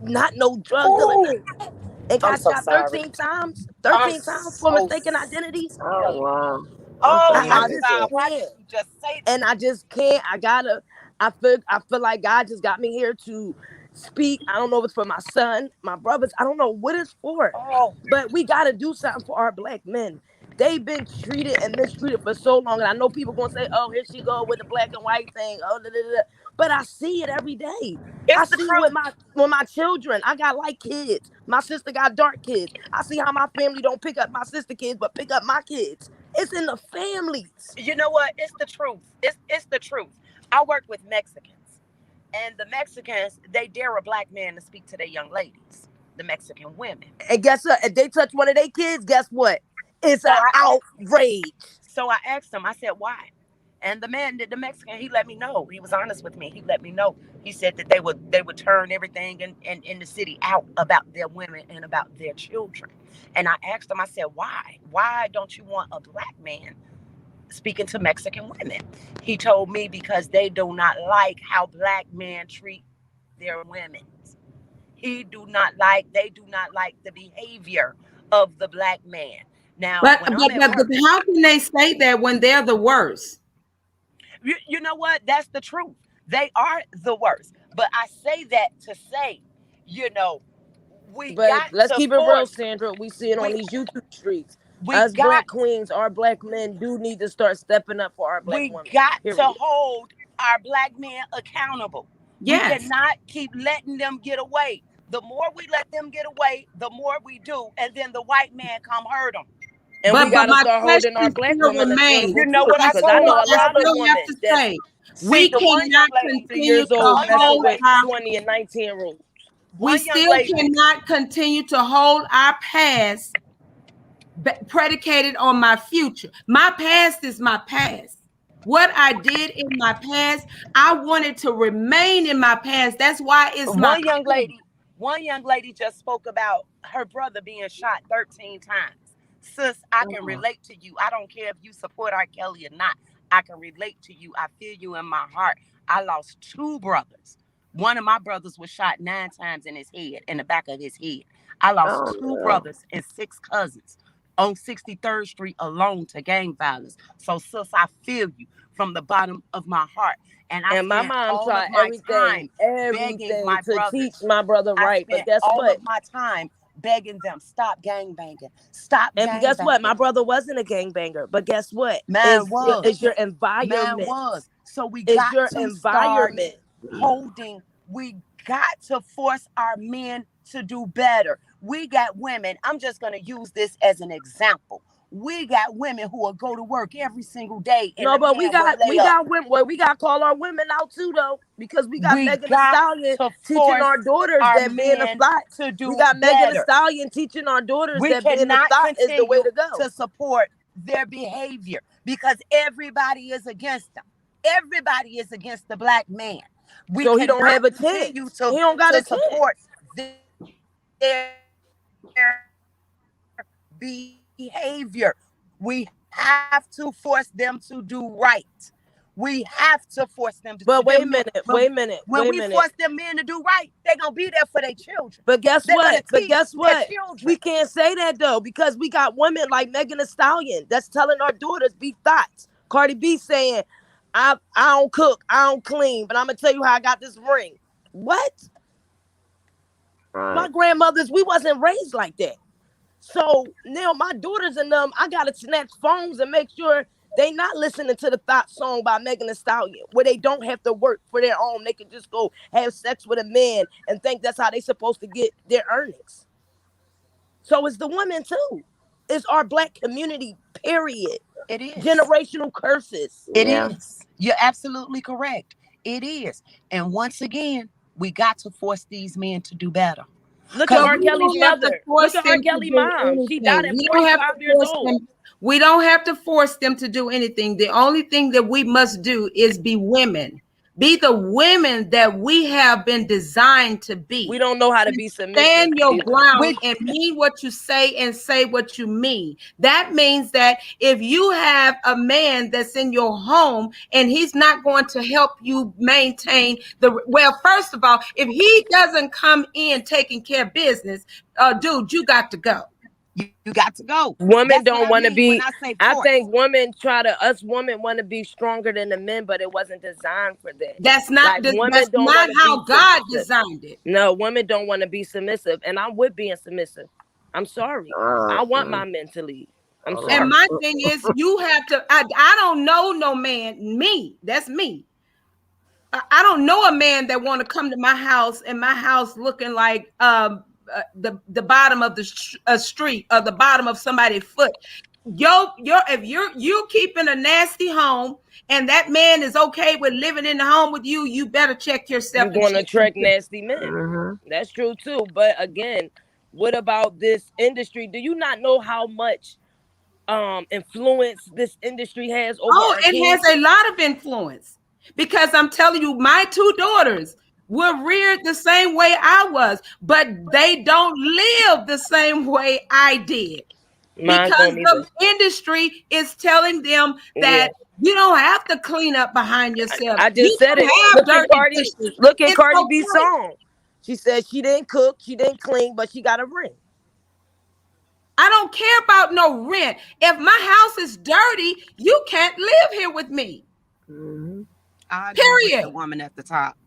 not no drug dealer, none Oh, of that, and I'm got so shot sorry. 13 times, I'm 13 times for so mistaken identities. Oh Yo, wow. I'm Oh so I my sorry to just hear. God! Why did can't. you just say And I just can't. I feel like God just got me here to speak. I don't know if it's for my son, my brothers. I don't know what it's for. oh, But we gotta do something for our black men. They've been treated and mistreated for so long. And I know people gonna say, oh, here she go with the black and white thing. Oh, da, da, da. But I see it every day. I it's the see it with truth. my children. I got light kids. My sister got dark kids. I see how my family don't pick up my sister kids, but pick up my kids. It's in the families. You know what? It's the truth. It's the truth. I work with Mexicans, and the Mexicans they dare a black man to speak to their young ladies, the Mexican women. And guess what? If they touch one of their kids, guess what? It's So an I asked, outrage. so I asked him. I said, "Why?" And the man, the Mexican, he let me know. He was honest with me. He let me know. He said that they would turn everything in the city out about their women and about their children. And I asked him. I said, "Why? Why don't you want a black man speaking to Mexican women?" He told me because they do not like how black men treat their women. They do not like the behavior of the black man. Now, But when I'm but at but, but work, how can they say that when they're the worst? you know what? That's the truth. They are the worst. But I say that to say, you know, we But got let's to keep it real, force, Sandra. We see it on we, these YouTube streets. we Us got black queens, our black men do need to start stepping up for our black we women. got to Period. hold our black men accountable. We Yes. cannot keep letting them get away. The more we let them get away, the more we do, and then the white man come hurt them. And we But gotta my start holding our question black still women remains. accountable You know too. what I Because I know told a my I lot of brother? still have women to that's say, See, we the one young cannot lady, 23 continue years to old one young messing hold with lady, our 20 and 19 year olds. we one young still lady. cannot continue to hold our past predicated on my future. My past is my past. What I did in my past, I wanted to remain in my past. That's why it's my one young past. lady one young lady just spoke about her brother being shot 13 times. Sis, I can Uh-huh. relate to you. I don't care if you support R. Kelly or not. I can relate to you. I feel you in my heart. I lost two brothers. One of my brothers was shot 9 times in his head, in the back of his head. I Oh lost two no. brothers and six cousins on 63rd Street alone to gang violence. So, sis, I feel you from the bottom of my heart. And I And my spent mom all of tried my time begging everything my to teach brothers. my brother I right. But spent guess all what? of my time begging them, stop gang banging, stop And gang guess what? My banging. brother wasn't a gangbanger. But guess what? Man It's was, your man environment. was. So we It's got your to start environment. holding, we got to force our men to do better. We got women, I'm just going to use this as an example. We got women who will go to work every single day, and No, the but man will lay we up. got women. Well, we got to call our women out too, though, because we got We Megan Thee got Stallion to teaching force our daughters our that being a men thought. to We do got Megan Thee better. Stallion teaching our daughters We that being a cannot thought is the way continue to go. to support their behavior because everybody is against them. Everybody is against the black man. We So he don't cannot have a continue chance. He don't got to a support chance. their behavior. We have to force them to do right. We have to force them to But wait a them men. minute. Wait a minute. When Wait a we minute. force them men to do right, they're gonna be there for their children. But guess They're gonna what? But teach guess their what? children. We can't say that though, because we got women like Megan Thee Stallion that's telling our daughters be thoughts. Cardi B saying, I don't cook, I don't clean, but I'm gonna tell you how I got this ring. What? My Right. grandmothers, we wasn't raised like that. So now my daughters and them, I gotta snatch phones and make sure they not listening to the thought song by Megan Thee Stallion, where they don't have to work for their own. They can just go have sex with a man and think that's how they supposed to get their earnings. So it's the women too. It's our black community, period. It is. Generational curses. It Yeah. is. You're absolutely correct. It is. And once again, we got to force these men to do better. Look at Because R. We Kelly's don't have to mother. force Look at R. them to Kelly's do mom. She died anything. at We don't have to 45 years force old. them. We don't have to force them to do anything. The only thing that we must do is be women. Be the women that we have been designed to be. We don't know how to be submissive. Stand your either. ground and mean what you say and say what you mean. That means that if you have a man that's in your home and he's not going to help you maintain well, first of all, if he doesn't come in taking care of business, dude, you got to go. you got to go. Women That's don't what I want to mean when be. I say I force. think us women want to be stronger than the men, but it wasn't designed for that. That's not Like women that's don't not want to how be God submissive. designed it. No, women don't want to be submissive, and I'm with being submissive. I'm sorry. I want my men to lead. I'm And sorry. my thing is, you have to. I don't know no man. Me, that's me. I don't know a man that want to come to my house and my house looking like the bottom of the street or the bottom of somebody's foot. If you're keeping a nasty home and that man is okay with living in the home with you, you better check yourself. You're going to attract nasty men. Mm-hmm. That's true too. But again, what about this industry? Do you not know how much influence this industry has over our It kids? has a lot of influence because I'm telling you, my two daughters were reared the same way I was, but they don't live the same way I did. Mine Because don't either. the industry is telling them that you don't have to clean up behind yourself. I just said can it. have Look at dirty Cardi. dishes. Look at It's Cardi B's okay. song. She said she didn't cook, she didn't clean, but she got a ring. I don't care about no rent. If my house is dirty, you can't live here with me. Mm-hmm. I agree with Period. the woman at the top.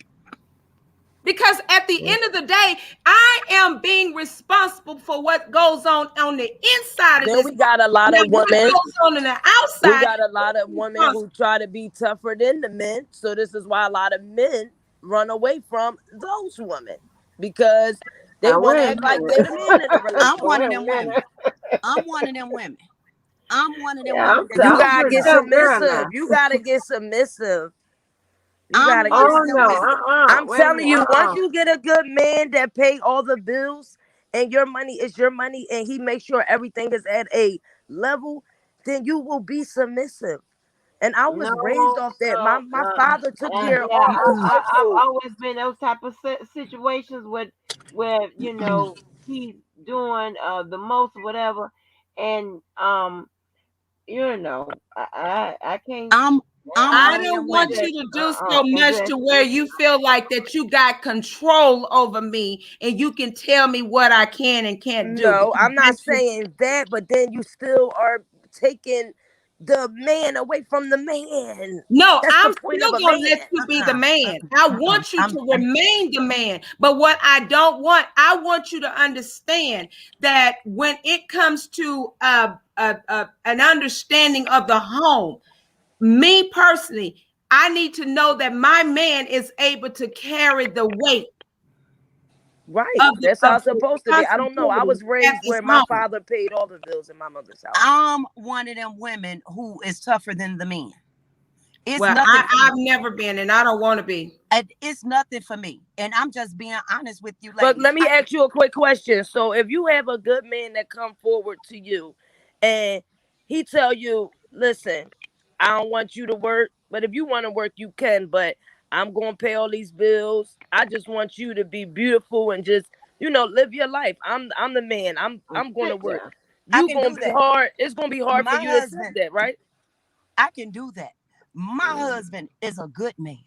Because at the end of the day, I am being responsible for what goes on the inside of Then this. we got a lot of What women. goes on the We outside. got a lot of women who try to be tougher than the men. So this is why a lot of men run away from those women, because they Now, want to wait a act like minute. they're the man in the I'm relationship. one of Wait a them women. minute. I'm one of them women. I'm one of them Yeah, women. You I'm gotta pretty get tough girl submissive. now. You gotta get submissive. You I'm gotta one get. of Oh them no. women. I'm Wait a telling you, minute. once you get a good man that pay all the bills and your money is your money and he makes sure everything is at a level, then you will be submissive. And I was raised No, off that. no, My father took care of yeah, all our I've household. always been those type of situations where he's doing the most, whatever, and I can't. I'm I one of I don't them want women. invest, you to do so much invest. to where you feel like that you got control over me and you can tell me what I can and can't do. No, I'm not That's just, saying that, but then you still are taking the man away from the man. no, That's the I'm point of still a gonna let man. you be the man. I want you to remain the man. But what I want you to understand that when it comes to an understanding of the home, me personally, I need to know that my man is able to carry the weight. Right. of the That's how of it's the supposed to be. I don't know. I responsibility was at raised this where my home. father paid all the bills in my mother's house. I'm one of them women who is tougher than the men. It's Well, nothing for I've me. never been, and I don't want to be. It's nothing for me. And I'm just being honest with you, But ladies. let me ask you a quick question. So if you have a good man that come forward to you and he tell you, listen, I don't want you to work, but if you want to work, you can, but I'm gonna pay all these bills. I just want you to be beautiful and just, live your life. I'm the man. I'm gonna work. Yeah. I You can gonna do be that. hard. It's gonna be hard for My you to accept husband, that, right? I can do that. My husband is a good man.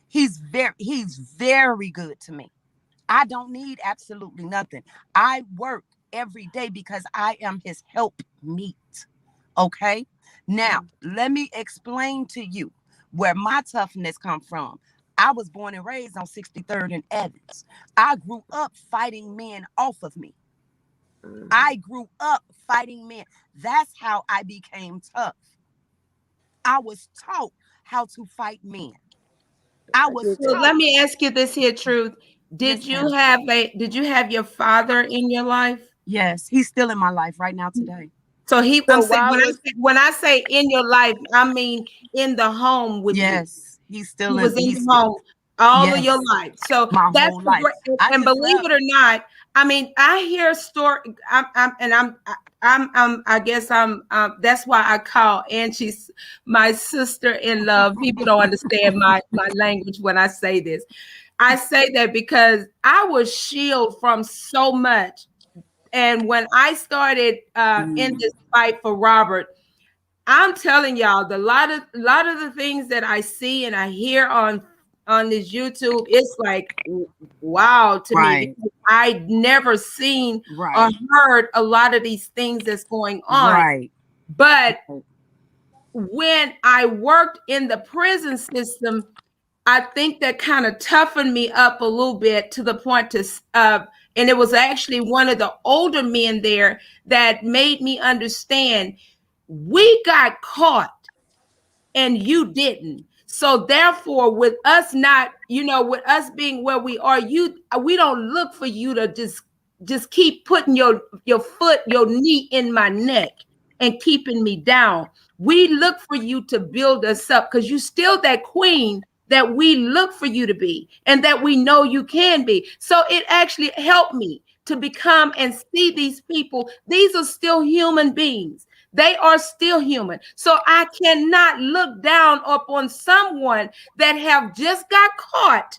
He's very good to me. I don't need absolutely nothing. I work every day because I am his help meet. Okay? Now, let me explain to you where my toughness come from. I was born and raised on 63rd and Evans. I grew up fighting men off of me. I grew up fighting men. That's how I became tough. I was taught how to fight men. I I was get So that. let taught. me ask you this here, Truth. Yes, ma'am. Did you have your father in your life? Yes, he's still in my life right now today. So I'm So saying why was when I say in your life, I mean in the home with you. Yes, he's He still in. was in He's your home all of your yes, life. So my that's whole the life. great, I and just believe left. it or not, I mean, I hear a story. I guess that's why I call Angie my sister in love. People don't understand my language when I say this. I say that because I was shielded from so much. And when I started in Mm, this fight for Robert, I'm telling y'all, the lot of the things that I see and I hear on this YouTube, it's like wow to me right, because I'd never seen or right, heard a lot of these things that's going on. right. But when I worked in the prison system, I think that kind of toughened me up a little bit to the point and it was actually one of the older men there that made me understand we got caught and you didn't. So therefore, with us not, with us being where we are, we don't look for you to just keep putting your foot, your knee in my neck and keeping me down. We look for you to build us up because you still that queen that we look for you to be and that we know you can be. So it actually helped me to become and see these people. These are still human beings. They are still human. So I cannot look down upon someone that have just got caught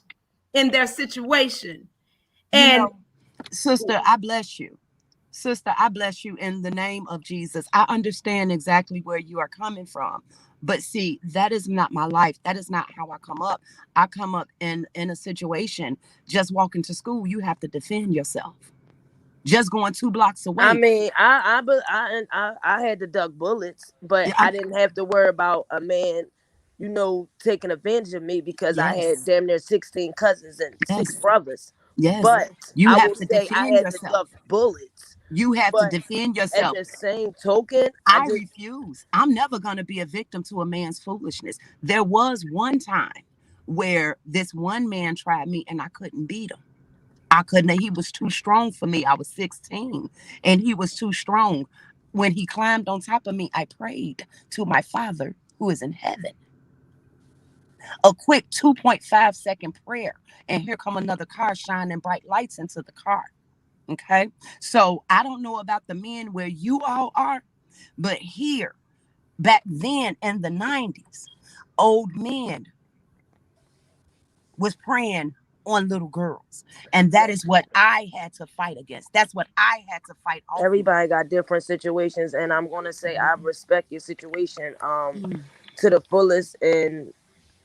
in their situation. You And know, sister, I bless you. Sister, I bless you in the name of Jesus. I understand exactly where you are coming from. But see, that is not my life. That is not how I come up. I come up in a situation, just walking to school, you have to defend yourself. Just going 2 blocks I away. mean, I had to duck bullets, but Yeah, I didn't have to worry about a man, taking advantage of me because I had yes, damn near 16 cousins and six yes, brothers. yes. But You I have will to say I defend had to yourself. duck bullets. You have to But defend at yourself. the same token, I I just refuse. I'm never going to be a victim to a man's foolishness. There was one time where this one man tried me and I couldn't beat him. I couldn't. He was too strong for me. I was 16 and he was too strong. When he climbed on top of me, I prayed to my father who is in heaven. A quick 2.5-second prayer. And here come another car shining bright lights into the car. Okay. So I don't know about the men where you all are, but here, back then in the 90s, old men was preying on little girls. And that is what I had to fight against. That's what I had to fight off of. everybody got different situations, and I'm gonna say I respect your situation Mm. to the fullest, and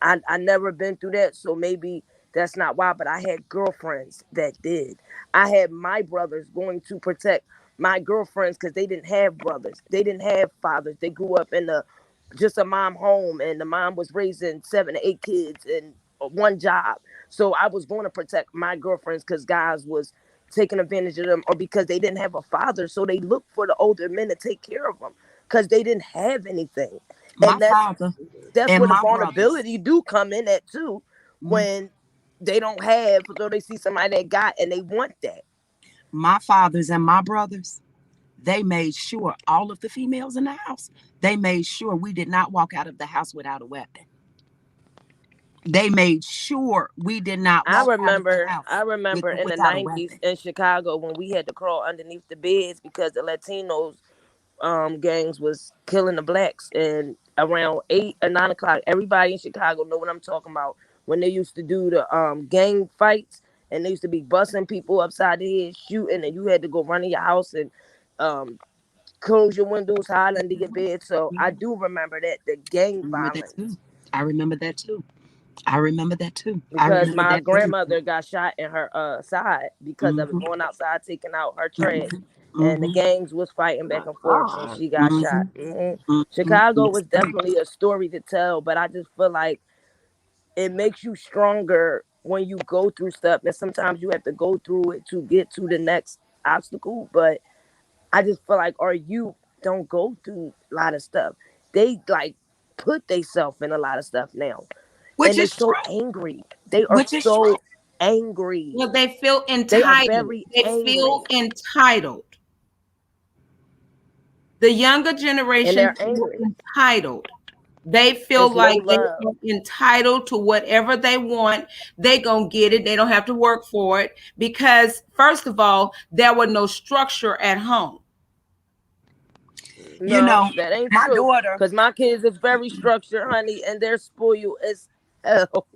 I never been through that, so maybe that's not why. But I had girlfriends that did. I had my brothers going to protect my girlfriends because they didn't have brothers. They didn't have fathers. They grew up in just a mom home, and the mom was raising 7 to 8 kids and one job. So I was going to protect my girlfriends because guys was taking advantage of them, or because they didn't have a father, so they looked for the older men to take care of them because they didn't have anything. My And that's father that's and where the my brothers. vulnerability do come in at too. Mm. When they don't have, so they see somebody that got and they want that. My fathers and my brothers, they made sure all of the females in the house, they made sure we did not walk out of the house without a weapon. They made sure we did not I walk out of the remember, I house remember in the without a '90s weapon. in Chicago when we had to crawl underneath the beds because the Latinos gangs was killing the blacks. And around 8 or 9 o'clock, everybody in Chicago know what I'm talking about. When they used to do the gang fights, and they used to be busting people upside the head, shooting, and you had to go run in your house and um, close your windows, hide under your bed. So I do remember that, the gang I remember that too. violence, I remember that too. I remember that too. I because remember my that very grandmother got shot in her side because of it, mm-hmm, going outside taking out her trash, and the mm-hmm, gangs was fighting back My and forth, and God. she got mm-hmm, shot. mm-hmm. Chicago Yes, was sir. definitely a story to tell, but I just feel like it makes you stronger when you go through stuff, and sometimes you have to go through it to get to the next obstacle. But I just feel like our youth don't go through a lot of stuff. They like put themselves in a lot of stuff now, Which and they're is so true. angry. They are Which is true. so angry. Well, they feel They are entitled. very They feel angry, entitled. The younger and generation they're feel angry. entitled. They feel It's no like they love. are entitled to whatever they want. They gonna get it. They don't have to work for it because, first of all, there was no structure at home. You No, know, that ain't my true. daughter, Cause my kids is very structured, honey, and they're spoiled as hell.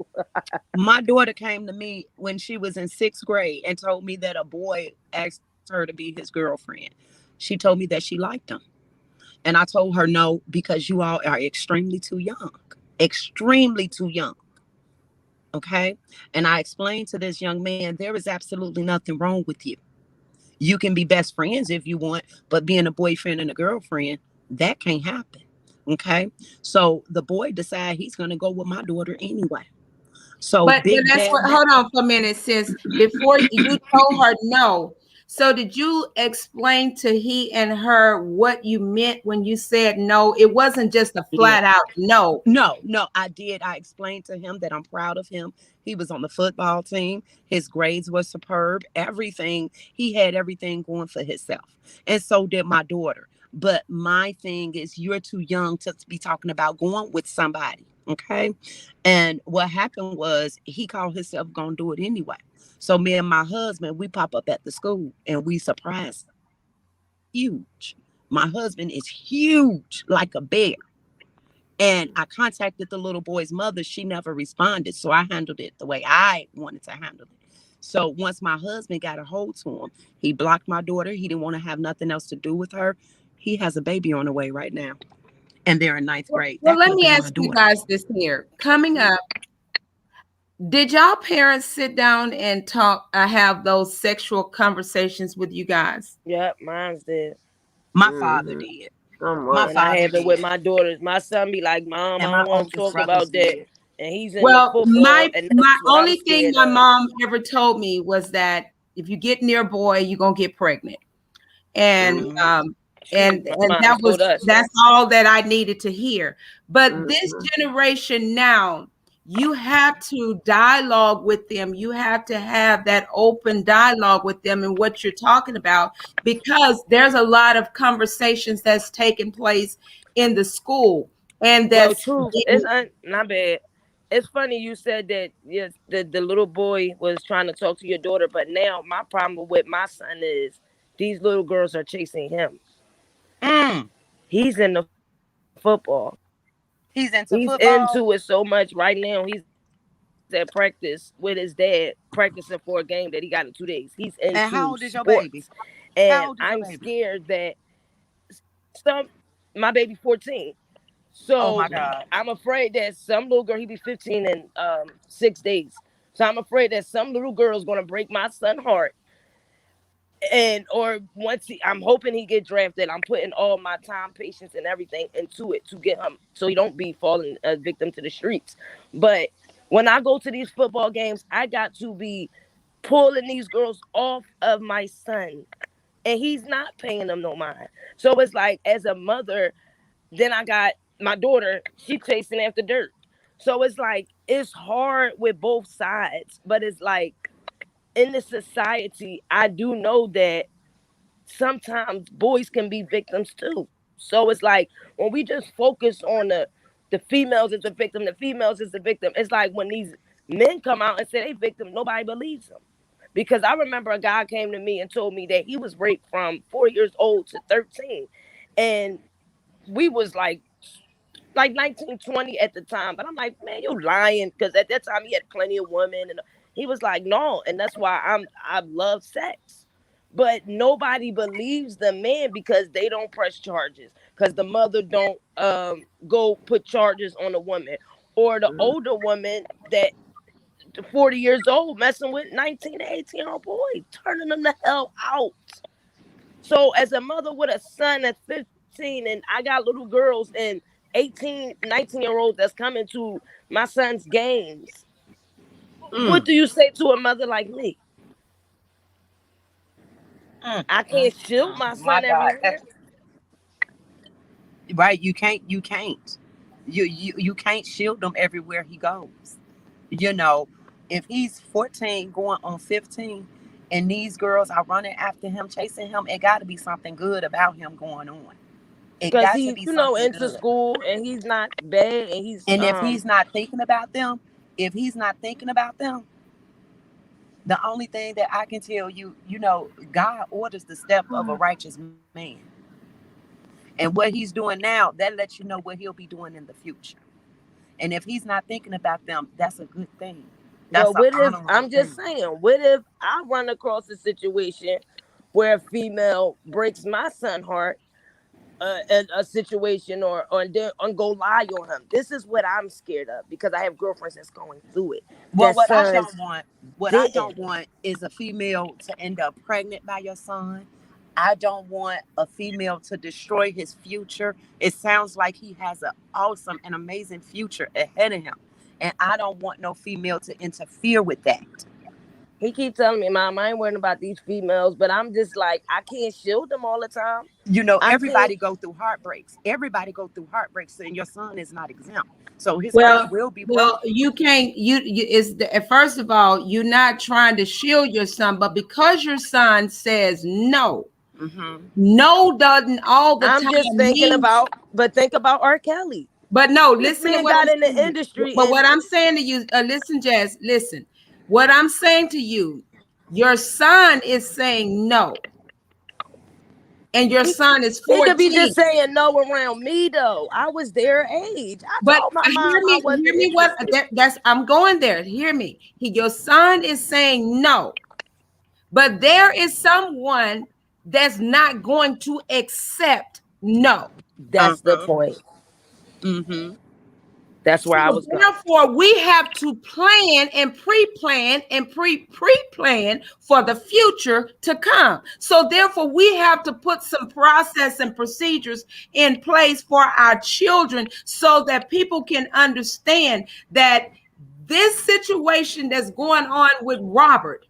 my daughter came to me when she was in sixth grade and told me that a boy asked her to be his girlfriend. She told me that she liked him. And I told her no, because you all are extremely too young. Extremely too young. Okay. And I explained to this young man, there is absolutely nothing wrong with you. You can be best friends if you want, but being a boyfriend and a girlfriend, that can't happen. Okay. So the boy decided he's going to go with my daughter anyway. So But big that's dad, what. Hold on for a minute, sis. Before you told her no. So did you explain to he and her what you meant when you said no? It wasn't just a yeah. flat out no. No, no, I did. I explained to him that I'm proud of him. He was on the football team. His grades were superb. Everything. He had everything going for himself. And so did my daughter. But my thing is, you're too young to be talking about going with somebody. Okay. And what happened was he called himself going to do it anyway. So me and my husband, we pop up at the school and we surprise him. Huge. My husband is huge, like a bear. And I contacted the little boy's mother. She never responded. So I handled it the way I wanted to handle it. So once my husband got a hold to him, he blocked my daughter. He didn't want to have nothing else to do with her. He has a baby on the way right now. And they're in ninth grade. Well, That let could have me been my ask you daughter. guys this here. Coming up, did y'all parents sit down and talk, have those sexual conversations with you guys? Yep, mine's did. My father Mm-hmm. did. My And Somewhat. I father have it with did. my daughters. My son be like, Mom, And I my don't want to oldest talk brothers about that. did. And he's in the Well, football, my and my that's what I'm only thing scared my of. mom ever told me was that if you get near a boy, you're gonna get pregnant. And Mm-hmm. Shoot, my and mom's told us that's that. all that I needed to hear. But this Mm-hmm. generation now, you have to dialogue with them. You have to have that open dialogue with them and what you're talking about, because there's a lot of conversations that's taking place in the school and Well, that's truth, it's not bad. It's funny you said that. Yes, the little boy was trying to talk to your daughter, but now my problem with my son is these little girls are chasing him. Mm. He's in the football. He's He's into into it football. so much right now. He's at practice with his dad, practicing for a game that he got in 2 days. He's into And how old sports, is your baby? and How I'm old is your scared baby? that some my baby 14. Oh So my God. I'm afraid that some little girl, he be 15 in 6 days. So I'm afraid that some little girl is gonna break my son's heart. And or once I'm hoping he get drafted. I'm putting all my time, patience, and everything into it to get him so he don't be falling a victim to the streets. But when I go to these football games, I got to be pulling these girls off of my son, and he's not paying them no mind. So it's like, as a mother, then I got my daughter, she chasing after dirt. So it's like it's hard with both sides, but it's like in the society, I do know that sometimes boys can be victims too. So it's like when we just focus on the females as the victim, the females as the victim. It's like when these men come out and say they victim, nobody believes them. Because I remember a guy came to me and told me that he was raped from 4 years old to 13, and we was like 19, 20 at the time. But I'm like, man, you lying. Because at that time he had plenty of women. And he was like, no. And that's why I love sex. But nobody believes the man because they don't press charges. Because the mother don't go put charges on the woman. Or the older woman that 40 years old messing with 19 to 18-year-old boy, turning them the hell out. So as a mother with a son that's 15 and I got little girls and 18, 19-year-olds that's coming to my son's games, what Mm, do you say to a mother like me? mm, I mm, can't shield mm. my My son God, everywhere right? You can't shield him everywhere he goes. You know, if he's 14 going on 15 and these girls are running after him, chasing him, it got to be something good about him going on. It because got to he's, be something into good. school and he's not bad and he's And if he's not thinking about them, if he's not thinking about them, the only thing that I can tell you, God orders the step of a righteous man. And what he's doing now, that lets you know what he'll be doing in the future. And if he's not thinking about them, that's a good thing. That's but an what if honorable I'm just thing. saying, what if I run across a situation where a female breaks my son's heart, a situation or then and go lie on him. This is what I'm scared of because I have girlfriends that's going through it. Well, That sons what I didn't. don't want is a female to end up pregnant by your son. I don't want a female to destroy his future. It sounds like he has an awesome and amazing future ahead of him. And I don't want no female to interfere with that. He keep telling me, Mom, I ain't worrying about these females, but I'm just like, I can't shield them all the time. I can't. Everybody go through heartbreaks. Everybody go through heartbreaks, and your son is not exempt. So his heart Well, will be well, broken. you can't. You is the first of all, you're not trying to shield your son, but because your son says no, Mm-hmm. no doesn't all the I'm just time thinking mean. about, but think about R. Kelly. But no, This listen to man what got I'm in the saying to you. industry But and what I'm saying to you, listen, Jazz, listen. What I'm saying to you, your son is saying no, and your he, son is he could be 14. just saying no around me though. I was their age. I But told my mom I hear wasn't me. What interested. that's I'm going there. Hear me. Your son is saying no, but there is someone that's not going to accept no. That's the Uh-huh. point. Mm-hmm. That's where So I was going. therefore, we have to plan and pre-plan and pre-plan for the future to come. So therefore, we have to put some process and procedures in place for our children so that people can understand that this situation that's going on with Robert,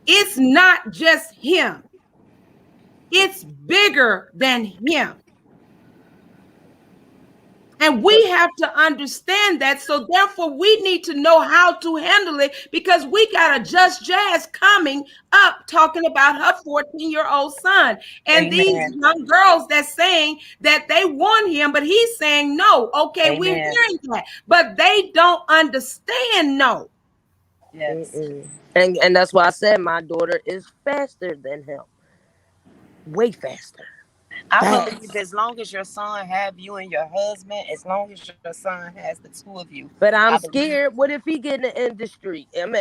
it's not just him. It's bigger than him. And we have to understand that. So therefore, we need to know how to handle it because we got a Just Jazz coming up talking about her 14-year-old son. And these Amen. young girls that's saying that they want him, but he's saying no. Okay, we're Amen. hearing that. But they don't understand no. Yes. Mm-mm. And that's why I said my daughter is faster than him, way faster, I believe fast. as long as your son have you and your husband, as long as your son has the two of you, But I I'm believe. scared. What if he get in the industry and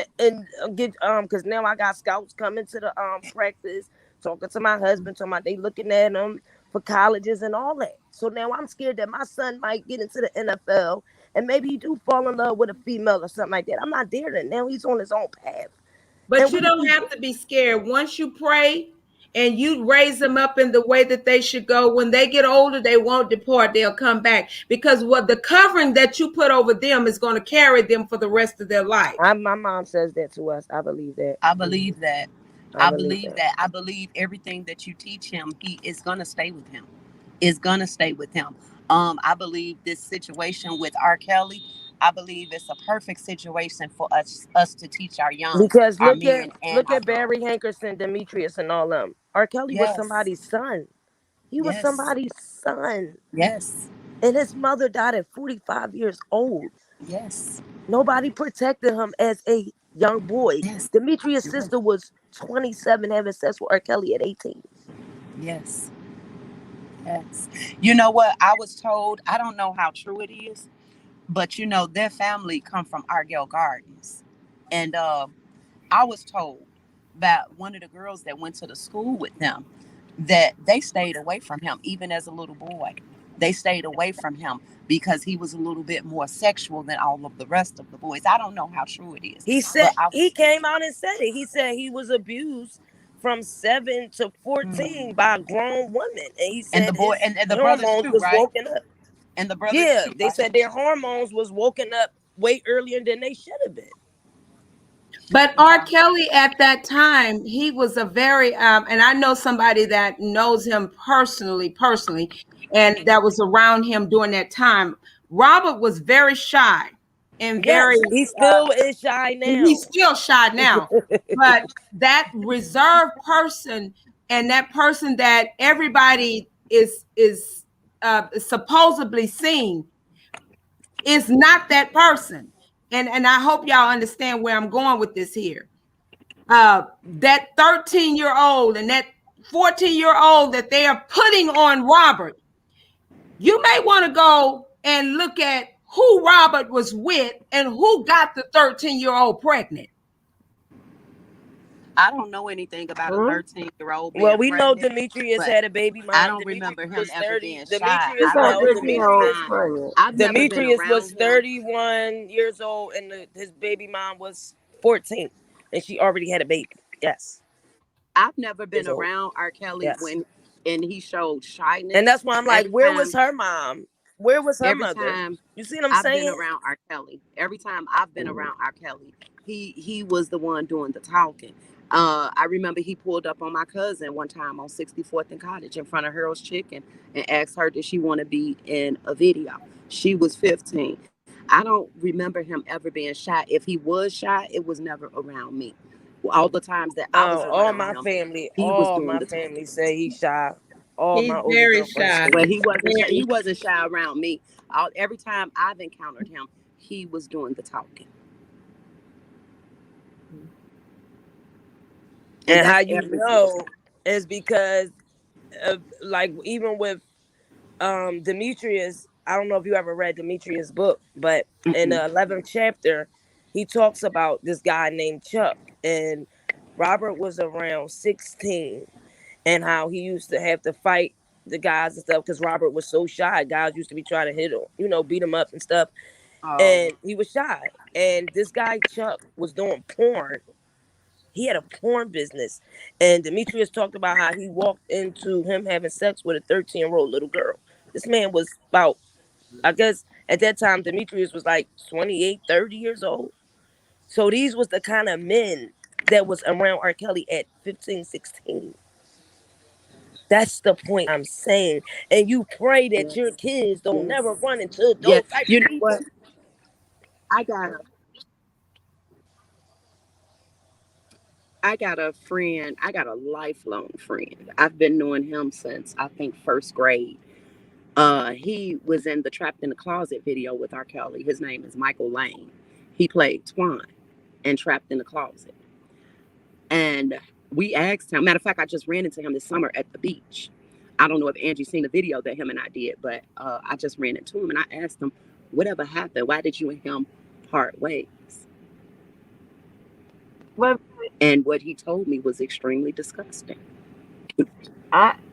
get because now I got scouts coming to the practice, talking to my husband, talking about they looking at him for colleges and all that. So now I'm scared that my son might get into the NFL and maybe he do fall in love with a female or something like that. I'm not there then. Now he's on his own path. But And you what if don't he have to be scared. Once you pray and you raise them up in the way that they should go, when they get older, they won't depart. They'll come back because what the covering that you put over them is going to carry them for the rest of their life. my mom says that to us. I believe that. I believe that. I I believe believe that. that. I believe everything that you teach him, he is gonna stay with him. Is gonna stay with him. I believe this situation with R. Kelly. I believe it's a perfect situation for us to teach our young, Because our men and look our at Barry girls. Hankerson, Demetrius, and all them. R. Kelly was Yes, somebody's son. He was yes, somebody's son. yes, And his mother died at 45 years old. yes, Nobody protected him as a young boy. yes. Demetrius' You're right. sister was 27 having sex with R. Kelly at 18. Yes, yes. You know what? I was told, I don't know how true it is, but their family come from Argyle Gardens. And I was told by one of the girls that went to the school with them that they stayed away from him even as a little boy. They stayed away from him because he was a little bit more sexual than all of the rest of the boys. I don't know how true it is, He said but I he was came out and said it. He said he was abused from 7 to hmm. 14 by grown women. And he And said the boy his and the brothers hormones too, was right? woken up. And the brothers Yeah, too, they right? said their hormones was woken up way earlier than they should have been. But R. Yeah. Kelly at that time, he was a very, and I know somebody that knows him personally, and that was around him during that time. Robert was very shy and very, Yes, he still is shy he's now. still shy now, but that reserved person and that person that everybody is supposedly seeing is not that person. And I hope y'all understand where I'm going with this here. That 13-year-old and that 14-year-old that they are putting on Robert, you may want to go and look at who Robert was with and who got the 13-year-old pregnant. I don't know anything about a Hmm? 13-year-old Well, being we know pregnant, Demetrius but had a baby I mom. don't Demetrius remember him was ever 30. being shy. Who Demetrius, got no, 13-year-old Demetrius pregnant? I've never been Demetrius around was him. 31 years old and his baby mom was 14. And she already had a baby. Yes. I've never been Years old. around R. Kelly Yes. when and he showed And shyness. that's why I'm like, Every where was time, her mom? Where was her every mother? time You see what I'm I've been saying? around R. Kelly, every time I've been around R. Kelly, he was the one doing the talking. I remember he pulled up on my cousin one time on 64th and Cottage in front of Harold's Chicken and asked her did she want to be in a video. She was 15. I don't remember him ever being shy. If he was shy, it was never around me. All the times that I was around him, he was All doing my the family talking. say he's shy. All He's my older very girlfriends shy. say Well, that. he wasn't shy. He Very. wasn't shy around me. Every time I've encountered him, he was doing the talking, and And how that's you every single know time. is because of, like, even with Demetrius, I don't know if you ever read Demetrius' book, but in Mm-mm. the 11th chapter, he talks about this guy named Chuck. And Robert was around 16 and how he used to have to fight the guys and stuff because Robert was so shy. Guys used to be trying to hit him, beat him up and stuff. Oh, And he was shy. And this guy, Chuck, was doing porn. He had a porn business. And Demetrius talked about how he walked into him having sex with a 13-year-old little girl. This man was about, I guess, at that time, Demetrius was like 28, 30 years old. So these was the kind of men that was around R. Kelly at 15, 16. That's the point I'm saying. And you pray that your yes, kids don't never yes, run into yeah. those type You of know people. what? I got a, I got a friend. I got a lifelong friend. I've been knowing him since I think first grade. He was in the Trapped in the Closet video with R. Kelly. His name is Michael Lane. He played Twine in Trapped in the Closet. And we asked him, matter of fact, I just ran into him this summer at the beach. I don't know if Angie seen the video that him and I did, but I just ran into him and I asked him, whatever happened? Why did you and him part ways? What And what he told me was extremely disgusting.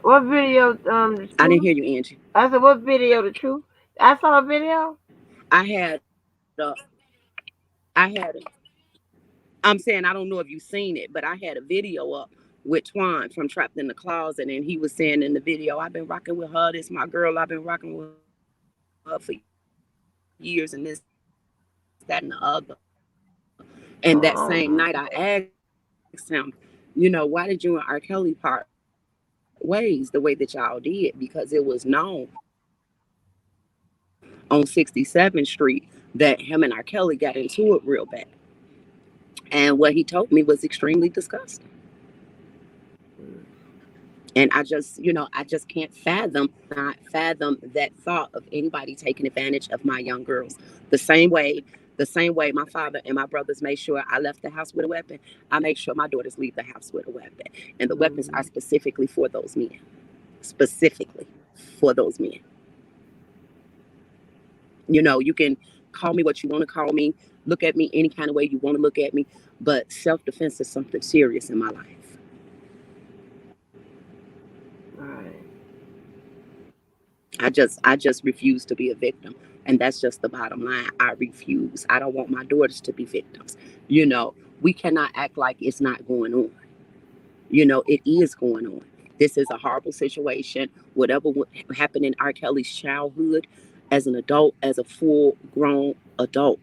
what video the I didn't truth? hear you, Angie. I said what video the truth? I saw a video. I had, I had, I'm saying, I don't know if you've seen it, but I had a video up with Twan from Trapped in the Closet. And he was saying in the video, I've been rocking with her. This my girl. I've been rocking with her for years and this, that, and the other. And that same night I asked him, why did you and Oh R. Kelly part ways the way that y'all did? Because it was known on 67th Street for him to be with that him and R. Kelly got into it real bad. And what he told me was extremely disgusting. And I just can't fathom that thought of anybody taking advantage of my young girls. The same way, the same way my father and my brothers made sure I left the house with a weapon, I make sure my daughters leave the house with a weapon. And the weapons are specifically for those men. Specifically for those men. You can call me what you want to call me, look at me any kind of way you want to look at me, but self-defense is something serious in my life. Right. I just refuse to be a victim. And that's just the bottom line. I refuse. I don't want my daughters to be victims. We cannot act like it's not going on. It is going on. This is a horrible situation. Whatever happened in R. Kelly's childhood, as an adult, as a full grown adult,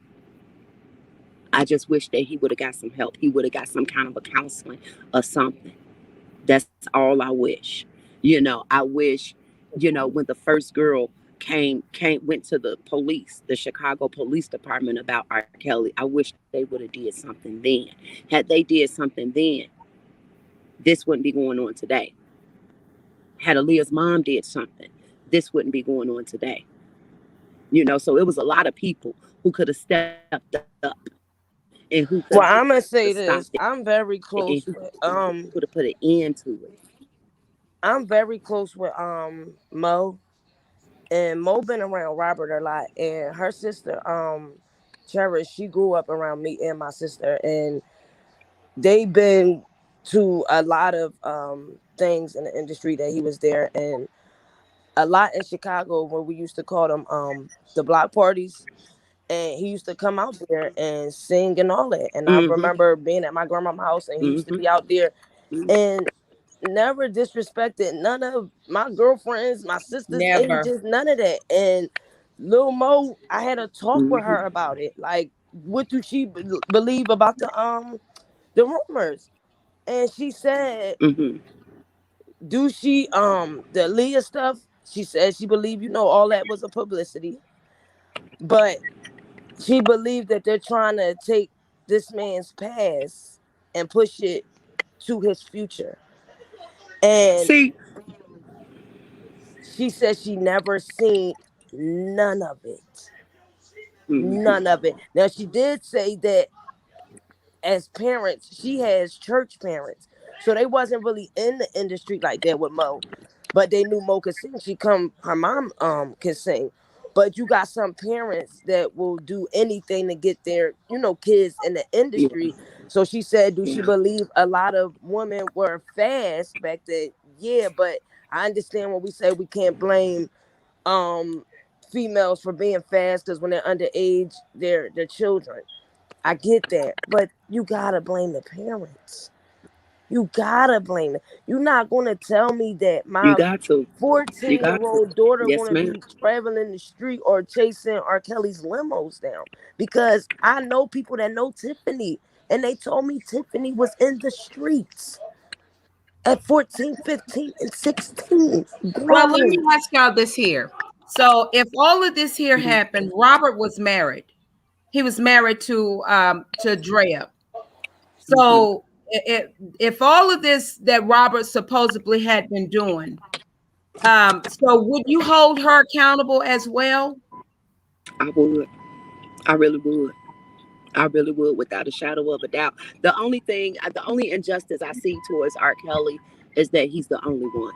I just wish that he would have got some help. He would have got some kind of a counseling or something. That's all I wish. I wish, when the first girl went to the police, the Chicago Police Department about R. Kelly, I wish they would have did something then. Had they did something then, this wouldn't be going on today. Had Aaliyah's mom did something, this wouldn't be going on today. So it was a lot of people who could have stepped up and who could have Well, stopped I'm it gonna say this. and who could have put an end to it. I'm very close with Mo, and Mo been around Robert a lot, and her sister Cherish, she grew up around me and my sister, and they been to a lot of things in the industry that he was there, and a lot in Chicago where we used to call them the block parties. And he used to come out there and sing and all that. And I Mm-hmm. remember being at my grandma's house, and he used to Mm-hmm. be out there and never disrespected none of my girlfriends, my sisters' Never. ages, none of that. And Lil Mo, I had a talk with Mm-hmm. her about it. Like, what do she believe about the rumors? And she said, Mm-hmm. do she the Leah stuff? She said she believed, all that was a publicity, but she believed that they're trying to take this man's past and push it to his future. And See. she said she never seen none of it. Mm-hmm. None of it. Now, she did say that as parents, she has church parents. So they wasn't really in the industry like that with Mo. But they knew Mo could sing. Her mom can sing. But you got some parents that will do anything to get their, kids in the Yeah. industry. So she said, do she Yeah. believe a lot of women were fast back then? Yeah, but I understand when we say we can't blame um females for being fast because when they're underage, they're children. I get that, but you gotta blame the parents. You gotta blame them. You're not gonna tell me that You my got to. You 14-year got to. old daughter Yes, gonna ma'am. be traveling the street or chasing R. Kelly's limos down. Because I know people that know Tiffany, and they told me Tiffany was in the streets at 14, 15, and 16. Well, let me Grown. ask y'all this here. So, if all of this here Mm-hmm. happened, Robert was married. He was married to Drea. Mm-hmm. So, if all of this that Robert supposedly had been doing, so would you hold her accountable as well? I would. I really would. I really would, without a shadow of a doubt. The only injustice I see towards R. Kelly is that he's the only one.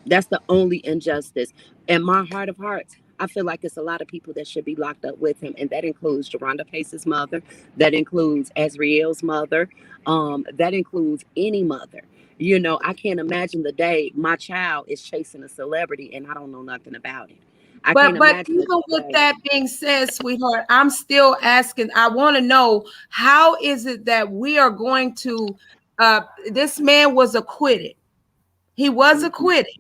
That's the only injustice. In my heart of hearts, I feel like it's a lot of people that should be locked up with him, and that includes Jerronda Pace's mother, that includes Azriel's mother, that includes any mother. I can't imagine the day my child is chasing a celebrity and I don't know nothing about it. I can't But imagine the even with day. that being said, sweetheart, I'm still asking. I want to know, how is it that we are going to? This man was acquitted. He was Mm-hmm. acquitted,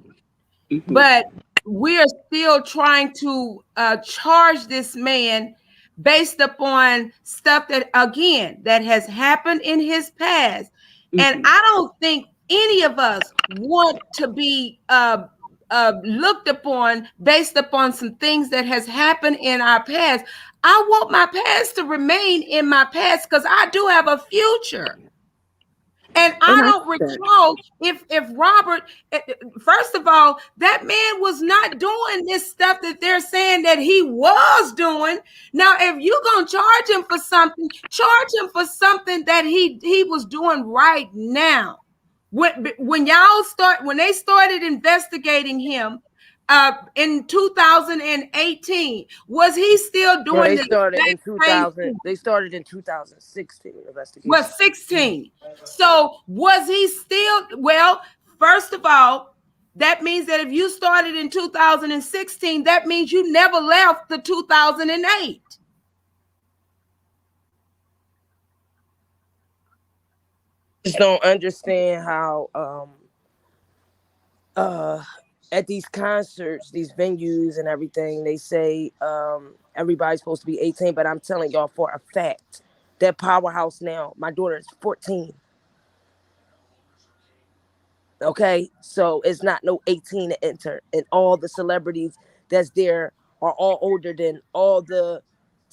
Mm-hmm. but we are still trying to charge this man based upon stuff that, again, that has happened in his past. And Mm-hmm. I don't think any of us want to be looked upon based upon some things that has happened in our past. I want my past to remain in my past because I do have a future. And And I I don't recall if Robert, first of all, that man was not doing this stuff that they're saying that he was doing. Now, if you're gonna charge him for something, charge him for something that he was doing right now. When they started investigating him in 2018, was he still No, doing they the started in exact same 2000. thing? They started in 2016 investigation. Was 16. So was he still, well, first of all, that means that if you started in 2016, that means you never left the 2008. I just don't understand how uh at these concerts, these venues and everything, they say everybody's supposed to be 18, but I'm telling y'all for a fact that Powerhouse now, my daughter is 14. Okay, so it's not no 18 to enter, and all the celebrities that's there are all older than all the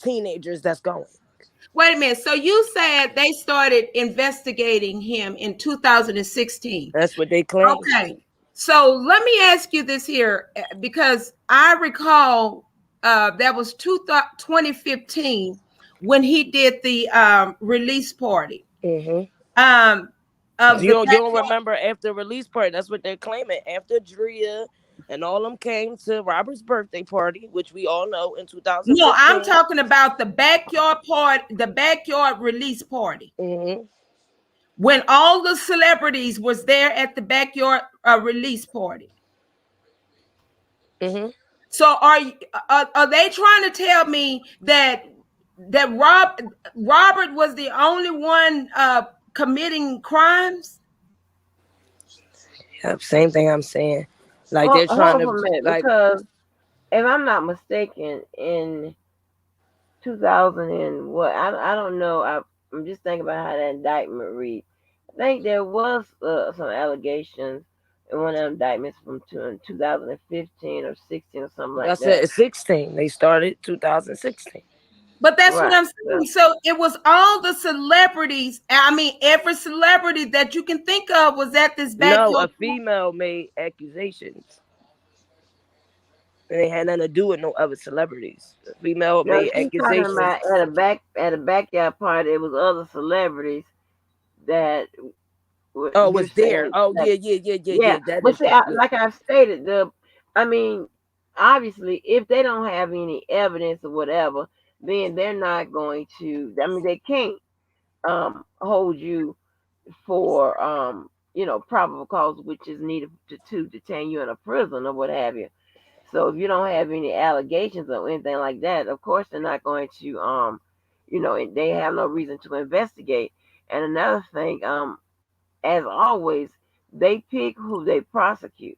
teenagers that's going. Wait a minute. So you said they started investigating him in 2016. That's what they claim. Okay. So let me ask you this here, because I recall that was 2015 when he did the release party Mm-hmm. um, of the You don't remember after release party? That's what they're claiming. After Drea and all them came to Robert's birthday party, which we all know in No, I'm 2015. talking about the backyard part, the backyard release party. Mm-hmm. When all the celebrities was there at the backyard release party. Mm-hmm. So are they trying to tell me that Robert was the only one committing crimes? Yep, same thing I'm saying. Like Hold, they're hold trying on to for a minute, like because if I'm not mistaken, in 2000 and what, I don't know. I'm just thinking about how that indictment read. I think there was some allegations in one of the indictments from 2015 or 16 or something I like said that. it's 16. They started 2016. But that's what Right. I'm saying. So it was all the celebrities. I mean, every celebrity that you can think of was at this No, a backyard. female made accusations. And they had nothing to do with no other celebrities. The female No, made she's talking accusations. about at a backyard party. It was other celebrities that Oh, you're was there? saying Oh that. yeah. Yeah, That but is see, true. Yeah. like I've stated, I mean, obviously, if they don't have any evidence or whatever, then they're not going to. I mean, they can't hold you for probable cause, which is needed to detain you in a prison or what have you. So if you don't have any allegations or anything like that, of course they're not going to they have no reason to investigate. And another thing, as always, they pick who they prosecute.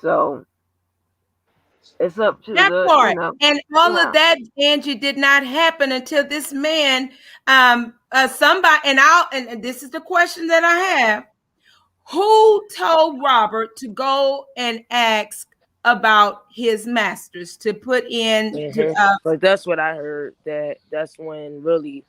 So it's up to That the, part. And all of yeah. that, Angie, did not happen until this man, somebody, and this is the question that I have. Who told Robert to go and ask about his masters to put in to, But that's what I heard. That's when really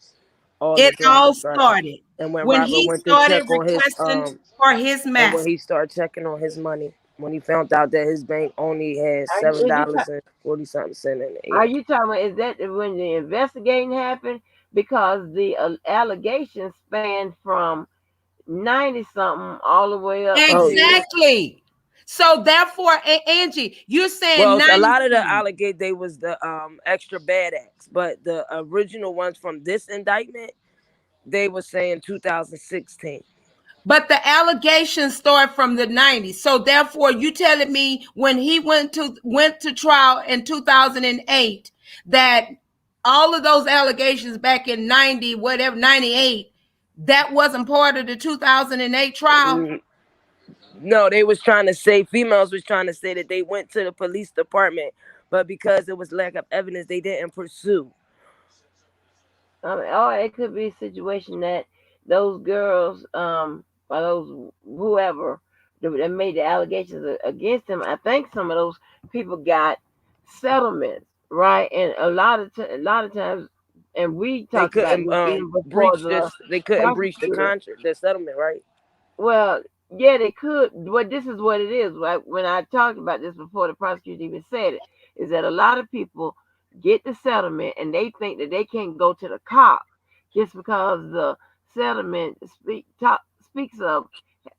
all the it drama all started. started And when when Robert he went to started check on his requesting for his and when master. he started checking on his money, when he found out that his bank only had Are, seven is you, dollars and 40 something cent in it. are Yeah. you talking about, is that when the investigating happened? Because the allegations span from 90 something all the way up Oh yeah. to. Exactly. So therefore, Angie, you're saying Well, a lot of the 90. allegate they was the extra bad acts, but the original ones from this indictment, they were saying 2016. But the allegations start from the 90s. So therefore, you telling me when he went to trial in 2008 that all of those allegations back in 90, whatever, 98, that wasn't part of the 2008 trial? Mm, no, they was trying to say females was trying to say that they went to the police department, but because it was lack of evidence, they didn't pursue. Or it could be a situation that those girls, or those whoever, that made the allegations against him, I think some of those people got settlements, right? And a lot of times, and we They talked about couldn't this even before the they couldn't breach the prosecutor. contract, the settlement, right? Well, yeah, they could, but this is what it is. Right? When I talked about this before the prosecutor even said it, is that a lot of people get the settlement and they think that they can't go to the cops just because the settlement speaks of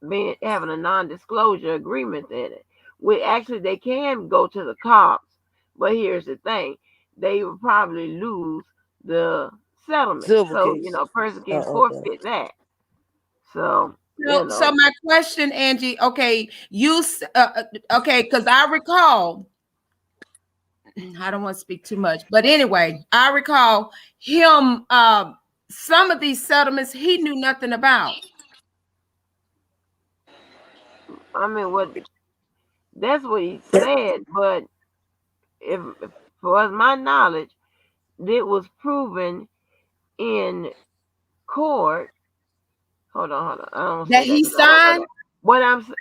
being having a non-disclosure agreement in it. We actually they can go to the cops, but here's the thing: they will probably lose the settlement. Civil So case. a person can Okay. forfeit that. So So my question, Angie, okay, okay, because I recall, I don't want to speak too much, but anyway, I recall him, some of these settlements he knew nothing about. I mean, that's what he said, but if for my knowledge, it was proven in court. Hold on. I don't That say that he because I don't know signed? that.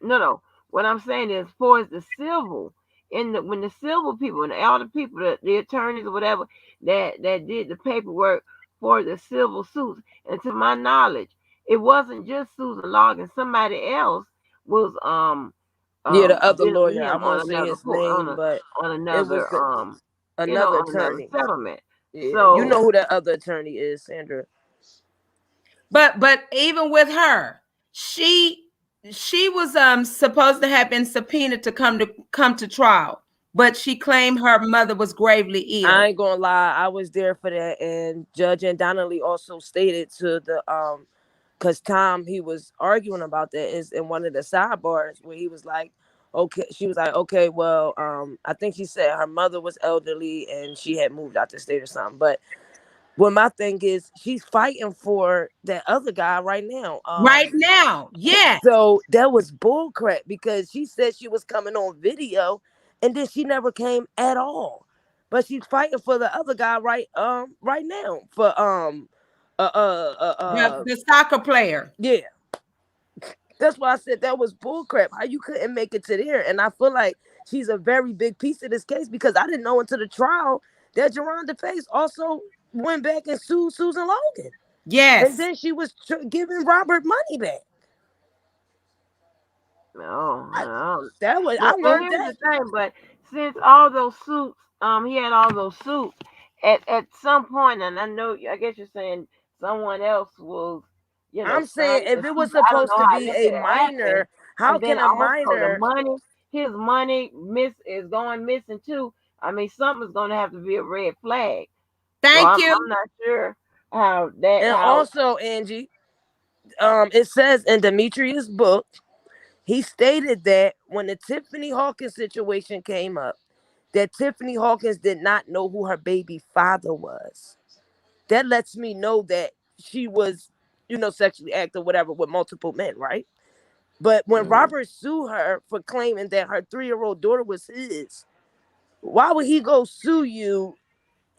No. What I'm saying is, for as the civil, when the civil people and all the people, the attorneys or whatever that did the paperwork for the civil suits, and to my knowledge, it wasn't just Susan Logan. Somebody else was Yeah, the other dealing with lawyer, I him won't say his name, but on it was another another on another attorney. settlement. Yeah, you So know who that other attorney is, Sandra. But even with her, she she was supposed to have been subpoenaed to come to trial, but she claimed her mother was gravely I ill. ain't gonna lie, I was there for that, and Judge Donnelly also stated to the because Tom, he was arguing about that is in one of the sidebars where he was like, okay, she was like, okay, well, I think he said her mother was elderly and she had moved out the state or something. But what my thing is, she's fighting for that other guy right now. Right now, yes. So that was bullcrap because she said she was coming on video, and then she never came at all. But she's fighting for the other guy right now for The soccer player. yeah. That's why I said that was bullcrap. How you couldn't make it to there? And I feel like she's a very big piece of this case because I didn't know until the trial that Geronda Pace also went back and sued Susan Logan, and Yes. then she was giving Robert money back. I, no. that was I But learned here's that. the thing. But since all those suits, he had all those suits. At some point, and I know, I guess you're saying someone else was, I'm saying signing the if it was suits. I don't supposed know to how be that a could have happened. minor, how And then can a also the minor? money, his money is going missing too. I mean, something's going to have to be a red flag. So Thank I'm you. not sure And how. also, Angie, it says in Demetrius' book, he stated that when the Tiffany Hawkins situation came up, that Tiffany Hawkins did not know who her baby father was. That lets me know that she was, sexually active, whatever, with multiple men, right? But when Mm, Robert sued her for claiming that her 3-year-old daughter was his, why would he go sue you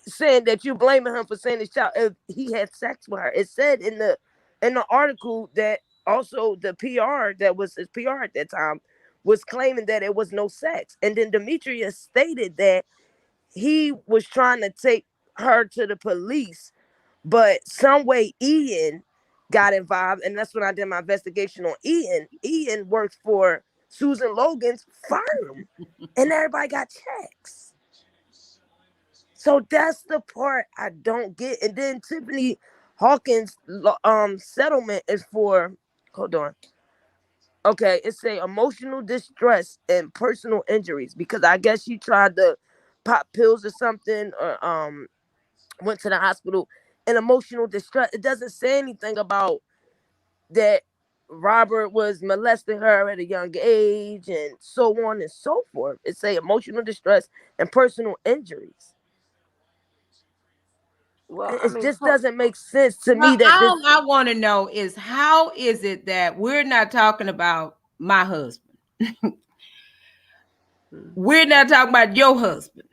saying that you're blaming him for saying his child if he had sex with her? It said in the article that also the PR that was his PR at that time was claiming that it was no sex. And then Demetrius stated that he was trying to take her to the police, but some way Ian got involved, and that's when I did my investigation on Ian. Ian works for Susan Logan's firm, and everybody got checks. So that's the part I don't get. And then Tiffany Hawkins settlement is for, hold on. Okay, it's a emotional distress and personal injuries because I guess she tried to pop pills or something or went to the hospital in emotional distress. It doesn't say anything about that Robert was molesting her at a young age and so on and so forth. It say emotional distress and personal injuries. well, I It mean, just doesn't make sense to Well, me that this. all I want to know is how is it that we're not talking about my husband? We're not talking about your husband.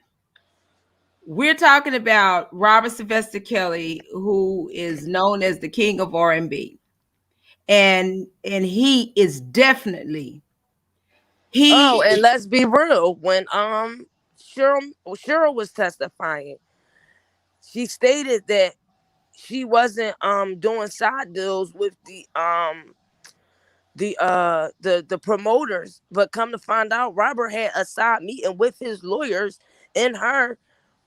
We're talking about Robert Sylvester Kelly, who is known as the king of R&B. And he is definitely Oh, He and let's be real. When Cheryl was testifying, she stated that she wasn't doing side deals with the promoters, but come to find out Robert had a side meeting with his lawyers and her,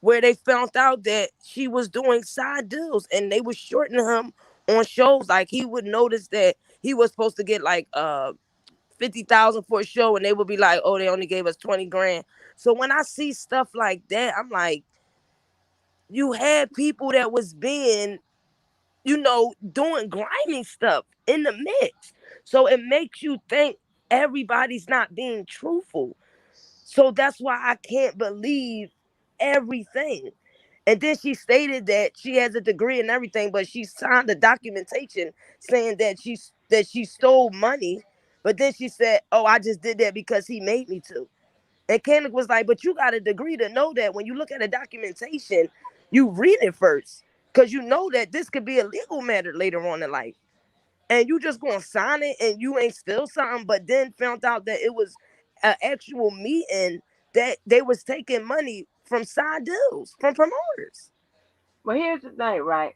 where they found out that she was doing side deals and they was shorting him on shows. Like, he would notice that he was supposed to get like 50,000 for a show, and they would be like, oh, they only gave us 20 grand. So when I see stuff like that, I'm like, you had people that was being, doing grimy stuff in the mix. So it makes you think everybody's not being truthful. So that's why I can't believe everything. And then she stated that she has a degree and everything, but she signed a documentation saying that she stole money. But then she said, "Oh, I just did that because he made me to." And Kendrick was like, "But you got a degree to know that when you look at a documentation, you read it first, because you know that this could be a legal matter later on in life. And you just gonna sign it and you ain't still something." But then found out that it was an actual meeting that they was taking money from side deals from promoters. But here's the thing, right?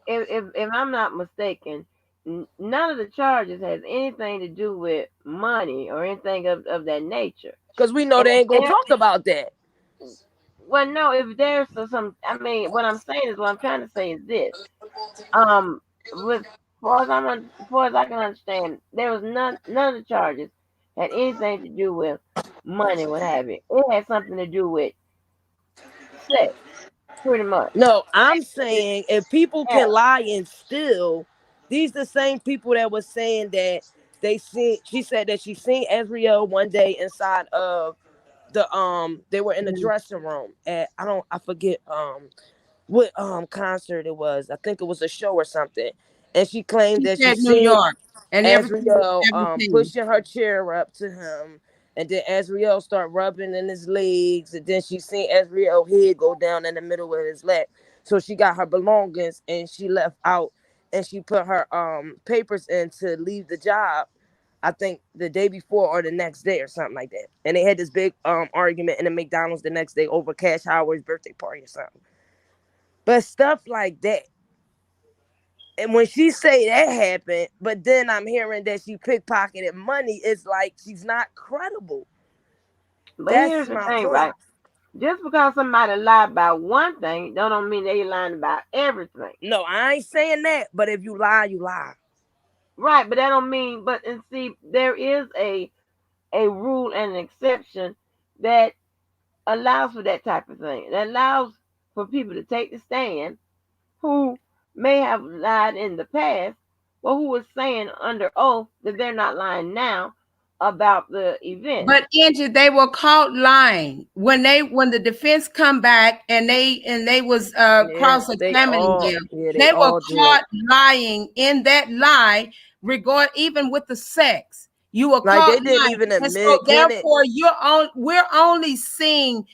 If I'm not mistaken, none of the charges has anything to do with money or anything of that nature. Because we know And they if ain't gonna there, talk about that. well, no, if there's some, I mean, what I'm saying is, what I'm trying to say is this. Um, with as far as I can understand, there was none of the charges had anything to do with money, what have you. It had something to do with sex, pretty much. No, I'm saying if people Yeah, can lie and steal, these the same people that was saying that she said that she seen Ezreal one day inside of they were in the dressing room at, I forget what concert it was. I think it was a show or something. And she claimed he that she said New seen York and everything was Azriel 17. pushing her chair up to him, and then Azriel start rubbing in his legs, and then she seen Azriel head go down in the middle of his lap. So she got her belongings and she left out, and she put her papers in to leave the job. I think the day before or the next day or something like that. And they had this big argument in the McDonald's the next day over Cash Howard's birthday party or something. But stuff like that. And when she say that happened, but then I'm hearing that she pickpocketed money, it's like she's not credible. but That's here's the my thing, point. right? Just because somebody lied about one thing, don't mean they lying about everything. No, I ain't saying that, but if you lie, you lie. Right, but that don't mean. But and see, there is a rule and an exception that allows for that type of thing. That allows for people to take the stand who may have lied in the past, but who is saying under oath that they're not lying now about the event. But Angie, they were caught lying when the defense come back and they was Yeah, cross examining them. they They were all did. caught lying in that lie, regard even with the sex. You were Like, caught they didn't lying, even and so admit. Kenneth, therefore we're only seeing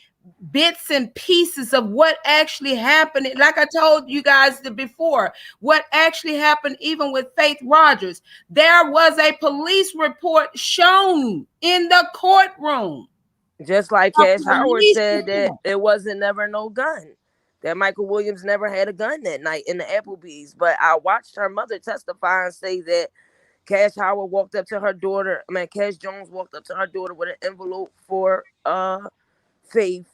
bits and pieces of what actually happened. Like I told you guys before, what actually happened, even with Faith Rogers. There was a police report shown in the courtroom. just like A Cash Howard police said that report. it wasn't never no gun. That Michael Williams never had a gun that night in the Applebee's. But I watched her mother testify and say that Cash Howard walked up to her daughter. I mean, Cash Jones walked up to her daughter with an envelope for Faith.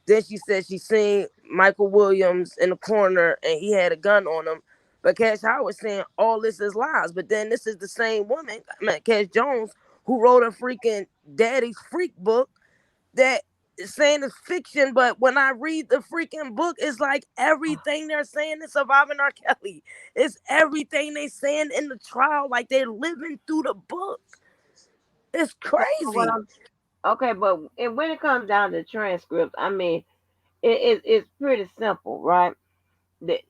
Then she said she seen Michael Williams in the corner and he had a gun on him. But Cash Howard saying all this is lies. But then this is the same woman, I mean, Cash Jones, who wrote a freaking Daddy's Freak book that is saying it's fiction. But when I read the freaking book, it's like everything they're saying is surviving R. Kelly. It's everything they saying in the trial, like they're living through the book. It's What crazy. I'm okay, but when it comes down to transcripts, I mean, it's pretty simple, right?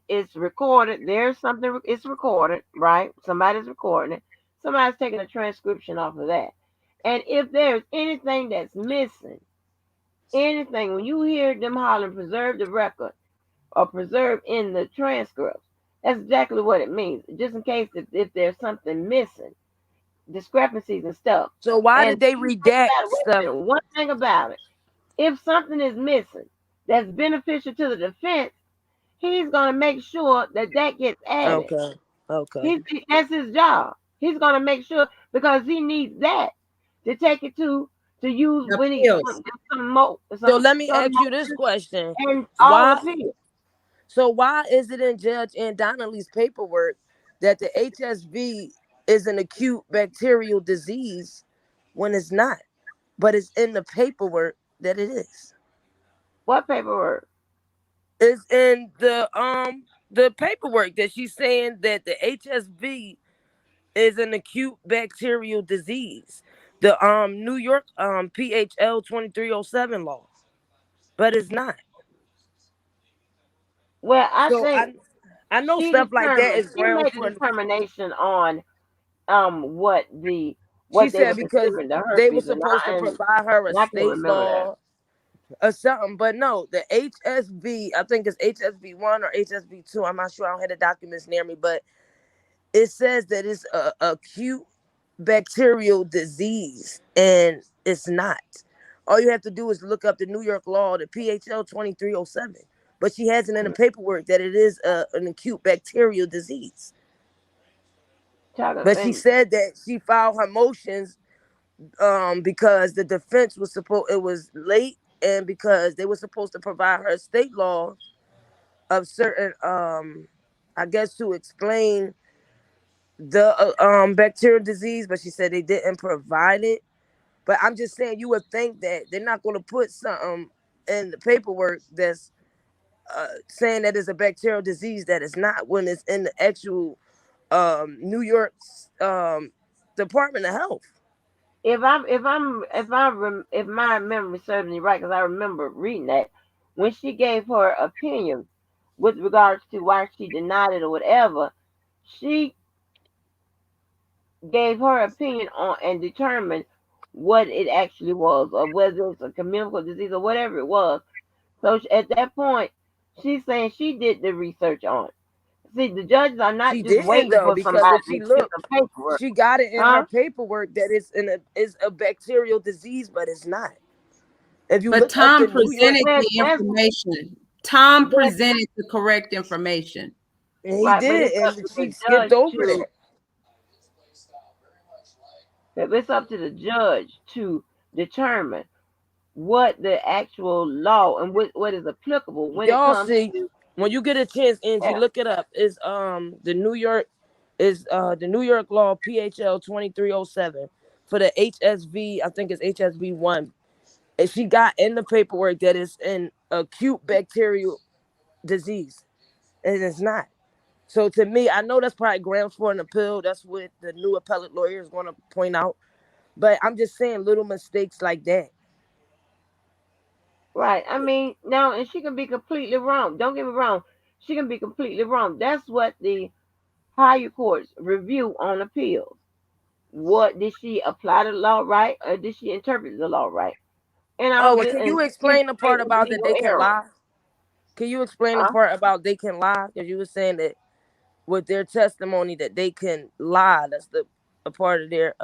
It's recorded. There's something. It's recorded, right? Somebody's recording it. Somebody's taking a transcription off of that. And if there's anything that's missing, anything when you hear them hollering, preserve the record or preserve in the transcripts, that's exactly what it means. Just in case if there's something missing, discrepancies and stuff. So why And did they redact wait a stuff? minute, one thing about it, if something is missing that's beneficial to the defense, he's going to make sure that that gets added. Okay. Okay. That's his job. He's going to make sure because he needs that to take it to use when he Appeals. some more So let me some ask you this motion question. and all Why appeal. so why is it in Judge Ann Donnelly's paperwork that the HSV is an acute bacterial disease when it's not? But it's in the paperwork that it is. What paperwork? It's in the paperwork that she's saying that the HSV is an acute bacterial disease. The New York PHL 2307 law. But it's not. Well, I So think I know stuff like that is she grounds made the for. determination on She what they said were because considering the they were herpes supposed to provide her a and I can't state remember that. law or something, but no, the HSV, I think it's HSV1 or HSV2. I'm not sure. I don't have the documents near me, but it says that it's a acute bacterial disease, and it's not. All you have to do is look up the New York law, the PHL 2307. But she has it in the paperwork that it is an acute bacterial disease. But she And said that she filed her motions because the defense was it was late, and because they were supposed to provide her state law of certain I guess to explain the bacterial disease, but she said they didn't provide it. But I'm just saying, you would think that they're not going to put something in the paperwork that's saying that it's a bacterial disease that it's not, when it's in the actual New York's Department of Health. if my memory serves me right, because I remember reading that when she gave her opinion with regards to why she denied it or whatever, she gave her opinion on and determined what it actually was, or whether it's a communicable disease or whatever it was. So at that point, she's saying she did the research on it. See, the judges are not She just didn't waiting though, for because somebody if she to get looked, the paperwork, she got it in her huh? paperwork that it's a bacterial disease, but it's not. If you But look up the Tom New York, presented Well, the that's information. Tom well, presented the correct information. and he right, but did, it's up and to she the skipped judge over to. that. It's up to the judge to determine what the actual law and what is applicable when it Y'all comes see, to. when you get a chance, Angie, Yeah. look it up. Is the New York law PHL 2307 for the HSV. I think it's HSV1. And she got in the paperwork that it's an acute bacterial disease, and it's not. So to me, I know that's probably grounds for an appeal. That's what the new appellate lawyer is going to point out. But I'm just saying, little mistakes like that. Right. I mean, no, and she can be completely wrong. Don't get me wrong. She can be completely wrong. That's what the higher courts review on appeals. What did she apply the law right, or did she interpret the law right? And Oh, all and this, can and you give explain the straight part with about that legal they can error. lie? Can you explain the Huh? part about they can lie? Because you were saying that with their testimony that they can lie. That's the a part of their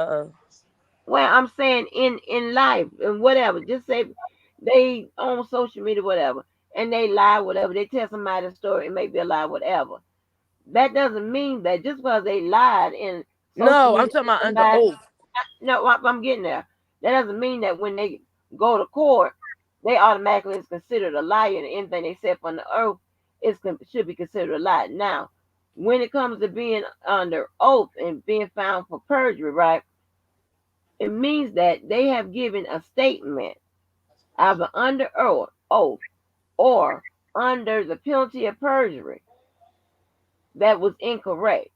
Well, I'm saying in life and whatever. Just say they on social media, whatever, and they lie, whatever. They tell somebody a story, it may be a lie, whatever. That doesn't mean that just because they lied in social No, I'm media talking to about under somebody. oath. No, I'm getting there. That doesn't mean that when they go to court, they automatically is considered a liar, and anything they said from the oath should be considered a lie. Now, when it comes to being under oath and being found for perjury, right? It means that they have given a statement either under oath or under the penalty of perjury that was incorrect.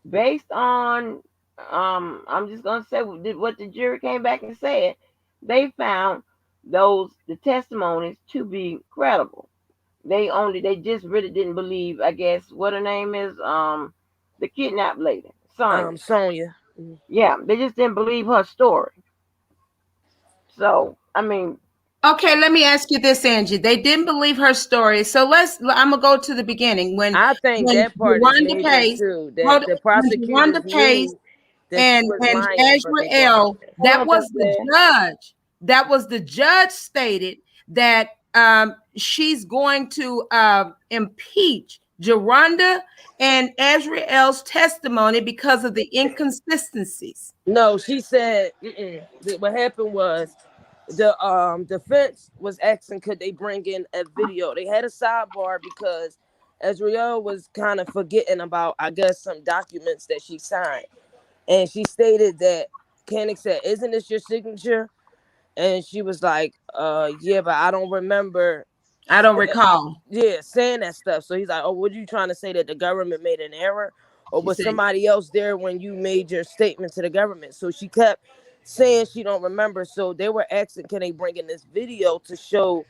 Based on, I'm just going to say what the jury came back and said. They found the testimonies to be credible. They just really didn't believe, I guess, what her name is, the kidnapped lady, Sonya. Sonya. Yeah, they just didn't believe her story. So, I mean, Okay, let me ask you this, Angie. They didn't believe her story. So I'm gonna go to the beginning. I think When that you part is won the major case, too. That hold, the when you won the prosecutors case, knew. that she was And lying for people Azrael, housing. Hold that on, was Dr. the Lynn. judge. That was the judge stated that she's going to impeach Geronda and Azrael's testimony because of the inconsistencies. No, she said what happened was the defense was asking could they bring in a video. They had a sidebar because Azrael was kind of forgetting about, I guess, some documents that she signed, and she stated that Koenig said, "Isn't this your signature?" And she was like, yeah, but I don't remember, I don't recall. yeah, saying that stuff." So he's like, "Oh, what are you trying to say, that the government made an error, or She was said, somebody else there when you made your statement to the government?" So she kept saying she don't remember. So they were asking, can they bring in this video to show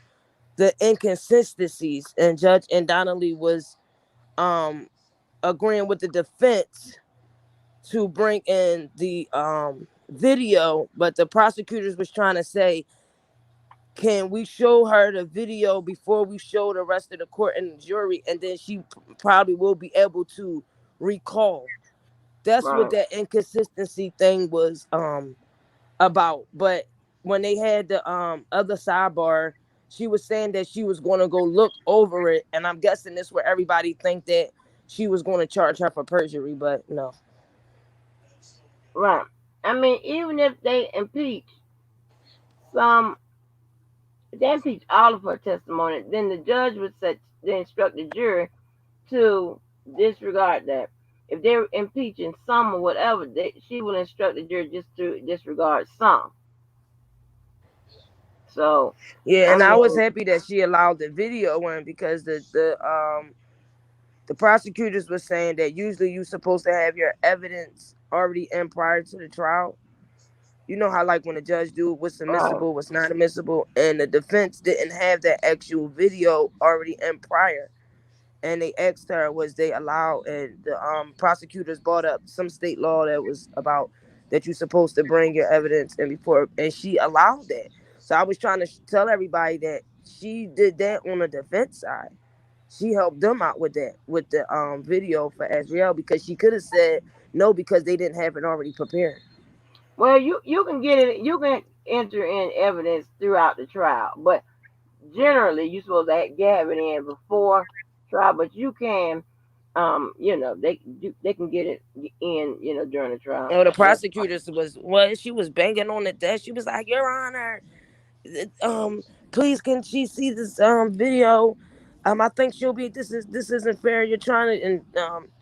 the inconsistencies? And Judge and Donnelly was um agreeing with the defense to bring in the video, but the prosecutors was trying to say, can we show her the video before we show the rest of the court and the jury, and then she probably will be able to recall. That's what Right. that inconsistency thing was about. But when they had the other sidebar, she was saying that she was going to go look over it, and I'm guessing this where everybody think that she was going to charge her for perjury, but no. Right. I mean, even if they impeach some, if they impeach all of her testimony, then the judge would set, they instruct the jury to disregard that. If they're impeaching some or whatever, she will instruct the jury just to disregard some. So, Yeah, I and I was mean, happy that she allowed the video in, because the prosecutors were saying that usually you're supposed to have your evidence already in prior to the trial. You know how, like, when the judge do what's right, admissible, what's not admissible, and the defense didn't have that actual video already in prior. And they asked her, was they allowed? And the prosecutors brought up some state law that was about that you're supposed to bring your evidence in before, and she allowed that. So I was trying to tell everybody that she did that on the defense side. She helped them out with that, with the video for Azrael, because she could have said no because they didn't have it already prepared. well, you can get it, you can enter in evidence throughout the trial, but generally you're supposed to have it in before trial, but you can, they can get it in, during the trial. Oh, the That's prosecutors was, well, she was banging on the desk. She was like, "Your Honor, please can she see this video? I think she'll be, this isn't fair. You're trying to, and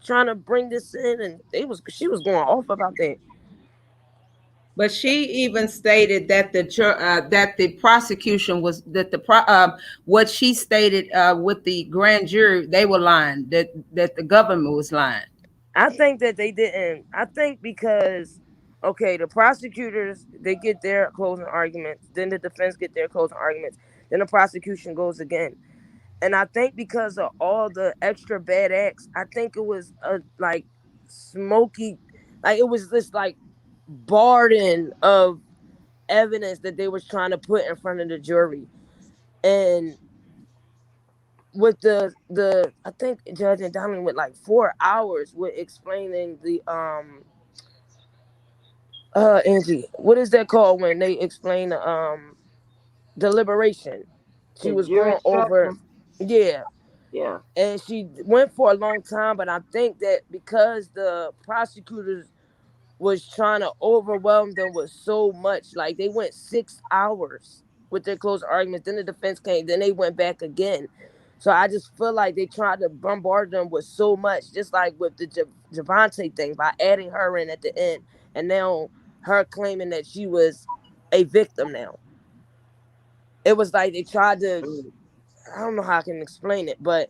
trying to bring this in," and she was going off about that. but she even stated that that the prosecution was that what she stated with the grand jury, they were lying, that the government was lying. I think that they didn't. I think because, okay, the prosecutors, they get their closing arguments, then the defense get their closing arguments, then the prosecution goes again. And I think because of all the extra bad acts, I think it was a like smoky, like it was this like burden of evidence that they was trying to put in front of the jury. And with the I think Judge and Diamond went like 4 hours with explaining the Angie, what is that called when they explain the deliberation? She the was jury going over, instruction. yeah, Yeah. and she went for a long time. But I think that because the prosecutors was trying to overwhelm them with so much, like they went 6 hours with their closing arguments. Then the defense came. Then they went back again. So I just feel like they tried to bombard them with so much, just like with the Javante thing, by adding her in at the end, and now her claiming that she was a victim. Now it was like they tried to. Mm. I don't know how I can explain it, but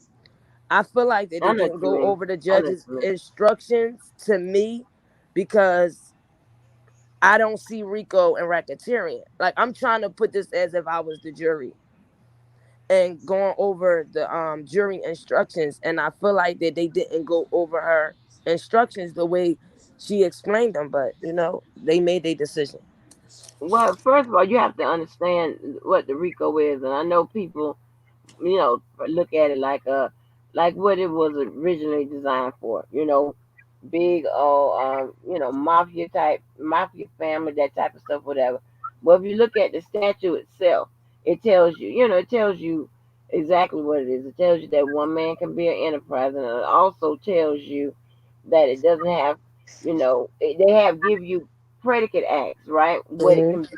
I feel like that I they know what didn't you go mean. over the I know what judge's you mean. instructions to me, because I don't see Rico and racketeering. Like, I'm trying to put this as if I was the jury and going over the jury instructions, and I feel like that they didn't go over her instructions the way she explained them. But they made their decision. Well, first of all, you have to understand what the RICO is, and I know people, look at it like what it was originally designed for. big mafia family, that type of stuff, whatever. But if you look at the statue itself, it tells you exactly what it is. It tells you that one man can be an enterprise, and it also tells you that it doesn't have, they have give you predicate acts, right? What it Hmm. can be,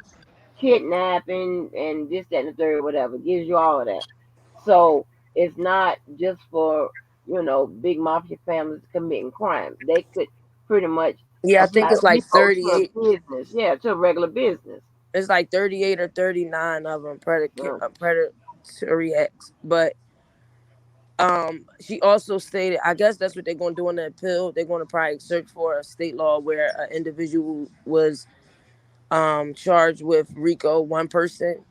kidnapping and this, that, and the third, whatever. It gives you all of that. So it's not just for, big mafia families committing crimes. They could pretty much Yeah, I think apply it's like RICO to a 38. business, yeah, to a regular business. It's like 38 or 39 of them Yeah. predatory acts. But she also stated, I guess that's what they're going to do in the appeal. They're going to probably search for a state law where an individual was charged with RICO, one person.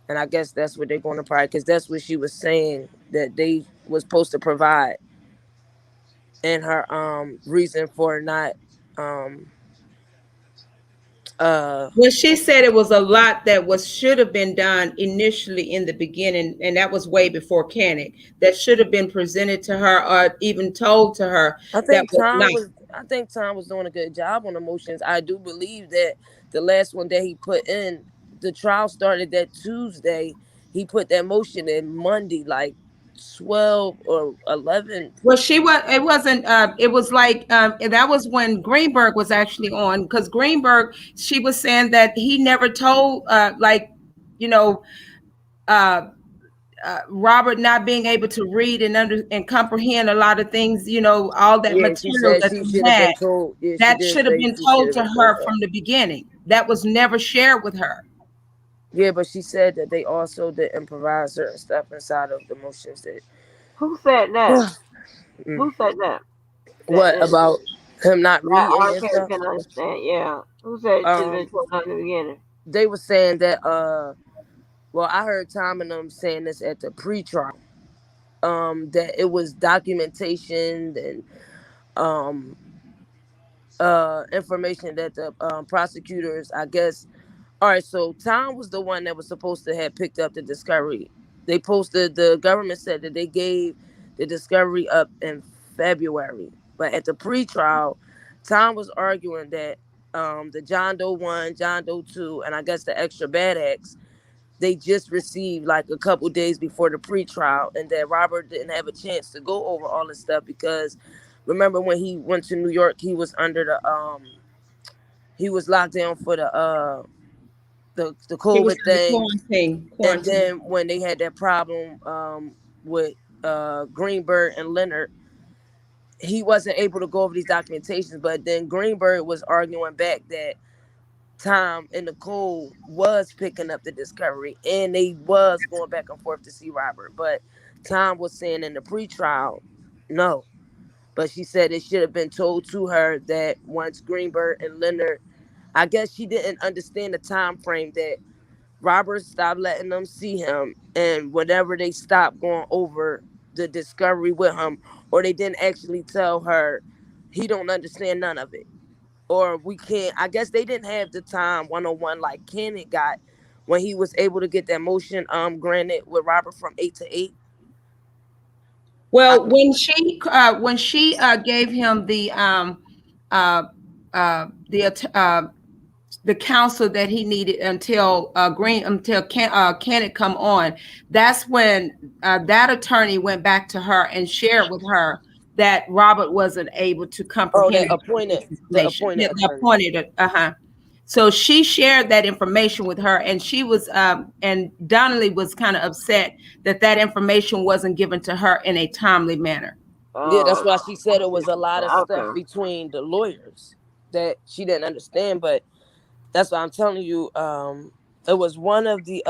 And I guess that's what they're going to probably, because that's what she was saying that they was supposed to provide in her reason for not um uh Well, she said it was a lot that was should have been done initially in the beginning, and that was way before Canic. That should have been presented to her or even told to her that was not. I think Tom was doing a good job on emotions. I do believe that the last one that he put in, the trial started that Tuesday. He put that motion in Monday, like 12 or 11. Well, she was. It wasn't. It was like that was when Greenberg was actually on, because Greenberg, she was saying that he never told, you know, uh, Robert not being able to read and and comprehend a lot of things. All that Yeah, she material said that she they should have had, been told. Yeah, she that did should have say been she should told have to been told her that. from the beginning. That was never shared with her. Yeah, but she said that they also didn't provide certain stuff inside of the motions that. Who said that? Mm. Who said that? That What about him not that reading R. and Kelly stuff? can understand. Yeah. Who said it should have been Um, told in the beginning? they were saying that well, I heard Tom and them saying this at the pre-trial. That it was documentation and um information that the prosecutors, I guess. All right, so Tom was the one that was supposed to have picked up the discovery. The government said that they gave the discovery up in February, but at the pre-trial, Tom was arguing that the John Doe 1, John Doe 2, and I guess the extra bad acts, they just received like a couple days before the pre-trial, and that Robert didn't have a chance to go over all this stuff because remember when he went to New York, he was under the he was locked down for the He was COVID in the thing, quarantine. and Quarantine. then when they had that problem with Greenberg and Leonard, he wasn't able to go over these documentations. But then Greenberg was arguing back that Tom and Nicole was picking up the discovery, and they was going back and forth to see Robert. But Tom was saying in the pretrial, no. But she said it should have been told to her that once Greenberg and Leonard, I guess she didn't understand the time frame that Robert stopped letting them see him, and whenever they stopped going over the discovery with him, or they didn't actually tell her, he don't understand none of it, or we can't. I guess they didn't have the time 101 like Kenneth got when he was able to get that motion granted with Robert from 8 to 8. I, Well, when she gave him uh, the counsel that he needed until Kenneth come on, that's when that attorney went back to her and shared with her that Robert wasn't able to oh, comprehend that appointed, this the information. appointed Yeah, the attorney. appointed, so she shared that information with her, and she was and Donnelly was kind of upset that that information wasn't given to her in a timely manner. Yeah, that's Oh, why she said it was a lot of stuff okay. between the lawyers that she didn't understand. But that's why I'm telling you, it was one of the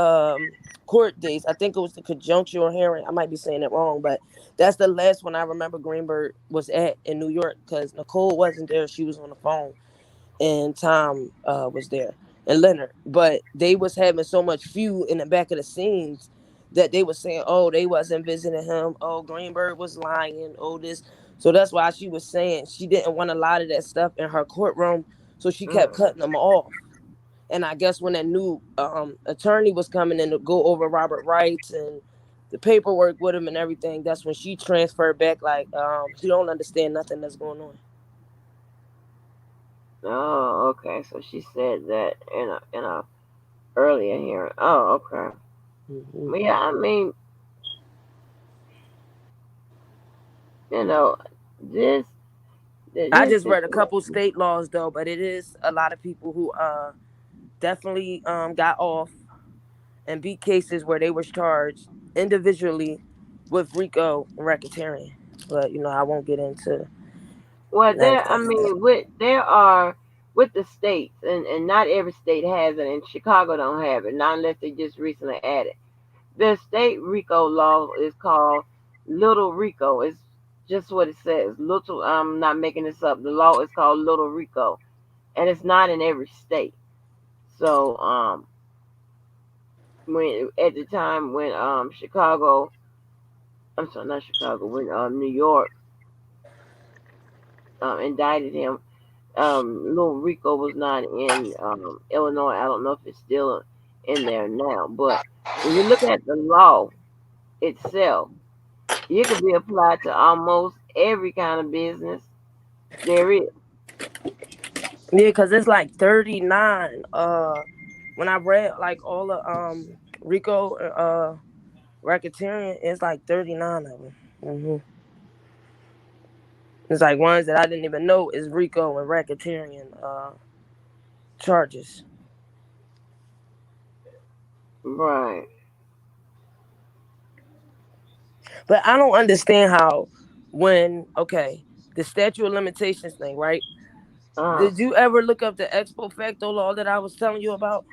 court days. I think it was the conjunctural hearing. I might be saying it wrong, but that's the last one I remember Greenberg was at in New York because Nicole wasn't there. She was on the phone, and Tom was there and Leonard. But they was having so much feud in the back of the scenes that they was saying, oh, they wasn't visiting him. Oh, Greenberg was lying. Oh, this. So that's why she was saying she didn't want a lot of that stuff in her courtroom. So she kept Mm. cutting them off. And I guess when that new attorney was coming in to go over Robert rights and the paperwork with him and everything, that's when she transferred back. Like he don't understand nothing that's going on. Oh, okay. So she said that in a earlier hearing. Oh, okay. Hmm. Well, yeah, I mean, you know, this I this just read a couple situation. state laws though, but it is a lot of people who definitely got off and beat cases where they were charged individually with RICO and racketeering. But I won't get into Well, that. I mean, there are with the states, and not every state has it, and Chicago don't have it, not unless they just recently added. The state RICO law is called Little RICO. It's just what it says. Little. I'm not making this up. The law is called Little RICO, and it's not in every state. So, when at the time when Chicago, I'm sorry, not Chicago, when New York indicted him, Little Rico was not in Illinois. I don't know if it's still in there now, but when you look at the law itself, it could be applied to almost every kind of business there is. Yeah, because it's like 39. When I read like all the RICO racketeering, it's like 39 of them. It's like ones that I didn't even know is RICO and racketeering charges. Right. But I don't understand how when the statute of limitations thing, right? Uh, Did you ever look up the ex post facto law that I was telling you about?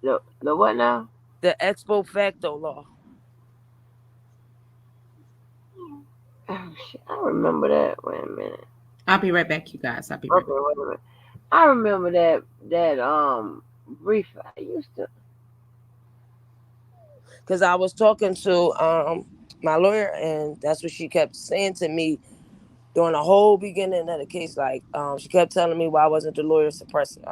the what now? The ex post facto law. Oh, shit, I remember that. Wait a minute. I'll be right back, you guys. I'll be right Okay, back. wait a minute. I remember that brief. I used to. Because I was talking to my lawyer, and that's what she kept saying to me during the whole beginning of the case. Like, she kept telling me why wasn't the lawyer suppressing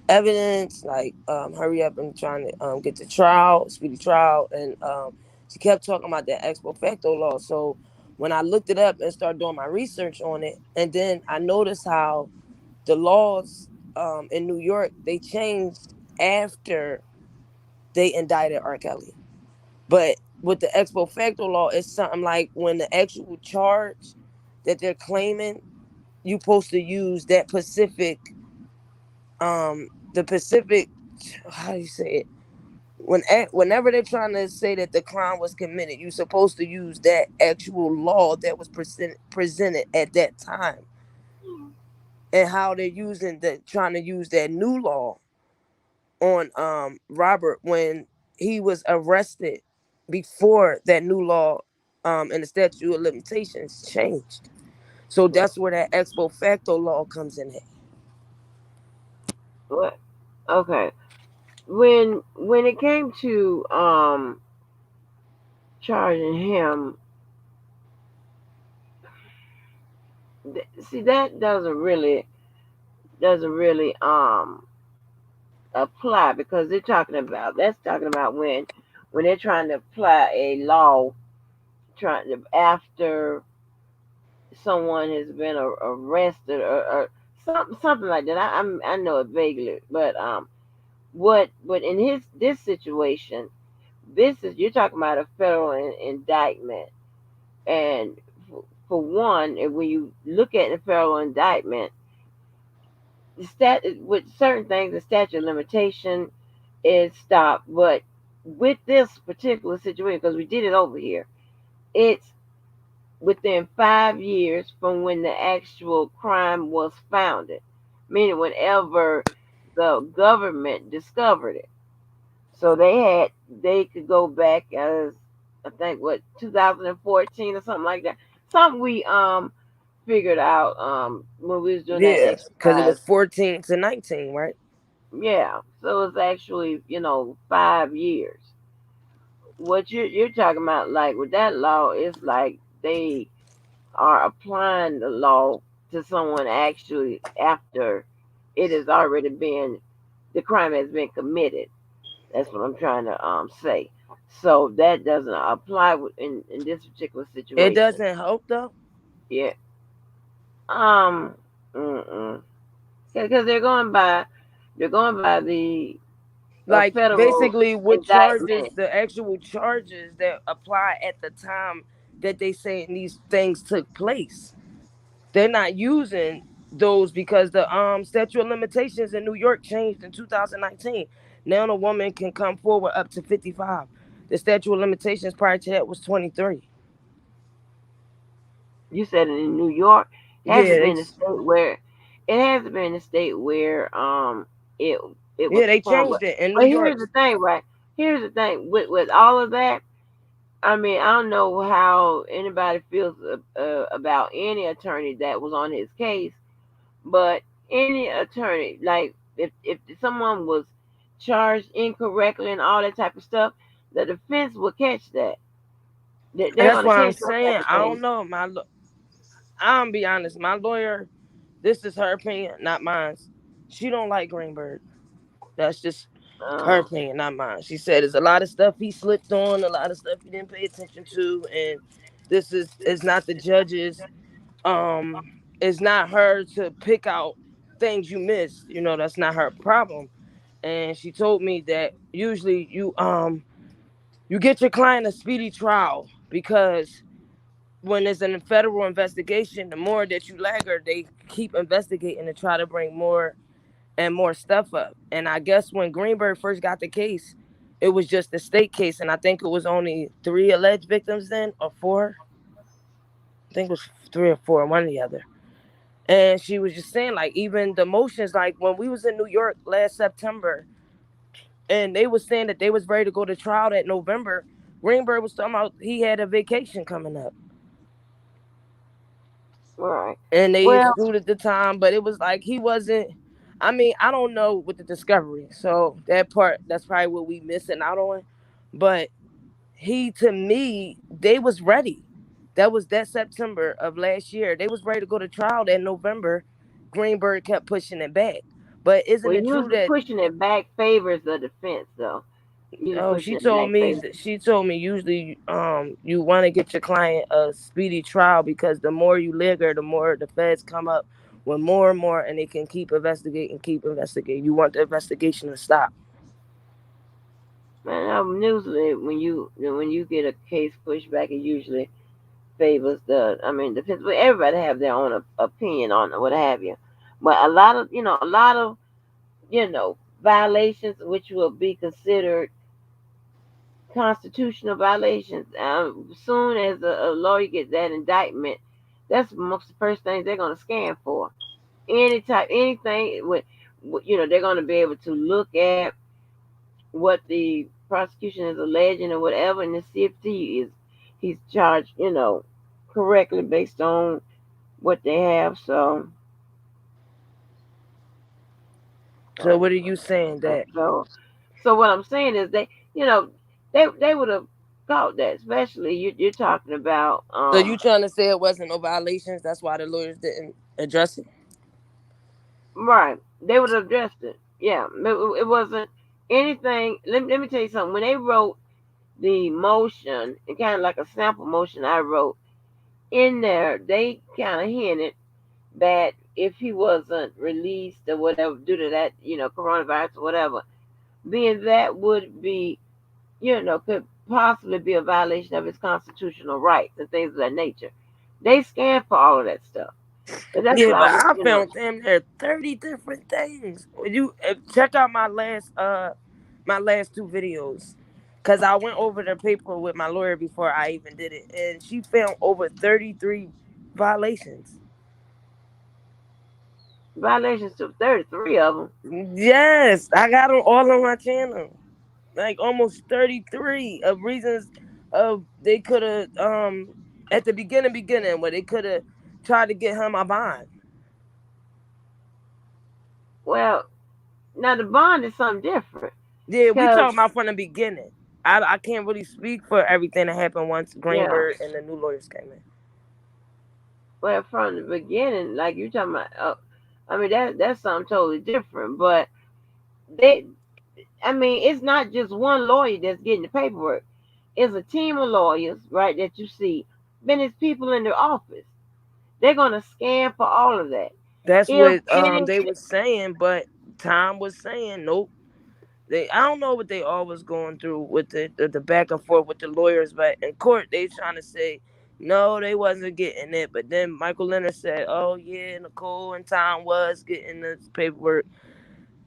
evidence, like hurry up and trying to get the trial, speedy trial, and she kept talking about that ex post facto law. So when I looked it up and started doing my research on it, and then I noticed how the laws in New York, they changed after they indicted R. Kelly. But with the ex post facto law, it's something like when the actual charge that they're claiming, you supposed to use that Pacific, the Pacific, how do you say it? Whenever they're trying to say that the crime was committed, you're supposed to use that actual law that was presented at that time, and how they're trying to use that new law on Robert when he was arrested before that new law and the statute of limitations changed. So that's where that ex post facto law comes in. What? Okay. When it came to charging him, see that doesn't really apply because that's talking about when they're trying to apply a law trying to after someone has been arrested or something like that. I know it vaguely, but what in his this situation, this is you're talking about a federal indictment, and for one, when you look at the federal indictment, the with certain things, the statute of limitation is stopped, but with this particular situation, because we did it over here, it's within 5 years from when the actual crime was founded, meaning whenever the government discovered it. So they could go back as I think what 2014 or something like that. Something we figured out when we was doing that Yeah, because it was exercise. 14 to 19, right? Yeah, so it's actually 5 years. What you're talking about, like with that law, is like they are applying the law to someone actually after it has already been the crime has been committed. That's what I'm trying to say. So that doesn't apply in this particular It situation. doesn't help though. Yeah. Um. Mm-mm. Because they're going by the Like federal basically what charges, indictment. the actual charges that apply at the time that they saying these things took place. They're not using those because the statute of limitations in New York changed in 2019. Now a woman can come forward up to 55. The statute of limitations prior to that was 23. You said it in New York. Has Yeah, it been a state where it hasn't been a state where it it was they performed. But, changed it in New but York. here's the thing, right? Here's the thing with all of that. I mean, I don't know how anybody feels about any attorney that was on his case, but any attorney, like if someone was charged incorrectly and all that type of stuff, the defense will catch that. And They're that's going to why I'm catch those type saying of I things. don't know. I'm be honest. My lawyer, this is her opinion, not mine. She don't like Greenberg. That's just her Um, opinion, not mine. She said there's a lot of stuff he slipped on, a lot of stuff he didn't pay attention to, and this is not the judge's. It's not her to pick out things you missed. You know, that's not her problem. And she told me that usually you get your client a speedy trial because when it's a federal investigation, the more that you lag her, they keep investigating to try to bring more and more stuff up. And I guess when Greenberg first got the case, it was just a state case, and I think it was only 3 alleged victims then, or 4. I think it was 3 or 4, one or the other. And she was just saying, like, even the motions, like when we was in New York last September, and they was saying that they was ready to go to trial that November. Greenberg was talking about he had a vacation coming up, right. and they Well, excluded the time, but it was like he wasn't. I mean, I don't know with the discovery, so that part that's probably what we missing out on. But he, to me, they was ready. That was that September of last year. They was ready to go to trial that November. Greenberg kept pushing it back. But isn't well, it true usually that pushing it back favors the defense, though. Usually oh, pushing it back favors. she told me usually you want to get your client a speedy trial because the more you linger, the more the feds come up with more and more, and they can keep investigating, keep investigating. You want the investigation to stop. Man, usually when you get a case pushed back, it usually favors the. I mean, defense. But everybody have their own opinion on it, what have you. But a lot of violations, which will be considered constitutional violations. Soon as a lawyer gets that indictment, that's most the first things they're going to scan for. Anything they're going to be able to look at what the prosecution is alleging or whatever, and to see if he's charged, correctly based on what they have. So, So so, what are you saying that? so, so what I'm saying is you know, they would have caught that, especially you're talking about, So you trying to say it wasn't no violations? That's why the lawyers didn't address it. right? They would have addressed it. Yeah, it wasn't anything. Let me tell you something. When they wrote the motion, and kind of like a sample motion I wrote in there, they kind of hinted that if he wasn't released or whatever due to that, coronavirus or whatever, then that would be, could possibly be a violation of his constitutional rights and things of that nature. They scanned for all of that stuff. But that's Yeah, what I but was, I found damn near 30 different things. You check out my last 2 videos. Cause I went over the paper with my lawyer before I even did it. And she found over 33 violations. violations to 33 of them. Yes, I got them all on my channel. Like almost 33 of reasons of they could have at the beginning where they could have tried to get him a bond. Well, now the bond is something different. Yeah, we Because, talking about from the beginning. I can't really speak for everything that happened once yeah, Greenberg and the new lawyers came in. well, from the beginning, like you're talking about, I mean, that's something totally different. But they, I mean, it's not just one lawyer that's getting the paperwork. It's a team of lawyers, right, that you see. Then it's people in their office. They're gonna scan for all of that. That's If what any, they were saying, but Tom was saying nope. I don't know what they all was going through with the back and forth with the lawyers, but in court they trying to say no, they wasn't getting it. But then Michael Leonard said, "Oh yeah, Nicole and Tom was getting the paperwork."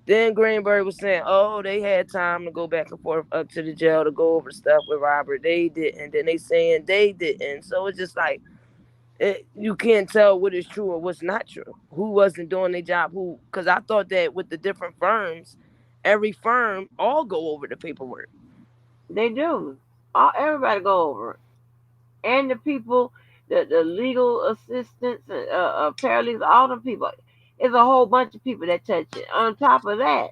Then Greenberg was saying, "Oh, they had time to go back and forth up to the jail to go over stuff with Robert. They didn't." Then they saying they didn't. So it's just like you can't tell what is true or what's not true. Who wasn't doing their job? Who? Because I thought that with the different firms, every firm all go over the paperwork. they do, everybody go over it, and the people, the legal assistants, paralegals, all the people. It's a whole bunch of people that touch it. On top of that,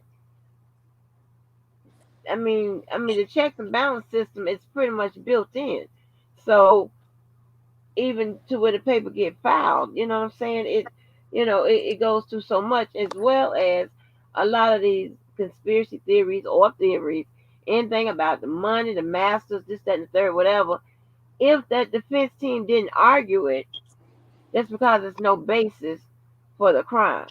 the checks and balance system is pretty much built in. So even to where the paper get filed, you know what I'm saying? It goes through so much, as well as a lot of these conspiracy theories or theories, anything about the money, the masters, this, that, and the third, whatever. If that defense team didn't argue it, that's because there's no basis for the crime.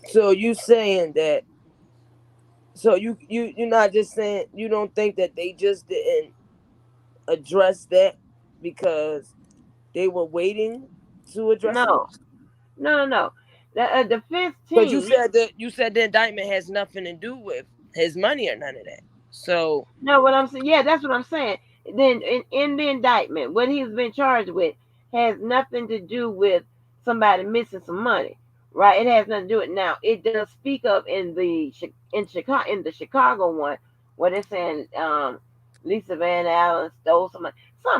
So you saying that? So you're not just saying you don't think that they just didn't address that because they were waiting to address it? No, no, no, no. The defense Because team. you said the indictment has nothing to do with his money or none of that. So No, what I'm saying, yeah, that's what I'm saying. Then in the indictment, what he's been charged with has nothing to do with somebody missing some money, right? It has nothing to do with. Now it does speak of in the Chicago one where they're saying Lisa Van Allen stole something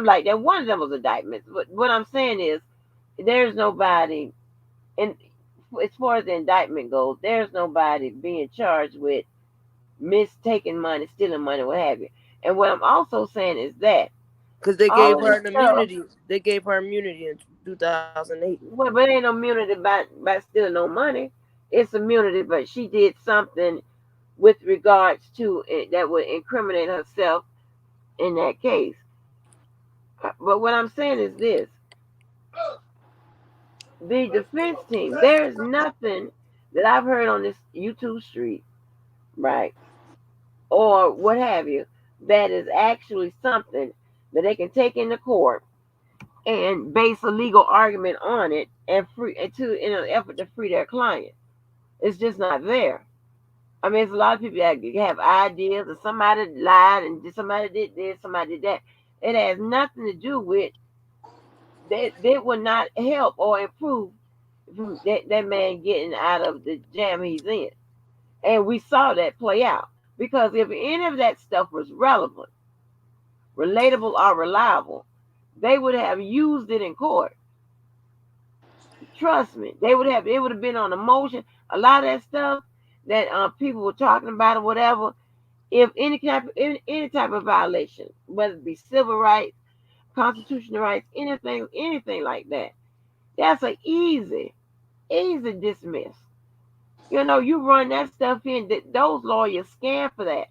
like that. One of them was indictments. But what I'm saying is there's nobody, and as far as the indictment goes, there's nobody being charged with mistaking money, stealing money, what have you. And what I'm also saying is that because they all gave of her this an stuff, immunity, in 2008. well, but ain't no immunity by stealing no money. It's immunity, but she did something with regards to it that would incriminate herself in that case. But what I'm saying is this: the defense team, there's nothing that I've heard on this YouTube street, right, or what have you, that is actually something that they can take into court and base a legal argument on it and free to in an effort to free their client. It's just not there. There's a lot of people that have ideas, and somebody lied, and somebody did this, somebody did that. It has nothing to do with that. That would not help or improve from that man getting out of the jam he's in. And we saw that play out because if any of that stuff was relevant, relatable, or reliable, they would have used it in court. Trust me, they would have. It would have been on a motion. A lot of that stuff that people were talking about or whatever. If any type of violation, whether it be civil rights, constitutional rights, anything like that, that's a easy dismiss. You run that stuff in. Those lawyers scan for that.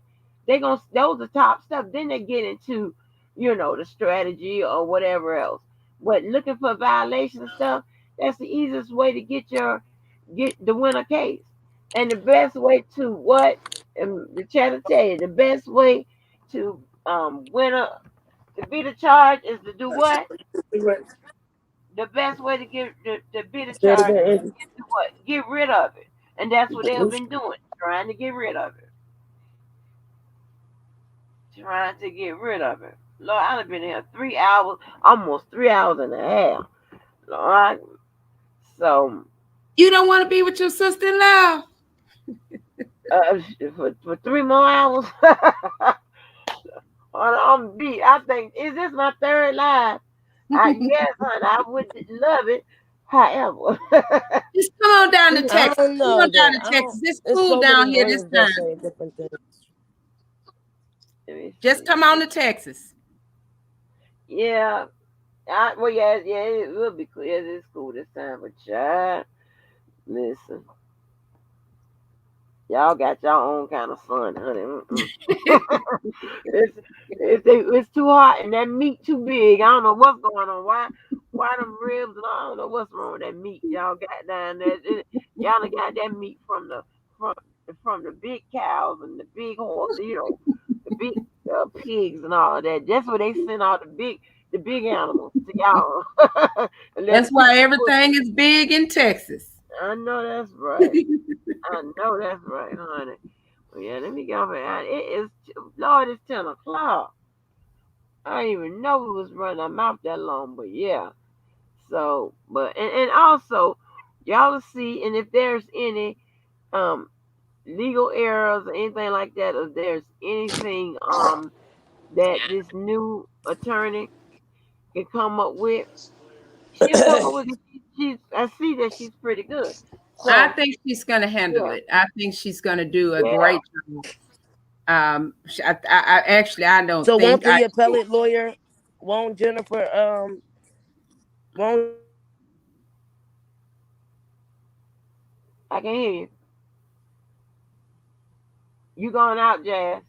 Those are top stuff. Then they get into, the strategy or whatever else. But looking for violation and stuff, that's the easiest way to get the winner case. And the best way to what? And the chat will tell you the best way to to beat a charge is to do what? The best way to get to beat a Say it charge again, is Angie. to what? Get rid of it. And that's what they've been doing, trying to get rid of it. Trying to get rid of it. Lord, I've been here 3 hours, almost 3 hours and a half. Lord, so You don't want to be with your sister-in-law. uh, for 3 more hours, I'm beat. I think, is this my third live? Yes, honey, I would love it. However, Just come on down to I Texas. don't Come on know down that. to I don't. Texas. It's There's cool so many down here this lawyers that time. say different things. let me Just see. come on to Texas. Yeah, well, yeah, it will be cool. Yeah, it's cool this time, but child, listen, y'all got y'all own kind of fun, honey. it's too hot and that meat too big. I don't know what's going on. why them ribs and I don't know what's wrong with that meat y'all got down there. Y'all done got that meat from from the big cows and the big horse, the big pigs and all that. That's where they send all the big animals to y'all and let That's the why people put. everything is big in Texas. I know that's right. I know that's right, honey. Well, yeah, let me go over. It is Lord, it's 10 o'clock. I didn't even know we was running our mouth that long, but yeah. So, but and also, y'all will see, and if there's any um legal errors or anything like that, or there's anything that this new attorney can come up with, she'll come up with it. She's I see that she's pretty good. I So think she's going to handle yeah, it. I think she's going to do a yeah. great job. I actually, I don't So won't think I. the appellate lawyer, won't Jennifer, won't Jennifer I can hear you. You going out, Jazz?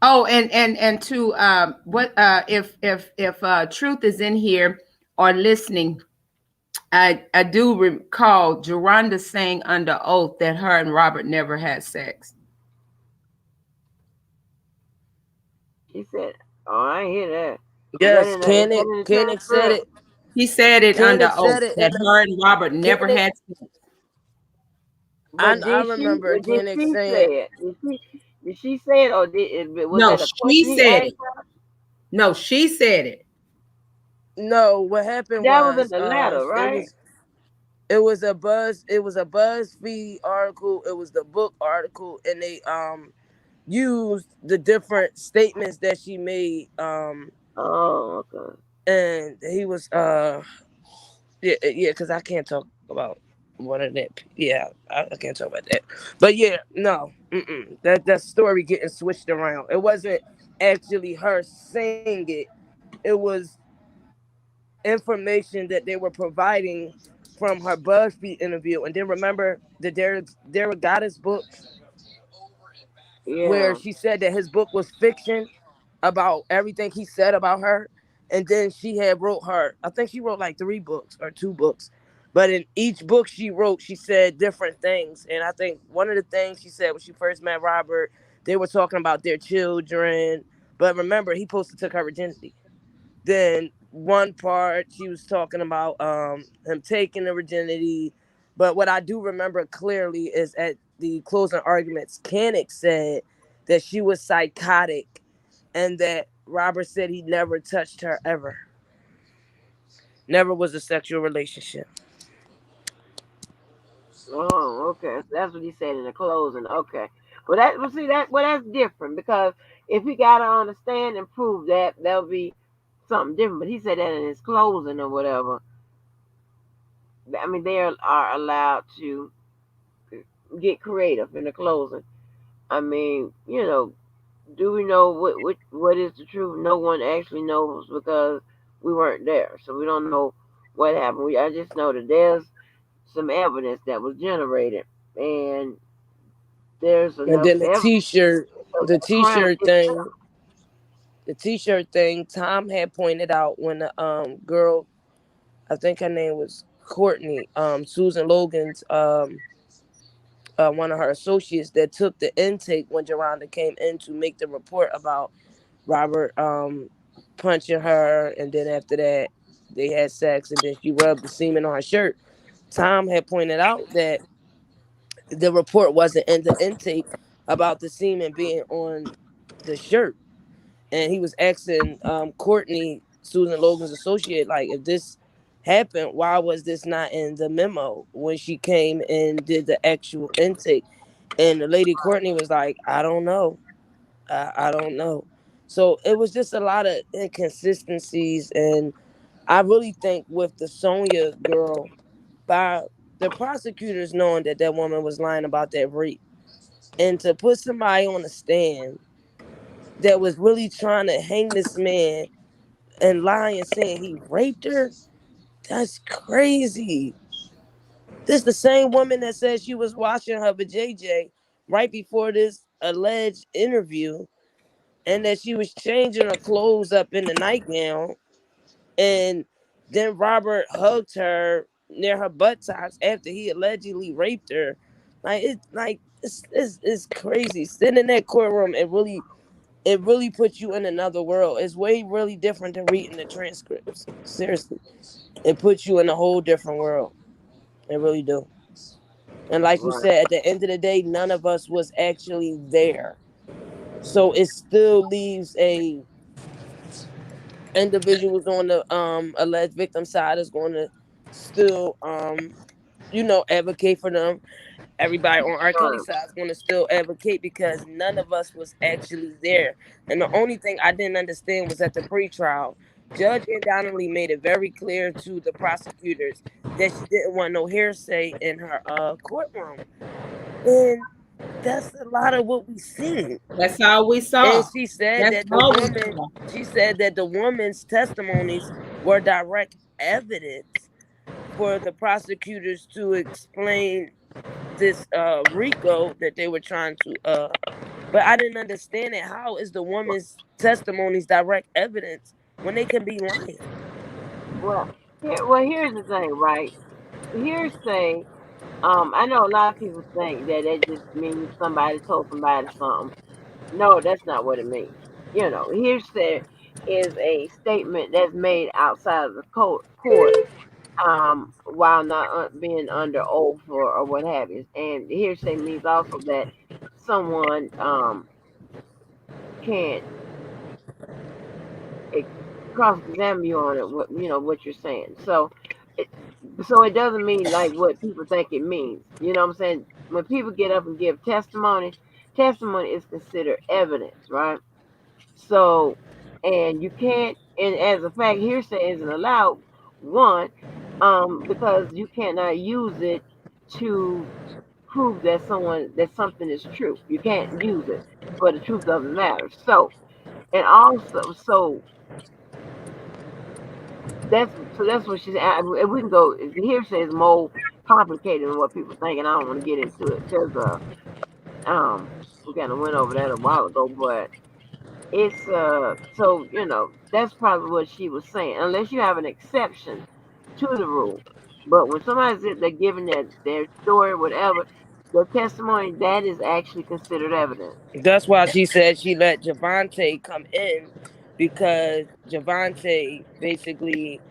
Oh, and to what if Truth is in here or listening, I do recall Geronda saying under oath that her and Robert never had sex. She said, "Oh, I ain't hear that. Was that Yes, in is that in the Koenig said transcript?" it. He said it under Koenig oath said it in that the her and Robert never Koenig. had sex. But I did she? remember Did Koenig she saying, say it? Did she say it, or was No, that a she question he said asked it. her? No, she said it. no. What happened That was in was, the letter, right? it was a BuzzFeed article. It was the book article, and they used the different statements that she made. Oh, okay. And he was yeah, because I can't talk about one of that. Yeah, I can't talk about that. But yeah, no, that story getting switched around. It wasn't actually her saying it. It was information that they were providing from her BuzzFeed interview. And then remember the Derek Goddess book, where Yeah. she said that his book was fiction about everything he said about her. And then she had wrote her, I think she wrote like 3 books or 2 books. But in each book she wrote, she said different things. And I think one of the things she said when she first met Robert, they were talking about their children. But remember, he supposed to took her virginity. Then one part she was talking about him taking the virginity. But what I do remember clearly is at the closing arguments, Koenig said that she was psychotic and that Robert said he never touched her ever. Never was a sexual relationship. Oh, okay. So that's what he said in the closing. Okay. Well, see that's different because if he got to understand and prove that, that'll be something different. But he said that in his closing or whatever. I mean, they are allowed to get creative in the closing. I mean, do we know what is the truth? No one actually knows because we weren't there, so we don't know what happened. I just know that there's some evidence that was generated, and there's And enough then evidence because the the crime t-shirt is thing, Tom had pointed out when the girl, I think her name was Courtney, Susan Logan's one of her associates that took the intake when Geronda came in to make the report about Robert punching her, and then after that they had sex, and then she rubbed the semen on her shirt. Tom had pointed out that the report wasn't in the intake about the semen being on the shirt, and he was asking Courtney, Susan Logan's associate, like, if this happened, why was this not in the memo when she came and did the actual intake? And the lady Courtney was like, I don't know. I don't know. So it was just a lot of inconsistencies. And I really think with the Sonia girl, by the prosecutors knowing that that woman was lying about that rape, and to put somebody on the stand that was really trying to hang this man and lie and saying he raped her, that's crazy. This the same woman that said she was washing her vajayjay right before this alleged interview, and that she was changing her clothes up in the nightgown, and then Robert hugged her near her buttocks after he allegedly raped her. It's crazy. Sitting in that courtroom, it really puts you in another world. It's way really different than reading the transcripts. Seriously, it puts you in a whole different world. It really do. And like you Right. said, at the end of the day, none of us was actually there. So it still leaves a individuals on the alleged victim side is going to still advocate for them. Everybody on R. Kelly Right. side is going to still advocate because none of us was actually there. And the only thing I didn't understand was at the pretrial, Judge Donnelly made it very clear to the prosecutors that she didn't want no hearsay in her courtroom. And that's a lot of what we seen. That's all we And saw. That's all we saw. she said that the woman's testimonies were direct evidence for the prosecutors to explain this RICO that they were trying to but I didn't understand it. How is the woman's testimonies direct evidence when they can be lying? Well, here's the thing, right? Hearsay. I know a lot of people think that it just means somebody told somebody something. No, that's not what it means. Hearsay is a statement that's made outside of the court, while not being under oath or what have you. And hearsay means also that someone can't ex- cross-examine you on it. What you're saying. It, so it doesn't mean like what people think it means. You know what I'm saying? When people get up and give testimony, testimony is considered evidence, right? So, and you can't, and as a fact, hearsay isn't allowed. One, because you cannot use it to prove that something is true. You can't use it, but the truth doesn't matter. So, and also, that's what she's. We can go. The hearsay is more complicated than what people think, and I don't want to get into it because we kind of went over that a while ago, but it's so that's probably what she was saying, unless you have an exception to the rule. But when they're giving their story, whatever, their testimony, that is actually considered evidence. That's why she said she let Javante come in, because Javante basically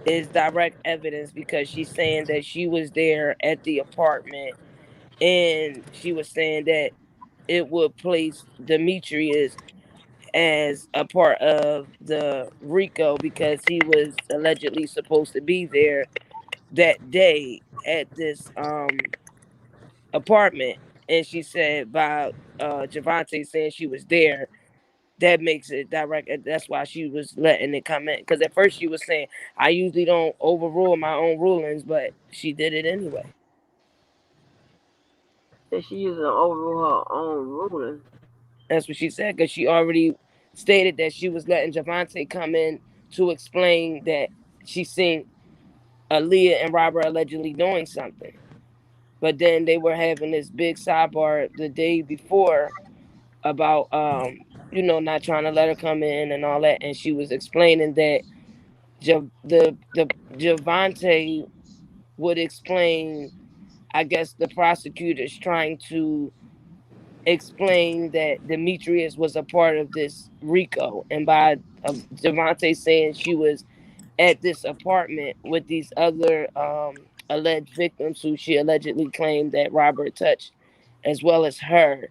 is direct evidence, because she's saying that she was there at the apartment, and she was saying that it would place Demetrius as a part of the RICO because he was allegedly supposed to be there that day at this apartment. And she said by Javante saying she was there, that makes it direct. And that's why she was letting it come in. Because at first she was saying, I usually don't overrule my own rulings, but she did it anyway. That she using over her own ruling. That's what she said, because she already stated that she was letting Javante come in to explain that she seen Aaliyah and Robert allegedly doing something. But then they were having this big sidebar the day before about not trying to let her come in and all that, and she was explaining that the Javante would explain, I guess, the prosecutors trying to explain that Demetrius was a part of this RICO, and by Javante saying she was at this apartment with these other alleged victims who she allegedly claimed that Robert touched, as well as her,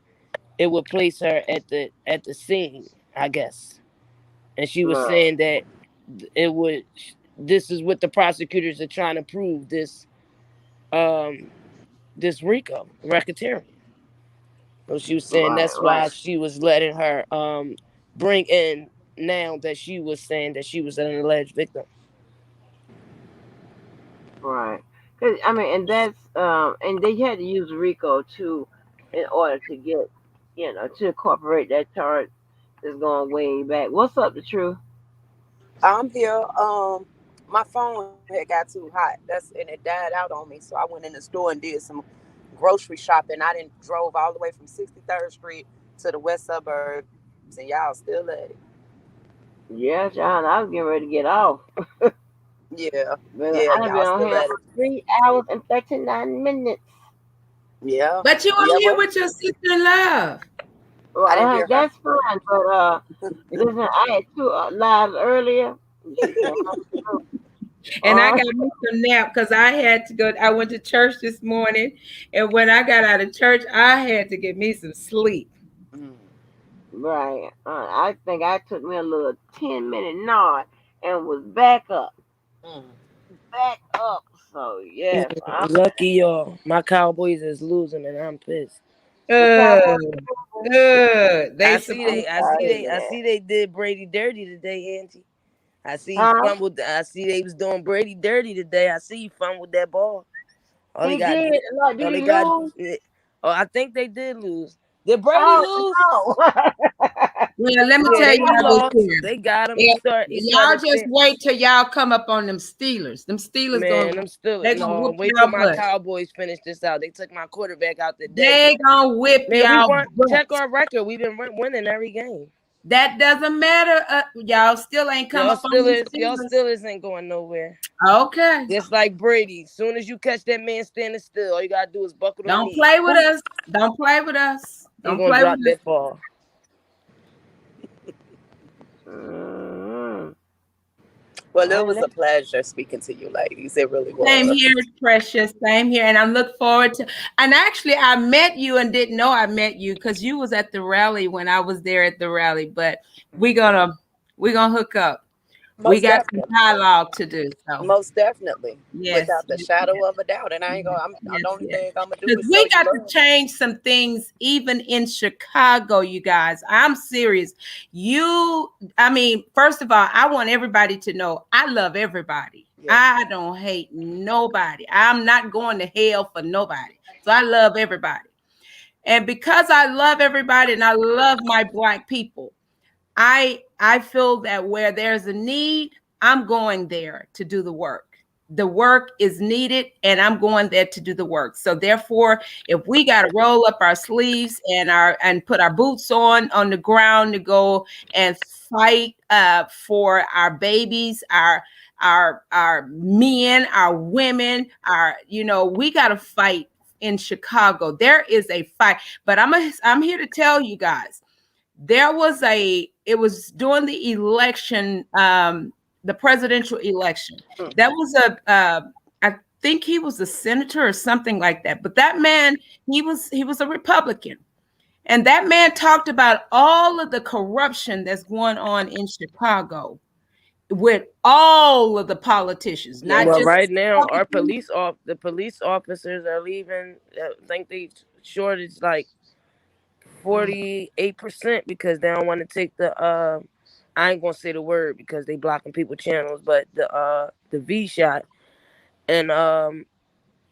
it would place her at the scene, I guess. And she was Right, saying that it would. This is what the prosecutors are trying to prove, um this RICO racketeering. So she was saying right, that's right, why she was letting her bring in, now that she was saying that she was an alleged victim. right. 'Cause, I mean, and they had to use RICO too in order to get, to incorporate that charge that's going way back. What's up, the truth? I'm here. my phone had got too hot. And it died out on me. So I went in the store and did some grocery shopping. I didn't drove all the way from 63rd Street to the west suburbs, and y'all still at it. Yeah, John, I was getting ready to get off. Yeah, But yeah, I've y'all been on still here at it. for 3 hours and 39 minutes. Yeah, But you yeah. on here Well, with your sister in love. I Well, didn't hear her. that's fine. But listen, I had two lives earlier. She came on through. And I Uh, got me some nap because I had to go. I went to church this morning, and when I got out of church, I had to get me some sleep. Mm, right. I think I took me a little 10-minute nod and was back up. mm. Back up. So yes, Lucky y'all. My Cowboys is losing and I'm pissed. the Cowboys. Uh, they I'm supposed. sorry to hear I that. see they did Brady dirty today, Angie. I see he Huh? fumbled. I see they was doing Brady dirty today. I see he fumbled that ball. All they He got, did. Like, all did they he got. lose? Oh, I think they did lose. Did Brady Oh lose? no. Well, let me Yeah, tell they y'all this lost. here. They got him. If He y'all started just saying, wait till y'all come up on them Steelers. Them Steelers gonna "Man, I'm still they gonna no. whoop Wait till y'all my butt. Cowboys finish this out. They took my quarterback out today. They gonna whip Man, we y'all won. Check butt. our record. We've been winning every game. That doesn't matter. Y'all still ain't come up on them Y'all Steelers. still isn't going nowhere. Okay. Just like Brady. Soon as you catch that man standing still, all you gotta do is buckle them Don't knees. play with Boop. us. Don't play with us. He Don't gonna play with drop us. that ball. Mm, Well, it well, was a pleasure speaking to you, ladies. It really Same here, was. Precious. Same here. And I look forward to and actually I met you and didn't know I met you because you was at the rally when I was there at the rally. But we're gonna we're gonna hook up. We Most got some definitely. dialogue to do. So Most definitely. yes, Without the yes, shadow yes. of a doubt. And I ain't gonna I'm Yes, the only yes. thing I'm gonna do Because is show we you got to love. change some things, even in Chicago, you guys. I'm serious. I mean, first of all, I want everybody to know I love everybody. Yeah. I don't hate nobody. I'm not going to hell for nobody. So I love everybody. And because I love everybody and I love my Black people, I feel that where there's a need, I'm going there to do the work. The work is needed and I'm going there to do the work. So therefore, if we got to roll up our sleeves and put our boots on the ground to go and fight for our babies, our men, our women, we got to fight in Chicago. There is a fight, but I'm here to tell you guys it was during the election, the presidential election. Mm. That was I think he was a senator or something like that. But that man, he was a Republican. And that man talked about all of the corruption that's going on in Chicago with all of the politicians, not Well, Yes. just right now, Republicans. the police officers are leaving. I think they shortage like 48% because they don't want to take the I ain't gonna say the word because they blocking people channels, but the V shot and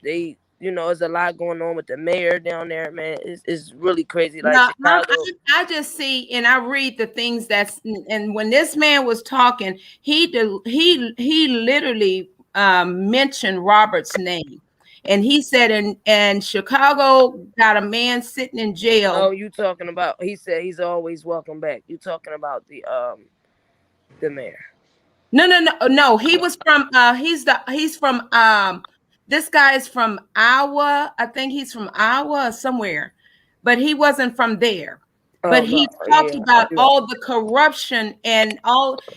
they there's a lot going on with the mayor down there, man. It's really crazy. Like No, Chicago. I just see and I read the things and when this man was talking, he literally mentioned Robert's name, and he said, and Chicago got a man sitting in Oh, jail. you talking about? He said he's always welcome back. You talking about the mayor? No, no, no, no. He was from he's from this guy is from Iowa. I think he's from Iowa or somewhere, but he wasn't from there. But Oh no, he talked yeah, about yeah. all the corruption and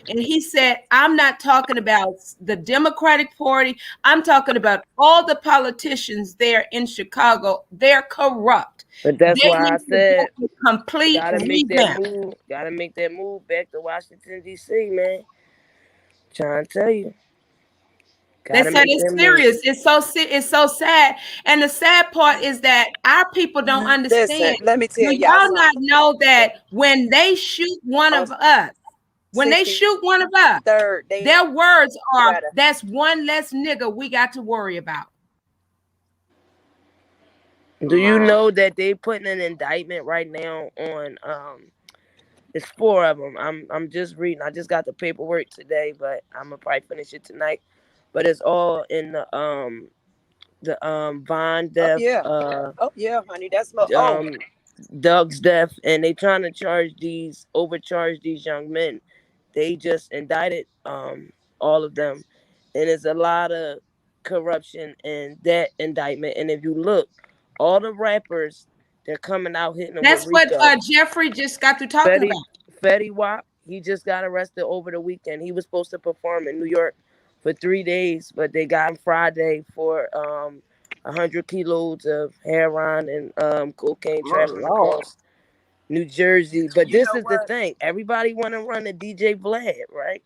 he said, I'm not talking about the Democratic Party. I'm talking about all the politicians there in Chicago. They're corrupt. But that's They why I need to said do a complete gotta make that revamp. move. Gotta make that move back to Washington D.C., man. Trying to tell you, They gotta said make it's that move. serious. It's so sad. And the sad part is that our people don't Listen, understand. let me Do tell y'all y'all not something. know that when they shoot one On of us, when they shoot one of us, 63rd, they their words got are, a that's one less nigga we got to worry about. Do you my. know that they putting an indictment right now on It's four of them. I'm just reading. I just got the paperwork today, but I'm gonna probably finish it tonight. But it's all in the Von Oh death, yeah. Oh yeah, honey. That's my um Doug's death, and they trying to overcharge these young men. They just indicted all of them, and there's a lot of corruption in that indictment. And if you look, all the rappers, they're coming out hitting them with That's what Rico. Jeffrey just got through talking Fetty about. Fetty Wap, he just got arrested over the weekend. He was supposed to perform in New York for 3 days, but they got him Friday for 100 kilos of heroin and cocaine My trafficking Lord. across New Jersey. But you this know is the what? thing: everybody want to run a DJ Vlad, right?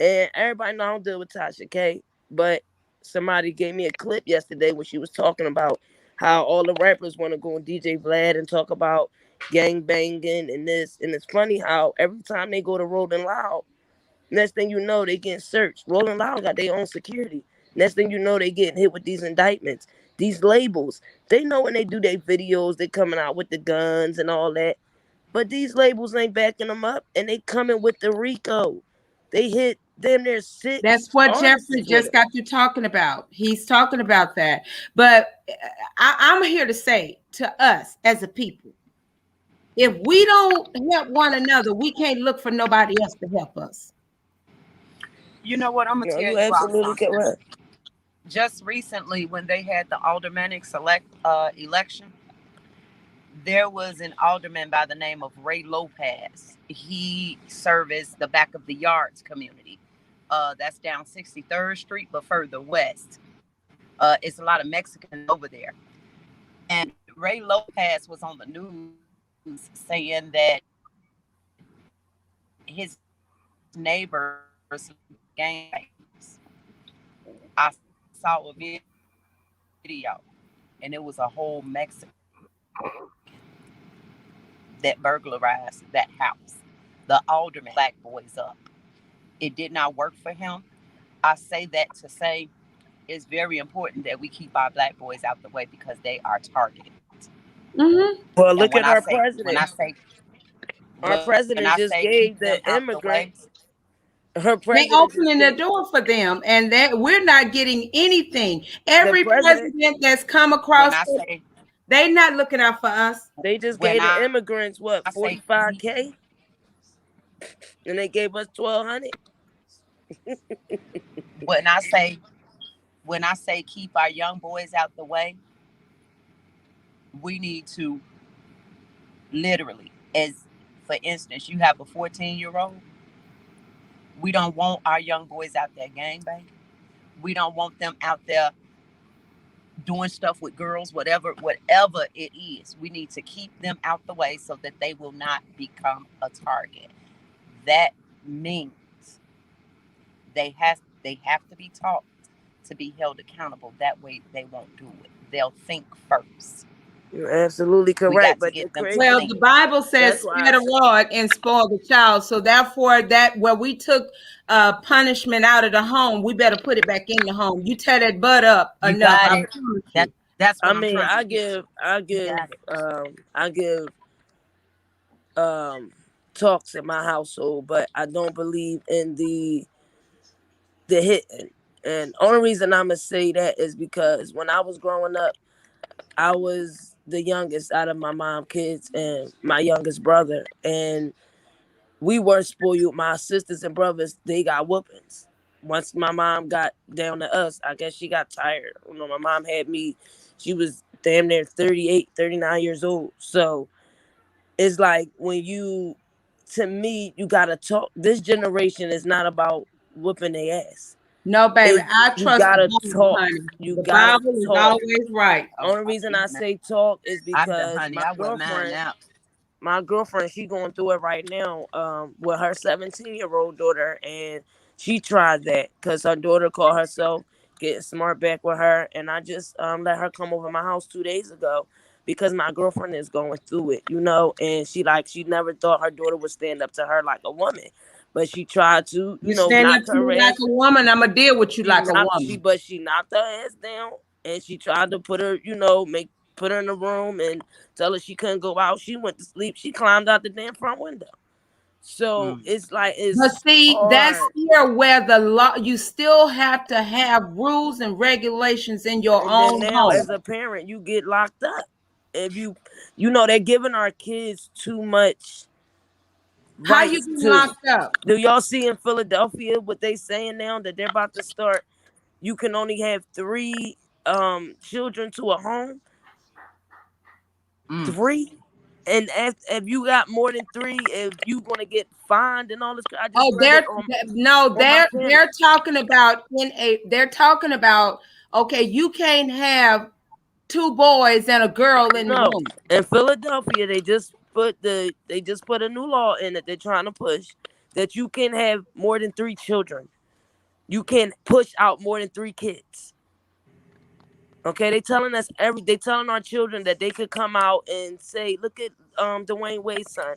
And everybody know I don't deal with Tasha K, but somebody gave me a clip yesterday when she was talking about how all the rappers want to go on DJ Vlad and talk about gang banging and this. And it's funny how every time they go to Rolling Loud, next thing you know, they getting searched. Rolling Loud got their own security. Next thing you know, they getting hit with these indictments. These labels, they know when they do their videos, they coming out with the guns and all that. But these labels ain't backing them up, and they coming with the Rico. They hit them. There's That's 6 what Jeffrey artists with just it. got through talking about. He's talking about that. But I'm here to say to us as a people, if we don't help one another, we can't look for nobody else to help us. You know what? I'm gonna You know, tell you you all absolutely something. correct. Just recently, when they had the aldermanic select election, there was an alderman by the name of Ray Lopez. He serviced the back of the yards community. That's down 63rd Street, but further west. It's a lot of Mexicans over there. And Ray Lopez was on the news saying that his neighbors gang fights. I saw a video, and it was a whole Mexican that burglarized that house. The alderman set those black boys up. It did not work for him. I say that to say it's very important that we keep our black boys out the way because they are targeted. Mm-hmm. Well, And look at our when I president. say Our president keep just them out gave the the way, immigrants. Her They president just opening the gave door for them, and that we're not getting anything. the Every president. president that's come when across I it, say they not looking out for us. They just when gave the I say immigrants what keep 45K, and they gave us 1,200. when I say when I say keep our young boys out the way, we need to literally, as for instance, you have a 14-year-old. We don't want our young boys out there gangbanging. We don't want them out there doing stuff with girls, whatever it is. We need to keep them out the way so that they will not become a target. That means they have to be taught to be held accountable. That way they won't do it. They'll think first. You're absolutely We correct. got to But the get them to crazy, Well, think. the Bible says that's why spare the rod and spoil the child. So therefore, that where we took punishment out of the home, we better put it back in the home. You tear that butt up You enough, got I it. promise That you. that's I what I'm mean, trying to get to. You got it. I give um talks in my household, but I don't believe in the hitting. And only reason I'ma say that is because when I was growing up, I was the youngest out of my mom kids and my youngest brother, and we were spoiled. My sisters and brothers, they got whoopings. Once my mom got down to us, I guess she got tired. You know, my mom had me, she was damn near 38, 39 years old. So it's like when you, to me, you gotta talk. This generation is not about whooping their ass. No, baby, It, I you trust the gotta Bible, talk. honey. You The gotta Bible is talk. always right. Oh, Only reason I yeah, say talk is because honey, I wouldn't mind that. my girlfriend, she going through it right now with her 17-year-old daughter, and she tried that because her daughter called herself getting smart back with her, and I just let her come over my house 2 days ago because my girlfriend is going through it, you know, and she never thought her daughter would stand up to her like a woman, but she tried to, you You know, stand knock up to her me like ass. a woman, I'm gonna deal with you She like a knocked she woman. but she knocked her ass down, and she tried to put her, you know, make put her in the room and tell her she couldn't go out. She went to sleep. She climbed out the damn front window. So it's like But it's see, that's hard. here where the law, you still have to have rules and regulations in your And then own now, home. as a parent, you get locked up if you know they're giving our kids too much How you rights getting to. locked up? Do y'all see in Philadelphia what they saying now that they're about to start? You can only have three children to a home. Mm. Three. And if you got more than three, if you gonna get fined and all this, I just Oh, read it no, on my channel. they're talking about they're talking about, okay, you can't have two boys and a girl in the No, room. in Philadelphia, they just put a new law in that they're trying to push that you can have more than three children. You can push out more than three kids. Okay, they telling our children that they could come out and say, look at Dwayne Wade's son,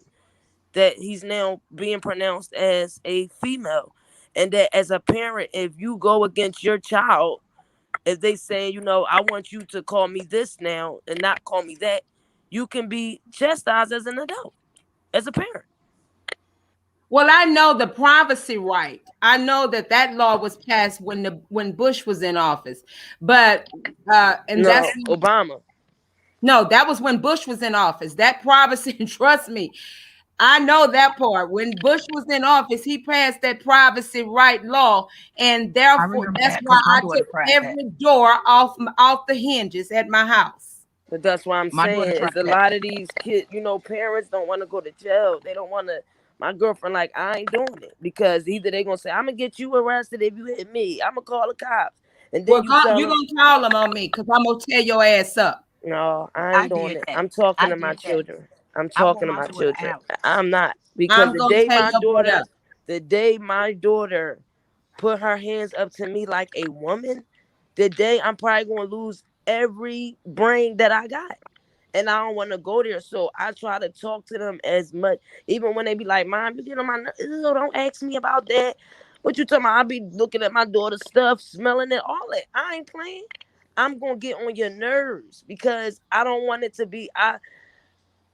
that he's now being pronounced as a female, and that as a parent, if you go against your child, if they say, I want you to call me this now and not call me that, you can be chastised as an adult, as a parent. Well, I know the privacy right. I know that law was passed when Bush was in office, but and No, that's Obama. no, that was when Bush was in office. That privacy, trust me, I know that part. When Bush was in office, he passed that privacy right law, and I therefore remember that's that why because my I daughter took tried that. every door off the hinges at my house. But that's why I'm My daughter saying tried is a that. lot of these kids, parents don't want to go to jail. They don't want to. My girlfriend, like, I ain't doing it because either they gonna say I'm gonna get you arrested if you hit me. I'm gonna call the cops, and then Well, you tell you're them, gonna call them on me because I'm gonna tear your ass up. no, I I ain't doing did it. that. I'm talking I to my did that. children. I'm I brought talking to my my daughter children. out. I'm not because I'm gonna tear your butt up. the day my daughter put her hands up to me like a woman, the day I'm probably gonna lose every brain that I got. And I don't want to go there. So I try to talk to them as much. Even when they be like, Mom, you get on my nerves. Ew, don't ask me about that. What you talking about? I be looking at my daughter's stuff, smelling it, all that. I ain't playing. I'm gonna get on your nerves because I don't want it to be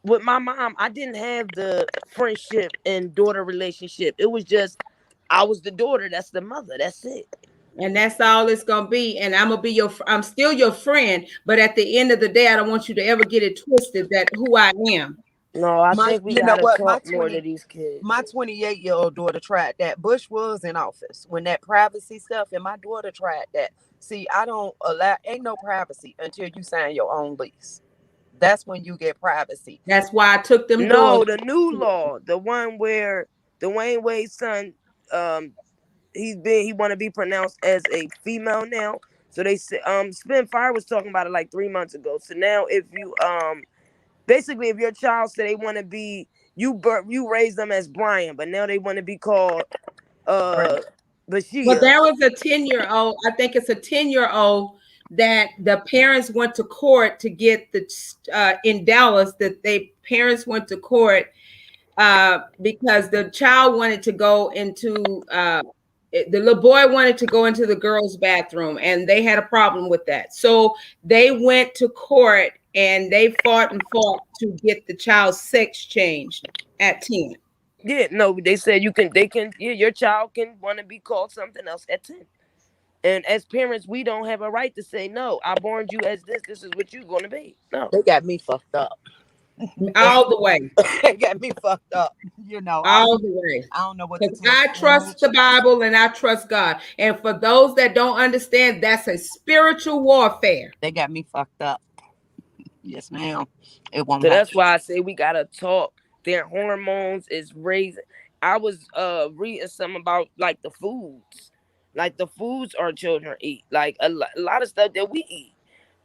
with my mom, I didn't have the friendship and daughter relationship. It was just I was the daughter, that's the mother. That's it. And that's all it's gonna be. And I'm still your friend, but at the end of the day, I don't want you to ever get it twisted that who I am. No, I My, think we you know gotta what? talk more to these kids. My 28-year-old daughter tried that. Bush was in office when that privacy stuff, and my daughter tried that. See, I don't allow. Ain't no privacy until you sign your own lease. That's when you get privacy. That's why I took them doors. No, the new law, the one where Dwayne Wade's son, um, he want to be pronounced as a female now. So they said, Spin Fire was talking about it like 3 months ago. So now if you basically if your child said they want to be you raise them as Brian, but now they want to be called Right. uh But Bashir. there was a 10-year-old, I think it's a 10-year-old that the parents went to court to get in Dallas, that they parents went to court because the child wanted to go into the little boy wanted to go into the girls' bathroom, and they had a problem with that. So they went to court and they fought and fought to get the child's sex changed at 10. Yeah, no, they said your child can want to be called something else at 10. And as parents, we don't have a right to say no. I born you as this is what you're gonna be. No. They got me fucked up. All the way. They got me fucked up. You know, All the way. I don't know what to Because tell I trust schools. the Bible and I trust God. And for those that don't understand, that's a spiritual warfare. They got me fucked up. Yes, ma'am. It won't So happen. that's why I say we gotta talk. Their hormones is raising. I was reading something about like the foods. Like the foods our children eat. Like a lot of stuff that we eat.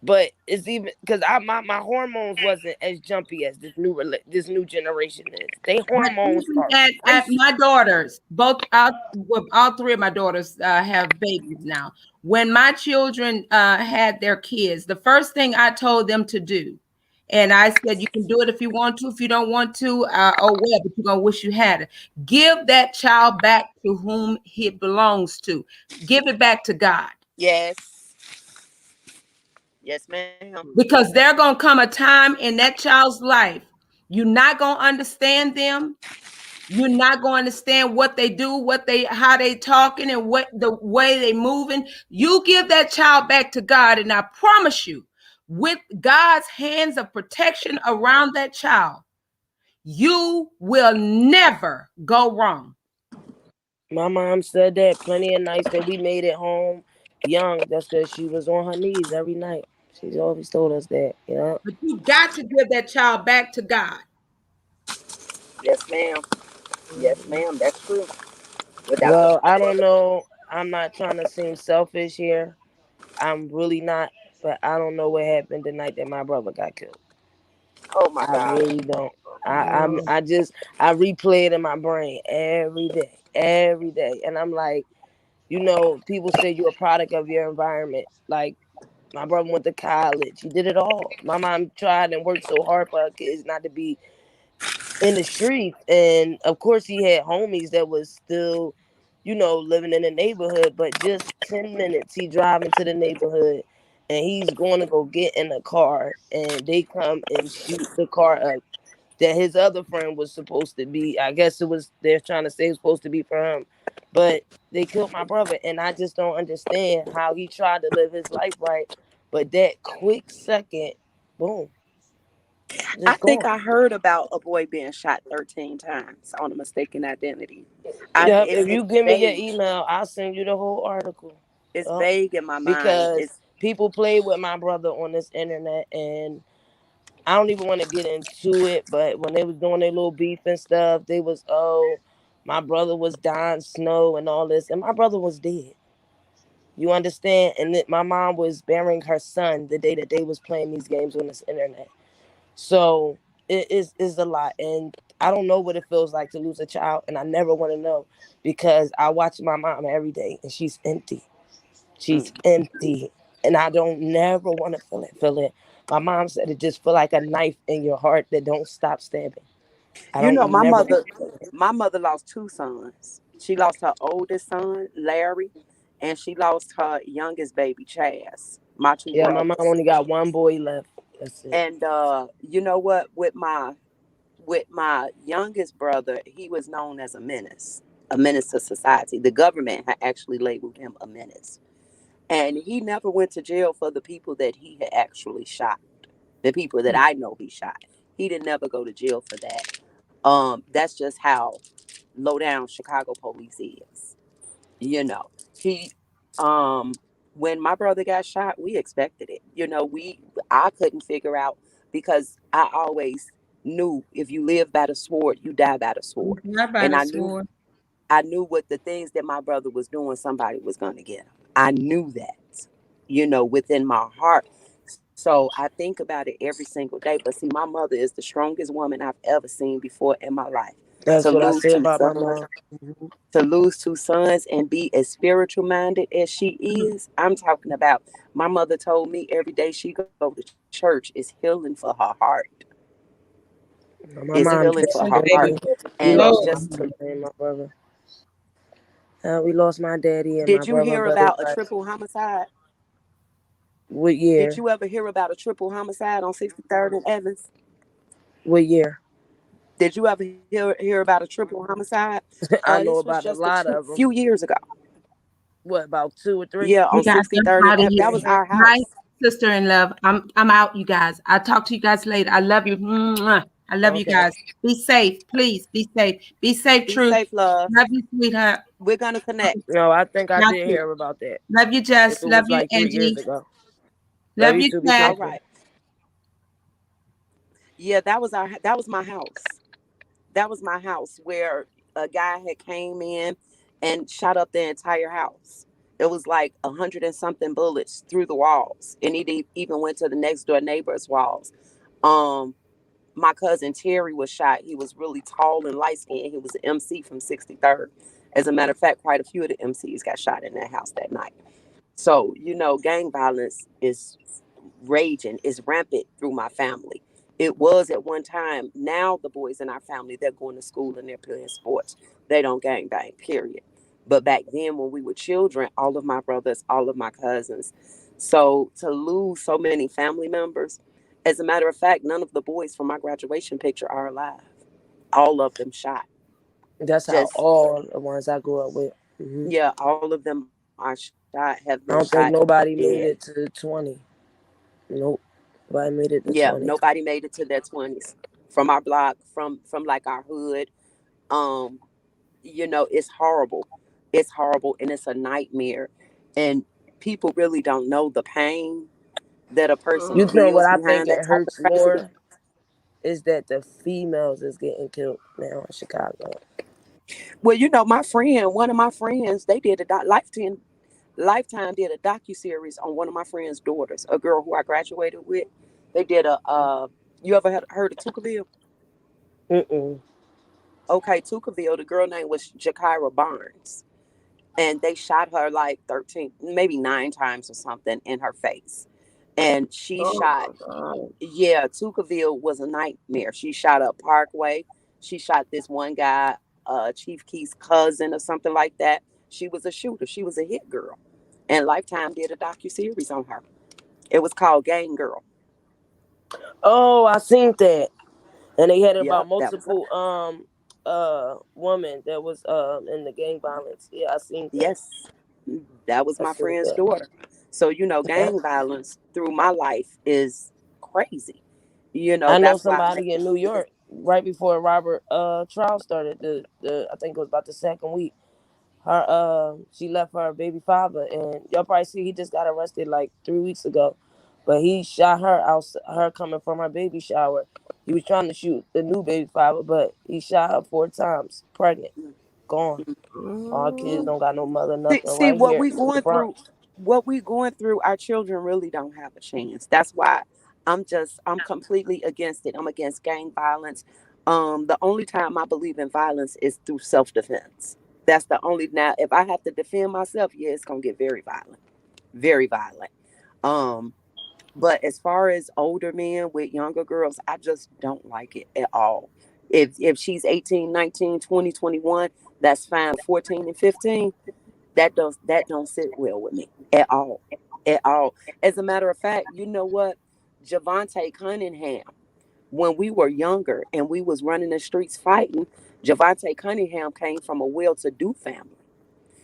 But it's even because my hormones wasn't as jumpy as this new generation is. They But hormones even are at racing. my daughters, all three of my daughters have babies now. When my children had their kids, the first thing I told them to do, and I said, you can do it if you want to. If you don't want to, oh well, but you're gonna wish you had it. Give that child back to whom it belongs to. Give it back to God. Yes. Yes, ma'am. Because there gonna come a time in that child's life, you're not gonna understand them. You're not going to understand what they do, how they talking, and what the way they moving. You give that child back to God, and I promise you, with God's hands of protection around that child, you will never go wrong. My mom said that plenty of nights that we made it home young. That's because she was on her knees every night. She's always told us that. Yeah. But you got to give that child back to God. Yes, ma'am. Yes, ma'am. That's true. Without the Well, I don't know. I'm not trying to seem selfish here. I'm really not. But I don't know what happened the night that my brother got killed. oh my I God. really don't. I replay it in my brain every day, and I'm like, people say you're a product of your environment. Like my brother went to college, he did it all. My mom tried and worked so hard for her kids not to be in the streets, and of course he had homies that was still, living in the neighborhood. But just 10 minutes, he drive into the neighborhood, and he's going to go get in a car, and they come and shoot the car up that his other friend was supposed to be. I guess they're trying to say it was supposed to be for him. But they killed my brother, and I just don't understand how he tried to live his life right. But that quick second, boom, I just think gone. I heard about a boy being shot 13 times on a mistaken identity. Yep, It's if you give me your vague. email, I'll send you the whole article. It's Yep. vague in my mind. Because It's people play with my brother on this internet, and I don't even want to get into it, but when they was doing their little beef and stuff, they was, my brother was Don Snow and all this, and my brother was dead. You understand? And that my mom was burying her son the day that they was playing these games on this internet. So is a lot, and I don't know what it feels like to lose a child, and I never want to know because I watch my mom every day, and she's empty. She's mm. empty, and I don't never want to feel it. Feel it. My mom said it just feel like a knife in your heart that don't stop stabbing. I You don't know, never want to feel it. my mother lost two sons. She lost her oldest son, Larry, and she lost her youngest baby, Chaz, my two Yeah, my mom brothers. only got one boy left. That's it. And you know what? With my youngest brother, he was known as a menace to society. The government had actually labeled him a menace. And he never went to jail for the people that he had actually shot. The people that I know he shot. He didn't never go to jail for that. That's just how low down Chicago police is. You know, he um when my brother got shot, we expected it. I couldn't figure out because I always knew if you live by the sword, you die by the sword. Not by And the I knew sword. I knew what the things that my brother was doing, somebody was gonna get him. I knew that, within my heart. So I think about it every single day. But see, my mother is the strongest woman I've ever seen before in my life. To That's what I lose say two about my sons, mom. Mhm. to lose two sons and be as spiritual minded as she is, I'm talking about. My mother told me every day she go to church is healing for her heart. My Is mom healing just for Yes, her said heart. baby. it. We And lost Lord. my just to, mom and my brother. We lost my daddy and my did you brother hear very about a fast. triple homicide? What Did year? you ever hear about a triple homicide on 63rd and Evans? What year? Did you ever hear about a triple homicide? I This know was about a just lot of few them. years ago. What, about two or three? Yeah, on You guys, I'm 63rd and out of F. That was here. our My house. sister in love. I'm out, you guys. I'll talk to you guys later. I love you. Mwah. I love you Okay. guys. Be safe, please. Be safe. Be safe, Be Truth. safe, love. Love you, sweetheart. We're gonna connect. No, I think I Got did you. hear about that. Love you, If Jess. it Love was you, like 3 years Angie. ago. Love Love you you, too. Be Chad. All careful. right. Yeah, that was my house. That was my house where a guy had came in and shot up the entire house. It was like 100 and something bullets through the walls, and even went to the next door neighbor's walls. Um, my cousin Terry was shot. He was really tall and light skinned. He was an MC from 63rd. As a matter of fact, quite a few of the MCs got shot in that house that night. So, gang violence is raging, is rampant through my family. It was at one time. Now the boys in our family, they're going to school and they're playing sports. They don't gang bang, period. But back then when we were children, all of my brothers, all of my cousins. So to lose so many family members, as a matter of fact, none of the boys from my graduation picture are alive. All of them shot. That's how Just all the ones I grew up with. yeah, all of them are shot, have been shot I don't think dead. nobody made it to 20. Nope. Nobody made it to Yeah, 20. nobody made it to their 20s from our block, from like our hood. Um, it's horrible. It's horrible and it's a nightmare. And people really don't know the pain that a person You know what feels I behind think that it type of hurts craziness. more is that the females is getting killed now in Chicago. Well, my friend, one of my friends, they did a Lifetime did a docu series on one of my friend's daughters, a girl who I graduated with. They did a you ever heard of Tukaville? Mm-mm. Okay, Tukaville, the girl name was Jakira Barnes. And they shot her like 13, maybe 9 times or something in her face. And she Oh shot, my God. yeah, Tukaville was a nightmare. She shot up Parkway. She shot this one guy, Chief Keith's cousin or something like that. She was a shooter. She was a hit girl. And Lifetime did a docu-series on her. It was called Gang Girl. Oh, I seen that. And they had about Yep, that was her. multiple women that was in the gang violence. Yeah, I seen that. Yes, that was I my seen friend's that. daughter. So, Yeah. gang violence through my life is crazy. I know That's why I somebody make in it. New York right before Robert trial started. The I think it was about the second week. Her she left her baby father, and y'all probably see he just got arrested like 3 weeks ago. But he shot her out, her coming from her baby shower. He was trying to shoot the new baby father, but he shot her 4 times, pregnant, gone. All kids Mm. don't got no mother, See, nothing. see Right what here we in the going through, Bronx. our children really don't have a chance. That's why I'm completely against it. I'm against gang violence. The only time I believe in violence is through self-defense. That's the only now if I have to defend myself, yeah, it's gonna get very violent. Very violent. Um, but as far as older men with younger girls, I just don't like it at all. If she's 18, 19, 20, 21, that's fine. 14 and 15, that don't sit well with me at all. At all. As a matter of fact, you know what? Javante Cunningham, when we were younger and we was running the streets fighting, Javante Cunningham came from a well-to-do family.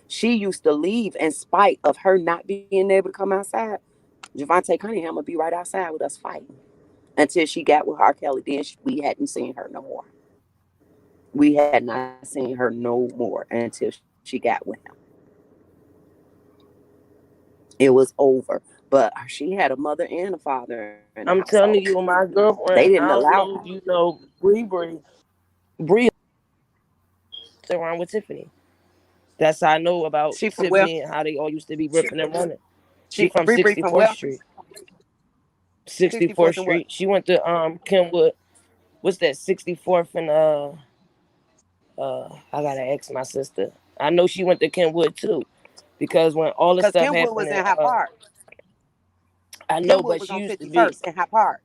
She used to leave in spite of her not being able to come outside. Javante Cunningham would be right outside with us fighting until she got with R. Kelly. Then we hadn't seen her no more. We had not seen her no more until she got with him. It was over. But she had a mother and a father in the household. I'm telling you, my They didn't girlfriend. allow I her. don't know if you know Bree around with Tiffany. That's how I know She about from where? Tiffany and how they all used to be ripping and running. She She from Bree from where? 64th Street. 64th 64th and what? Street. She went to Kenwood. What's that? 64th and I gotta ask my sister. I know she went to Kenwood too, because when all the Because stuff Kenwood happened, was in High Park. I know, Kenwood but was on 51st in High Park.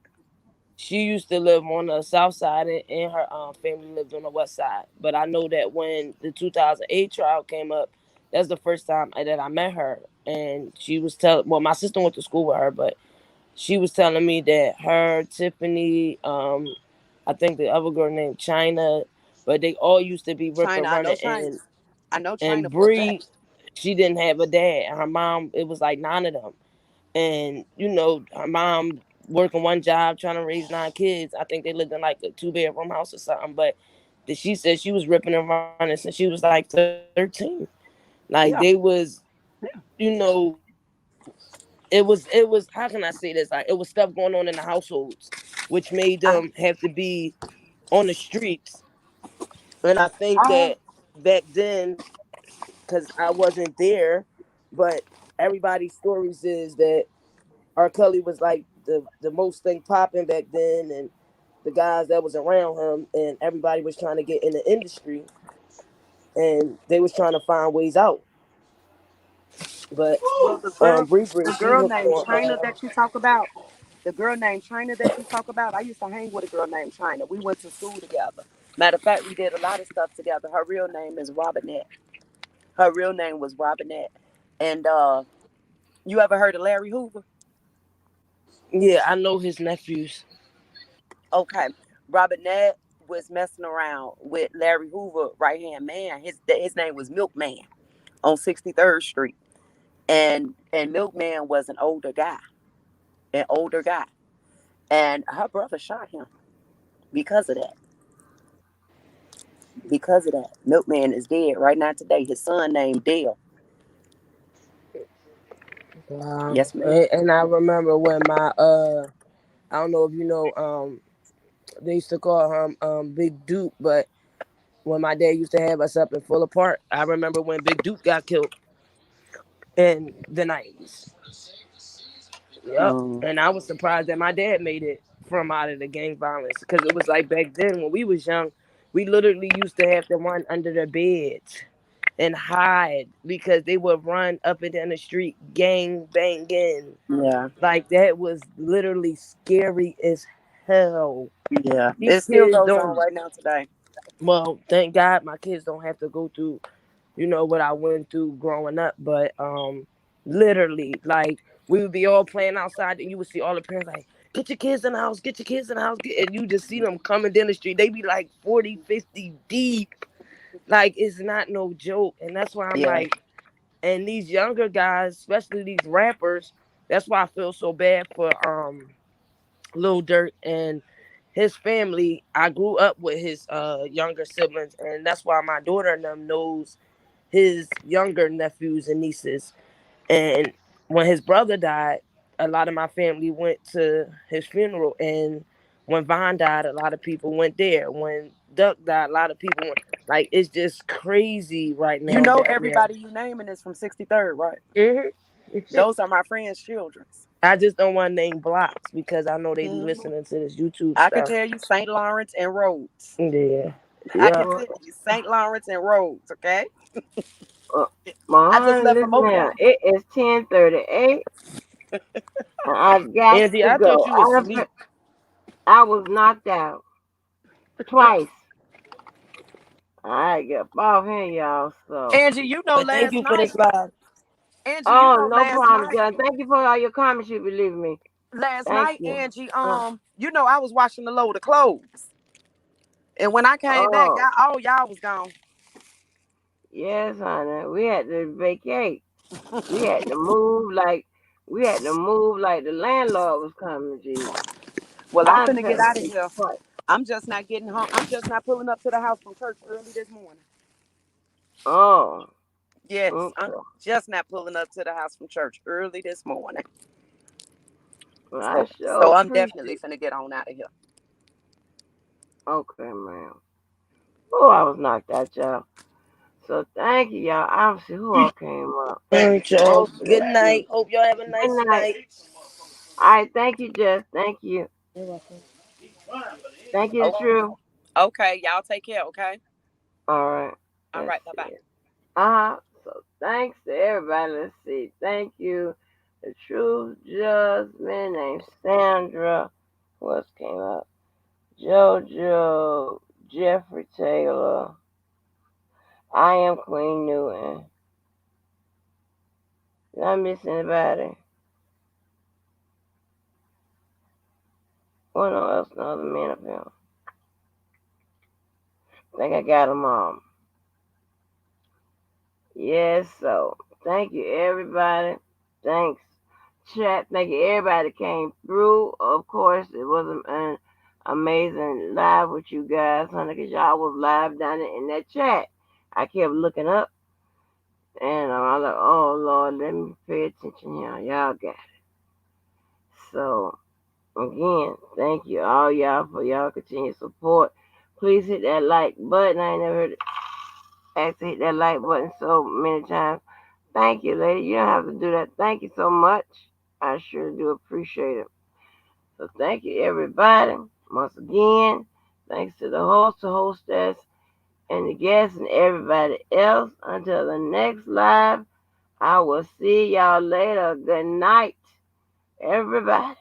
she used to live on the south side, and her family lived on the west side. But I know that when the 2008 trial came up, that's the first time that I met her, and she was telling. Well, my sister went to school with her, but she was telling me that her, Tiffany, I think the other girl named China, but they all used to be ripping, China, I know running, China. I know China and for a fact. Bree, she didn't have a dad, and her mom, it was like 9 of them, and her mom working one job trying to raise 9 kids. I think they lived in like a 2 bedroom house or something, but she said she was ripping and running since she was like 13. Like they was, Yeah. it was how can I say this? Like it was stuff going on in the households, which made them have to I, be on the streets. And I think that I, back then, because I wasn't there, but everybody's stories is that R. Kelly was like the most thing popping back then, and the guys that was around him, and everybody was trying to get in the industry, and they was trying to find ways out. But well, Bree, the she girl hooked named on. China that you talk about, the girl named China that you talk about, I used to hang with a girl named China. We went to school together. Matter of fact, we did a lot of stuff together. Her real name is Robinette. Her real name was Robinette. And you ever heard of Larry Hoover? Yeah, I know his nephews. Okay. Robinette, was messing around with Larry Hoover, right hand man. His name was Milkman on 63rd Street, and Milkman was an older guy, and her brother shot him because of that. Because of that, Milkman is dead right now today. His son named Dale. Wow. Yes, ma'am. And I remember when my I don't know if you know they used to call him Big Duke, but when my dad used to have us up in Fuller Park, I remember when Big Duke got killed in the 90s. Yep. Mm, And I was surprised that my dad made it from out of the gang violence because it was like back then when we was young, we literally used to have to run under the beds and hide because they would run up and down the street gang banging. yeah, Like that was literally scary as hell. yeah. These It still kids goes on don't. right now today. Well, thank God my kids don't have to go through, what I went through growing up. But literally, like we would be all playing outside, and you would see all the parents like, "Get your kids in the house, get your kids in the house," and you just see them coming down the street. They be like 40, 50 deep. Like it's not no joke, and that's why I'm Yeah, like, and these younger guys, especially these rappers, that's why I feel so bad for Lil Durk and his family. I grew up with his younger siblings, and that's why my daughter and them knows his younger nephews and nieces. And when his brother died, a lot of my family went to his funeral, and when Von died, a lot of people went there. When Duck died, a lot of people went. Like it's just crazy right you now know that we're. everybody you naming is from 63rd, right? Mhm. Those are my friends' children. I just don't want to name blocks because I know they be Mhm. listening to this YouTube I can stuff. tell you St. Lawrence and Rhodes. Yeah. I Yeah. can Well, tell you St. Lawrence and Rhodes. Okay, uh, I just left listen from over now. there. It is 10:38, and I got Angie, to I thought go. you was asleep. I was knocked out twice. I get off here, y'all. So, Angie, you know But thank last you for night. this live. Angie, you oh, know no last problem, night. John. Thank you for all your comments you believe me. Last Thank night, you. Angie. You know I was washing the load of clothes, and when I came back, Oh, y'all was gone. yes, honey. We had to vacate. We had to move like the landlord was coming. Jesus, Well, I'm I finna get tell out of you here. what. I'm just not getting home. I'm just not pulling up to the house from church early this morning. Oh, Yes, I'm okay. just not pulling up to the house from church early this morning. Well, I So sure I'm definitely appreciate. finna get on out of here. Okay, man. Oh, I was knocked out, y'all. So thank you, y'all. Obviously, who all came up? All right, y'all. Most of Good the night. people. Hope y'all have a Good nice night. night. All right, thank you, Jess. Thank you. You're welcome. Thank you, Okay, True. okay, y'all take care. Okay. All right. All Let's right. Bye bye. see. So thanks to everybody. Let's see. Thank you. The True Judgment named Sandra. Who else came up? JoJo, Jeffrey Taylor. I am Queen Newton. Did I miss anybody? What else? No other men up here. I think I got them all. Yes, so thank you, everybody. Thanks, chat. Thank you, everybody that came through. Of course, it was an amazing live with you guys, honey, because y'all was live down in that chat. I kept looking up, and I was like, oh, Lord, let me pay attention here. Y'all got it. So, again, thank you all y'all for y'all continued support. Please hit that like button. I ain't never heard ask to hit that like button so many times. Thank you, lady. You don't have to do that. Thank you so much. I sure do appreciate it. So thank you, everybody. Once again, thanks to the host, the hostess, and the guests, and everybody else. Until the next live, I will see y'all later. Good night, everybody.